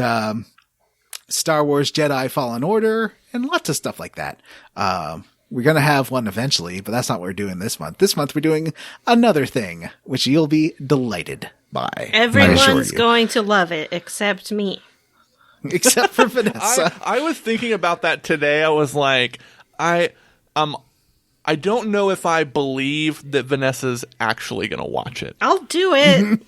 S5: Star Wars Jedi Fallen Order, and lots of stuff like that. We're going to have one eventually, but that's not what we're doing this month. This month we're doing another thing, which you'll be delighted by.
S1: Everyone's going to love it, except me.
S5: Except for Vanessa.
S3: I was thinking about that today. I was like, I don't know if I believe that Vanessa's actually going to watch it.
S1: I'll do it.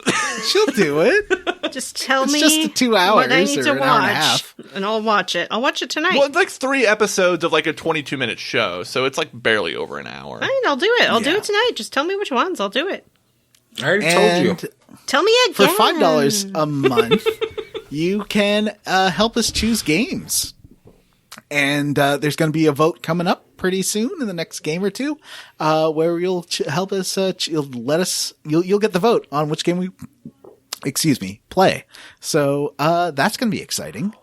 S5: She'll do it.
S1: Just tell
S5: It's
S1: me
S5: just 2 hours
S1: what I need
S5: or
S1: to
S5: an hour and a
S1: watch,
S5: half.
S1: and I'll watch it. I'll watch it tonight.
S3: Well, it's like 3 episodes of like a 22-minute show, so it's like barely over an hour.
S1: Fine, I'll do it. I'll do
S5: Yeah.
S1: it tonight. Just tell me which ones. I'll do it.
S4: I already told you.
S5: And
S1: Tell me
S5: for
S1: again.
S5: $5 a month, you can help us choose games. And there's going to be a vote coming up pretty soon in the next game or two, where you'll help us. You'll get the vote on which game we, play. So that's going to be exciting.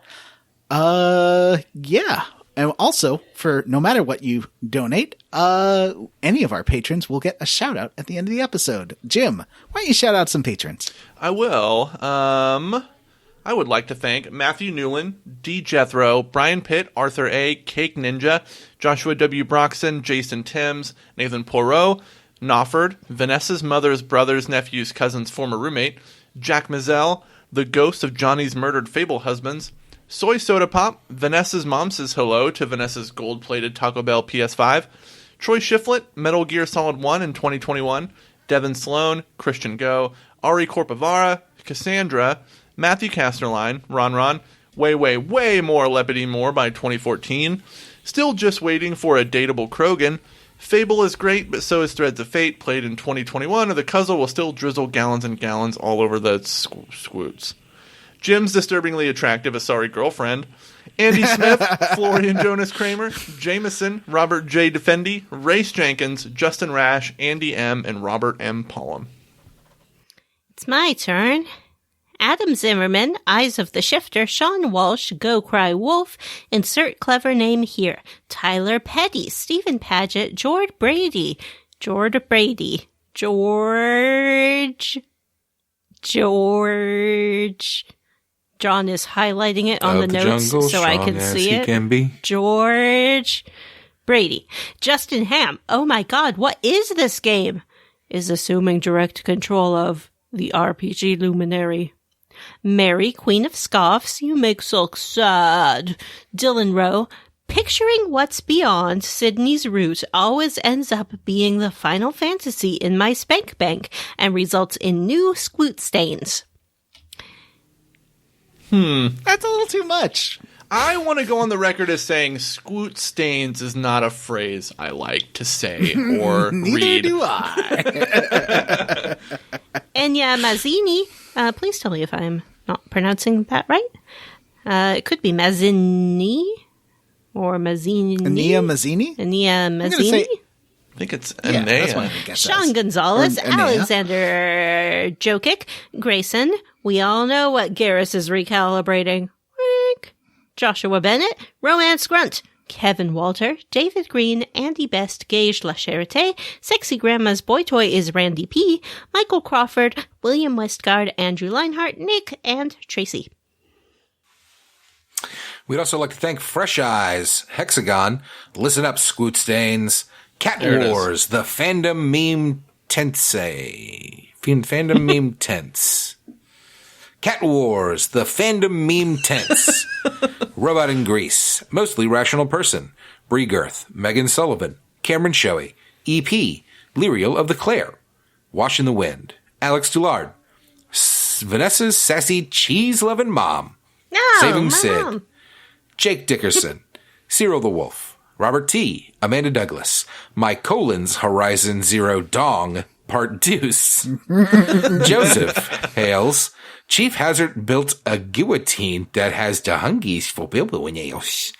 S5: Yeah. And also, for no matter what you donate, any of our patrons will get a shout out at the end of the episode. Jim, why don't you shout out some patrons?
S3: I will. I would like to thank Matthew Newland, D. Jethro, Brian Pitt, Arthur A., Cake Ninja, Joshua W. Broxson, Jason Timms, Nathan Poirot, Knopford, Vanessa's mother's brother's nephew's cousin's former roommate, Jack Mazzell, the ghost of Johnny's murdered fable husbands, Soy Soda Pop, Vanessa's mom says hello to Vanessa's gold-plated Taco Bell PS5, Troy Shiflett, Metal Gear Solid 1 in 2021, Devin Sloan, Christian Go, Ari Corpavara, Cassandra, Matthew Casterline, Ron, way more Lepidine Moore by 2014, still just waiting for a dateable Krogan, Fable is great, but so is Threads of Fate, played in 2021, or the Cuzzle will still drizzle gallons and gallons all over the squoots. Jim's disturbingly attractive Asari girlfriend, Andy Smith, Florian Jonas Kramer, Jameson, Robert J. Defendi, Race Jenkins, Justin Rash, Andy M., and Robert M. Pollum.
S1: It's my turn. Adam Zimmerman, Eyes of the Shifter, Sean Walsh, Go Cry Wolf, insert clever name here, Tyler Petty, Stephen Paget, George Brady, John is highlighting it on the notes
S4: jungle,
S1: so I
S4: strong
S1: can
S4: as
S1: see
S4: he
S1: it.
S4: can be.
S1: George Brady. Justin Ham. Oh my god, what is this game? Is assuming direct control of the RPG luminary. Mary, Queen of Scoffs, you make so sad. Dylan Rowe, picturing what's beyond Sydney's route always ends up being the final fantasy in my spank bank and results in new squoot stains.
S5: That's a little too much.
S3: I want to go on the record as saying squoot stains is not a phrase I like to say or
S5: Neither
S3: read.
S5: do I.
S1: Enya Mazzini, please tell me if I'm not pronouncing that right. It could be Mazzini or Mazzini.
S5: Ania Mazzini?
S1: Enya
S5: gonna
S1: Mazzini.
S5: say-
S3: I think it's
S5: Yeah, that's
S3: Anea.
S5: what I would guess.
S1: Sean
S5: as.
S1: Gonzalez,
S5: Or Enea.
S1: Alexander Jokic, Grayson. We all know what Garrus is recalibrating. Wink. Joshua Bennett, Romance Grunt, Kevin Walter, David Green, Andy Best, Gage La Charité, Sexy Grandma's Boy Toy is Randy P, Michael Crawford, William Westgard, Andrew Leinhart, Nick, and Tracy.
S4: We'd also like to thank Fresh Eyes, Hexagon, Listen Up, Squoot Stains, Cat
S3: There it
S4: Wars, the Fandom Meme Tensei. Fandom Meme Tense. Cat Wars, the Fandom Meme Tense. Robot in Grease, Mostly Rational Person, Bree Girth, Megan Sullivan, Cameron Shoei, EP, Lyriel of the Claire, Wash in the Wind, Alex Doulard, Vanessa's Sassy Cheese-Lovin' Mom,
S1: No,
S4: Saving
S1: my
S4: Sid,
S1: mom.
S4: Jake Dickerson, Cyril the Wolf, Robert T., Amanda Douglas, My Colon's Horizon Zero Dong, Part Deuce, Joseph Hales, Chief Hazard built a guillotine that has the hungies for Bilbo-nails.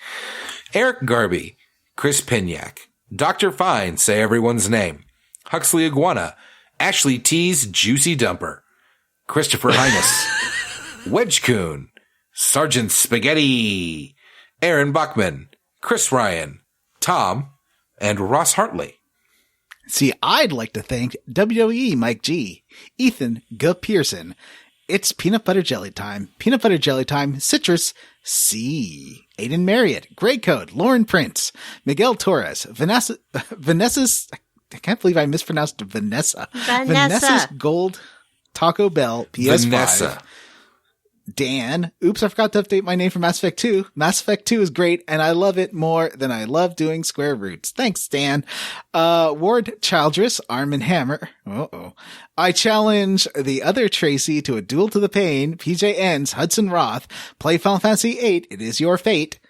S4: Eric Garby, Chris Pignac, Dr. Fine, say everyone's name, Huxley Iguana, Ashley T's Juicy Dumper, Christopher Highness, Wedge Coon, Sergeant Spaghetti, Aaron Bachman, Chris Ryan, Tom, and Ross Hartley.
S5: See, I'd like to thank WWE Mike G, Ethan G. Pearson, It's Peanut Butter Jelly Time, Peanut Butter Jelly Time, Citrus C, Aiden Marriott, Grey Code, Lauren Prince, Miguel Torres, Vanessa's, I can't believe I mispronounced Vanessa.
S1: Vanessa.
S5: Vanessa's Gold Taco Bell PS5.
S4: Vanessa.
S5: Dan, oops, I forgot to update my name for Mass Effect 2. Mass Effect 2 is great, and I love it more than I love doing Square Roots. Thanks, Dan. Ward Childress, Arm and Hammer. I challenge the other Tracy to a duel to the pain. PJ Ends, Hudson Roth. Play Final Fantasy VIII. It is your fate.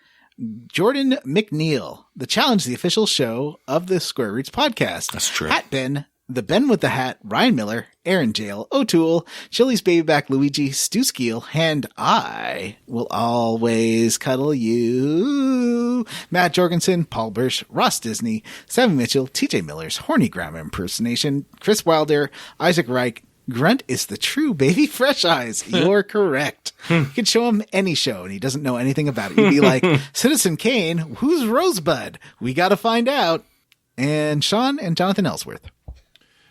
S5: Jordan McNeil. The challenge, the official show of the Square Roots podcast.
S4: That's true.
S5: Hat Ben. The Ben with the Hat, Ryan Miller, Aaron Jail, O'Toole, Chili's Babyback Luigi, Stu Skeel, and I will always cuddle you. Matt Jorgensen, Paul Bursch, Ross Disney, Sam Mitchell, TJ Miller's Horny Grammar Impersonation, Chris Wilder, Isaac Reich, Grunt is the true baby fresh eyes. You're correct. You could show him any show and he doesn't know anything about it. You'd be like, Citizen Kane, who's Rosebud? We gotta find out. And Sean and Jonathan Ellsworth.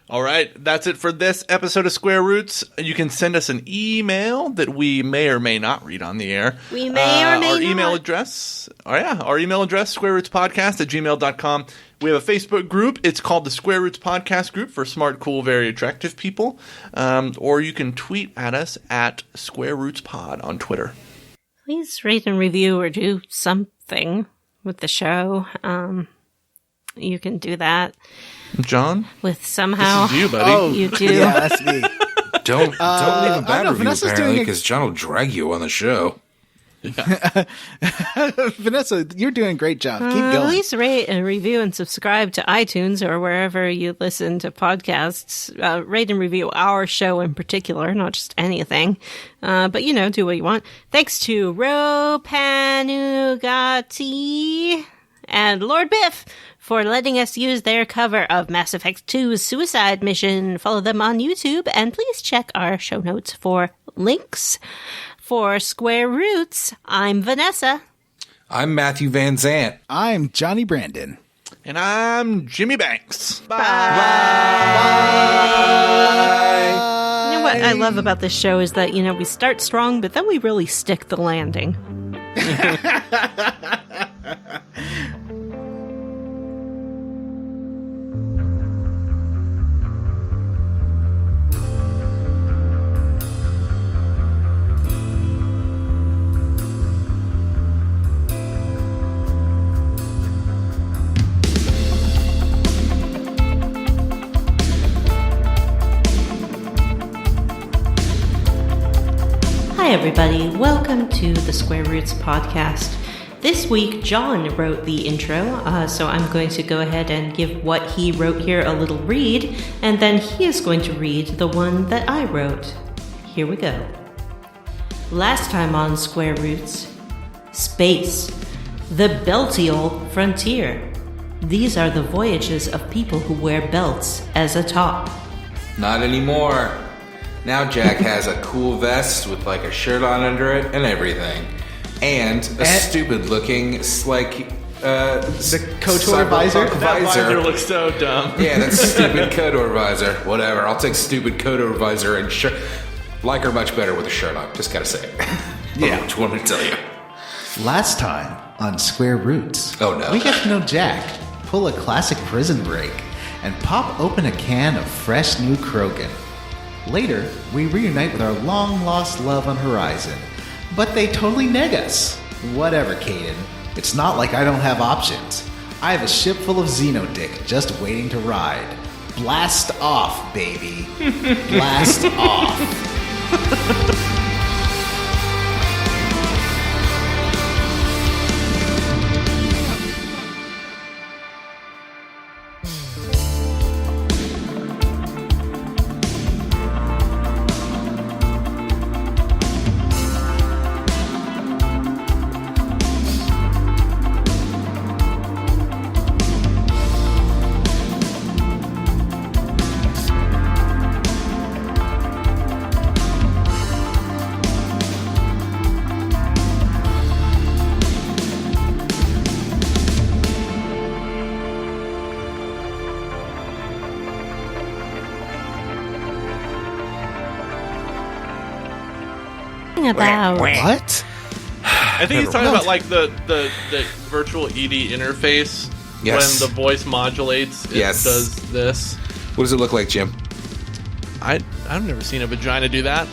S3: All right, that's it for this episode of Square Roots. You can send us an email that we may or may not read on the air.
S1: We may or may
S3: our
S1: not.
S3: Email address, our email address, squarerootspodcast@gmail.com. We have a Facebook group. It's called the Square Roots Podcast Group for smart, cool, very attractive people. Or you can tweet at us at Square Roots Pod on Twitter.
S1: Please rate and review or do something with the show. You can do that.
S3: John?
S1: With somehow.
S3: This is you, buddy.
S5: Oh,
S1: You do.
S5: Yeah, that's me.
S4: Don't leave a bad
S5: know,
S4: review,
S5: Vanessa's
S4: apparently,
S5: doing a-
S4: because John will drag you on the show.
S5: Vanessa, you're doing a great job. Keep going.
S1: Please rate and review and subscribe to iTunes or wherever you listen to podcasts. Rate and review our show in particular, not just anything. But, do what you want. Thanks to Ropanugati and Lord Biff for letting us use their cover of Mass Effect 2's Suicide Mission. Follow them on YouTube, and please check our show notes for links. For Square Roots, I'm Vanessa.
S4: I'm Matthew Van Zant.
S5: I'm Johnny Brandon.
S3: And I'm Jimmy Banks.
S1: You know what I love about this show is that, we start strong, but then we really stick the landing. Hi, everybody. Welcome to the Square Roots podcast. This week, John wrote the intro, so I'm going to go ahead and give what he wrote here a little read, and then he is going to read the one that I wrote. Here we go. Last time on Square Roots, space, the beltial frontier. These are the voyages of people who wear belts as a top.
S4: Not anymore. Now Jack has a cool vest with like a shirt on under it and everything. And a stupid looking,
S5: the KOTOR visor?
S3: That visor looks so dumb.
S4: Yeah, that stupid KOTOR visor. Whatever, I'll take stupid KOTOR visor and shirt. Like her much better with a shirt on, just gotta say it.
S2: Yeah.
S4: What do you want me to tell you?
S2: Last time on Square Roots,
S4: Oh, no.
S2: we get to know Jack, pull a classic prison break, and pop open a can of fresh new Krogan. Later, we reunite with our long-lost love on Horizon, but they totally neg us. Whatever, Caden. It's not like I don't have options. I have a ship full of Xenodick just waiting to ride. Blast off, baby. Blast off.
S1: About
S5: What?
S3: I think he's talking about like the virtual ED interface.
S4: Yes.
S3: When the voice modulates, it
S4: Yes.
S3: does this.
S4: What does it look like, Jim?
S3: I've never seen a vagina do that.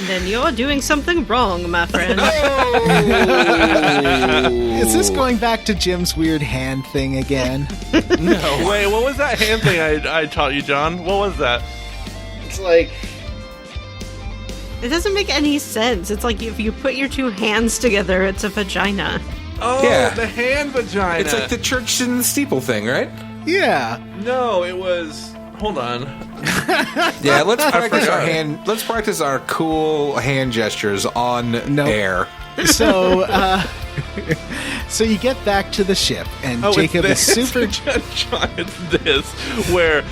S1: Then you're doing something wrong, my friend.
S5: Is this going back to Jim's weird hand thing again?
S3: No. Wait, what was that hand thing I taught you, John? What was that?
S5: It's like...
S1: It doesn't make any sense. It's like if you put your two hands together, it's a vagina.
S3: Oh,
S4: Yeah.
S3: the hand vagina.
S4: It's like the church and the steeple thing, right?
S5: Yeah.
S3: No, it was... Hold on.
S4: Yeah, let's
S3: forgot.
S4: Let's practice our cool hand gestures on air.
S5: So, so you get back to the ship, and Jacob is super...
S3: John, it's this, where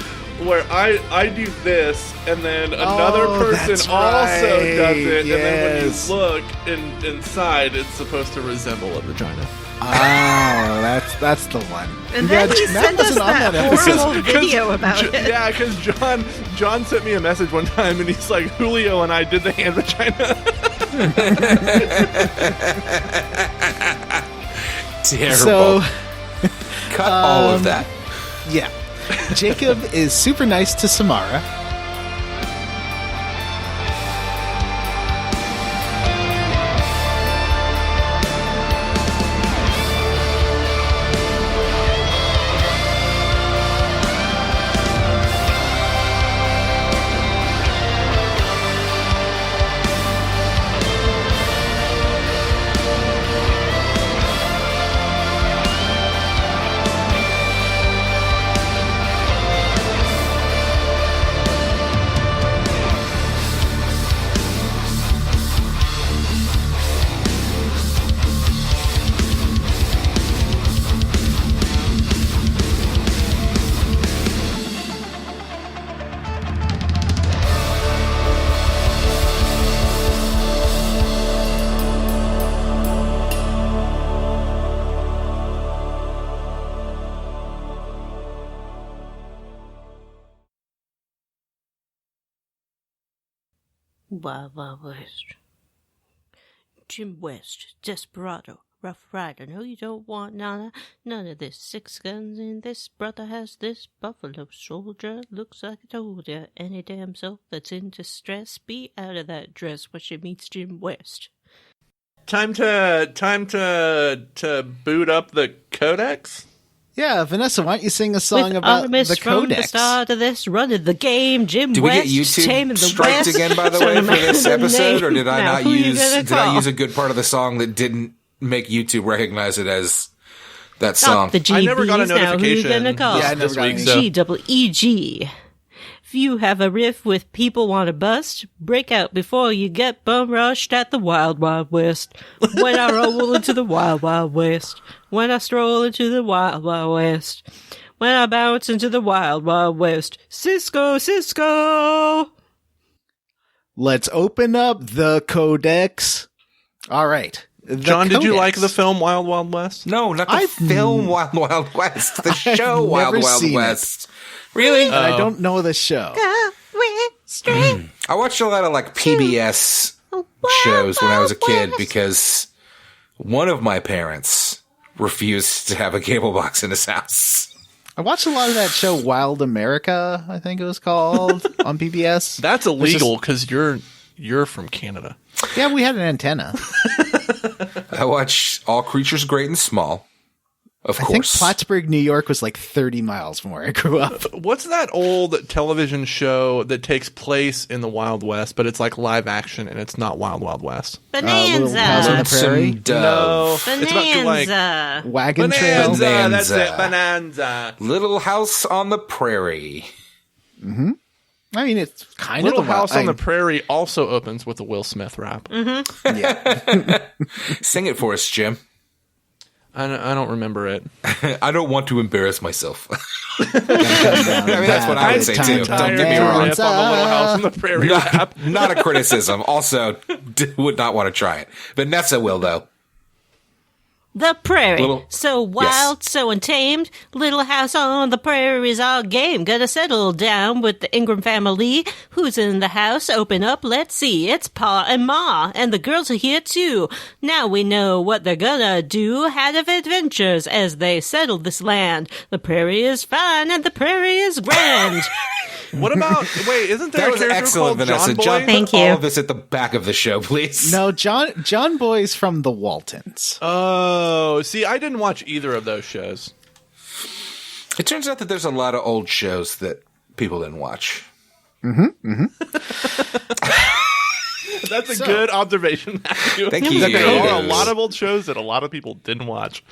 S3: I do this, and then another person
S5: that's
S3: also
S5: right.
S3: does it,
S5: Yes.
S3: and then when you look inside, it's supposed to resemble a vagina.
S5: Oh, that's the one.
S1: And then he
S5: Matt
S1: sent us
S5: wasn't on
S1: that
S5: episode.
S1: horrible video about it.
S3: Yeah, because John sent me a message one time, and he's like, Julio and I did the hand vagina.
S4: Terrible.
S5: So,
S4: Cut all of that.
S5: yeah. Jacob is super nice to Samara.
S1: Wild Wild West. Jim West, Desperado, Rough Rider. No, you don't want none of this. 6 guns in this. Brother has this. Buffalo Soldier. Looks like I told ya. Any damn soul that's in distress, be out of that dress when she meets Jim West.
S3: Time to boot up the codex.
S5: Yeah, Vanessa, why don't you sing a song
S1: With
S5: about
S1: Artemis
S5: the
S1: from the
S5: Codex?
S1: start of this, running the game, Jim
S4: Do we
S1: West,
S4: get YouTube
S1: taming the
S4: striked
S1: West.
S4: again, by the
S1: So
S4: way,
S1: no
S4: for
S1: matter
S4: this
S1: the
S4: episode, or
S1: name,
S4: did I
S1: now
S4: not
S1: who you
S4: use
S1: gonna
S4: did I
S1: call?
S4: use a good part of the song that didn't make YouTube recognize it as that
S1: Stop
S4: song?
S1: the GBs,
S3: I never got a
S1: now who you
S3: notification
S1: gonna call?
S5: Yeah, I never
S3: this
S5: got
S3: week.
S5: any.
S3: So.
S1: GEEG. If you have a riff with people want to bust, break out before you get bum rushed at the Wild Wild West. When I roll into the Wild Wild West. When I stroll into the Wild Wild West. When I bounce into the Wild Wild West. Cisco, Cisco!
S5: Let's open up the Codex. All right. The
S3: John, did you
S5: Codex.
S3: like the film Wild Wild West?
S4: No, not the
S5: I've
S4: film Wild Wild West. The show Wild
S5: never
S4: Wild
S5: seen it.
S4: West. Really?
S5: And I don't know the show.
S1: Straight.
S4: I watched a lot of like PBS shows when I was a kid because one of my parents refused to have a cable box in his house.
S5: I watched a lot of that show, Wild America, I think it was called, on PBS.
S3: That's illegal because you're from Canada.
S5: Yeah, we had an antenna.
S4: I watched All Creatures Great and Small, of
S5: I think
S4: course.
S5: Plattsburgh, New York was like 30 miles from where I grew up.
S3: What's that old television show that takes place in the Wild West, but it's like live action and it's not Wild Wild West?
S5: Little House on the
S1: Bonanza.
S5: Prairie.
S3: No, it's about to, like
S1: Bonanza.
S5: Wagon Trail.
S3: Bonanza. That's
S4: Bonanza.
S3: it, Bonanza.
S4: Little House on the Prairie.
S5: I mean, it's kind
S3: Little
S5: of the
S3: House on the
S5: I-
S3: Prairie also opens with a Will Smith rap.
S5: Yeah.
S4: Sing it for us, Jim.
S3: I don't remember it.
S4: I don't want to embarrass myself. I mean, that's what I would say too. Don't get me wrong.
S3: Riff on the Little House on the Prairie rap.
S4: Not a criticism. Also, would not want to try it. Vanessa will, though.
S1: The prairie.
S4: Little-
S1: So wild, so untamed. Little house on the prairie's all game. Gotta settle down with the Ingram family. Who's in the house? Open up, let's see. It's Pa and Ma, and the girls are here too. Now we know what they're gonna do. Had of adventures as they settle this land. The prairie is fine, and the prairie is grand.
S3: What about? Wait, isn't there
S4: That
S3: a
S4: was
S3: character
S4: excellent,
S3: called
S4: Vanessa.
S3: John Boy?
S4: John,
S1: Thank
S4: put
S1: you.
S4: all of this at the back of the show, please.
S5: No, John Boy's from the Waltons.
S3: Oh, see, I didn't watch either of those shows.
S4: It turns out that there's a lot of old shows that people didn't watch.
S3: That's a good observation, Matthew.
S4: Thank you.
S3: That there are a
S4: Yes.
S3: lot of old shows that a lot of people didn't watch.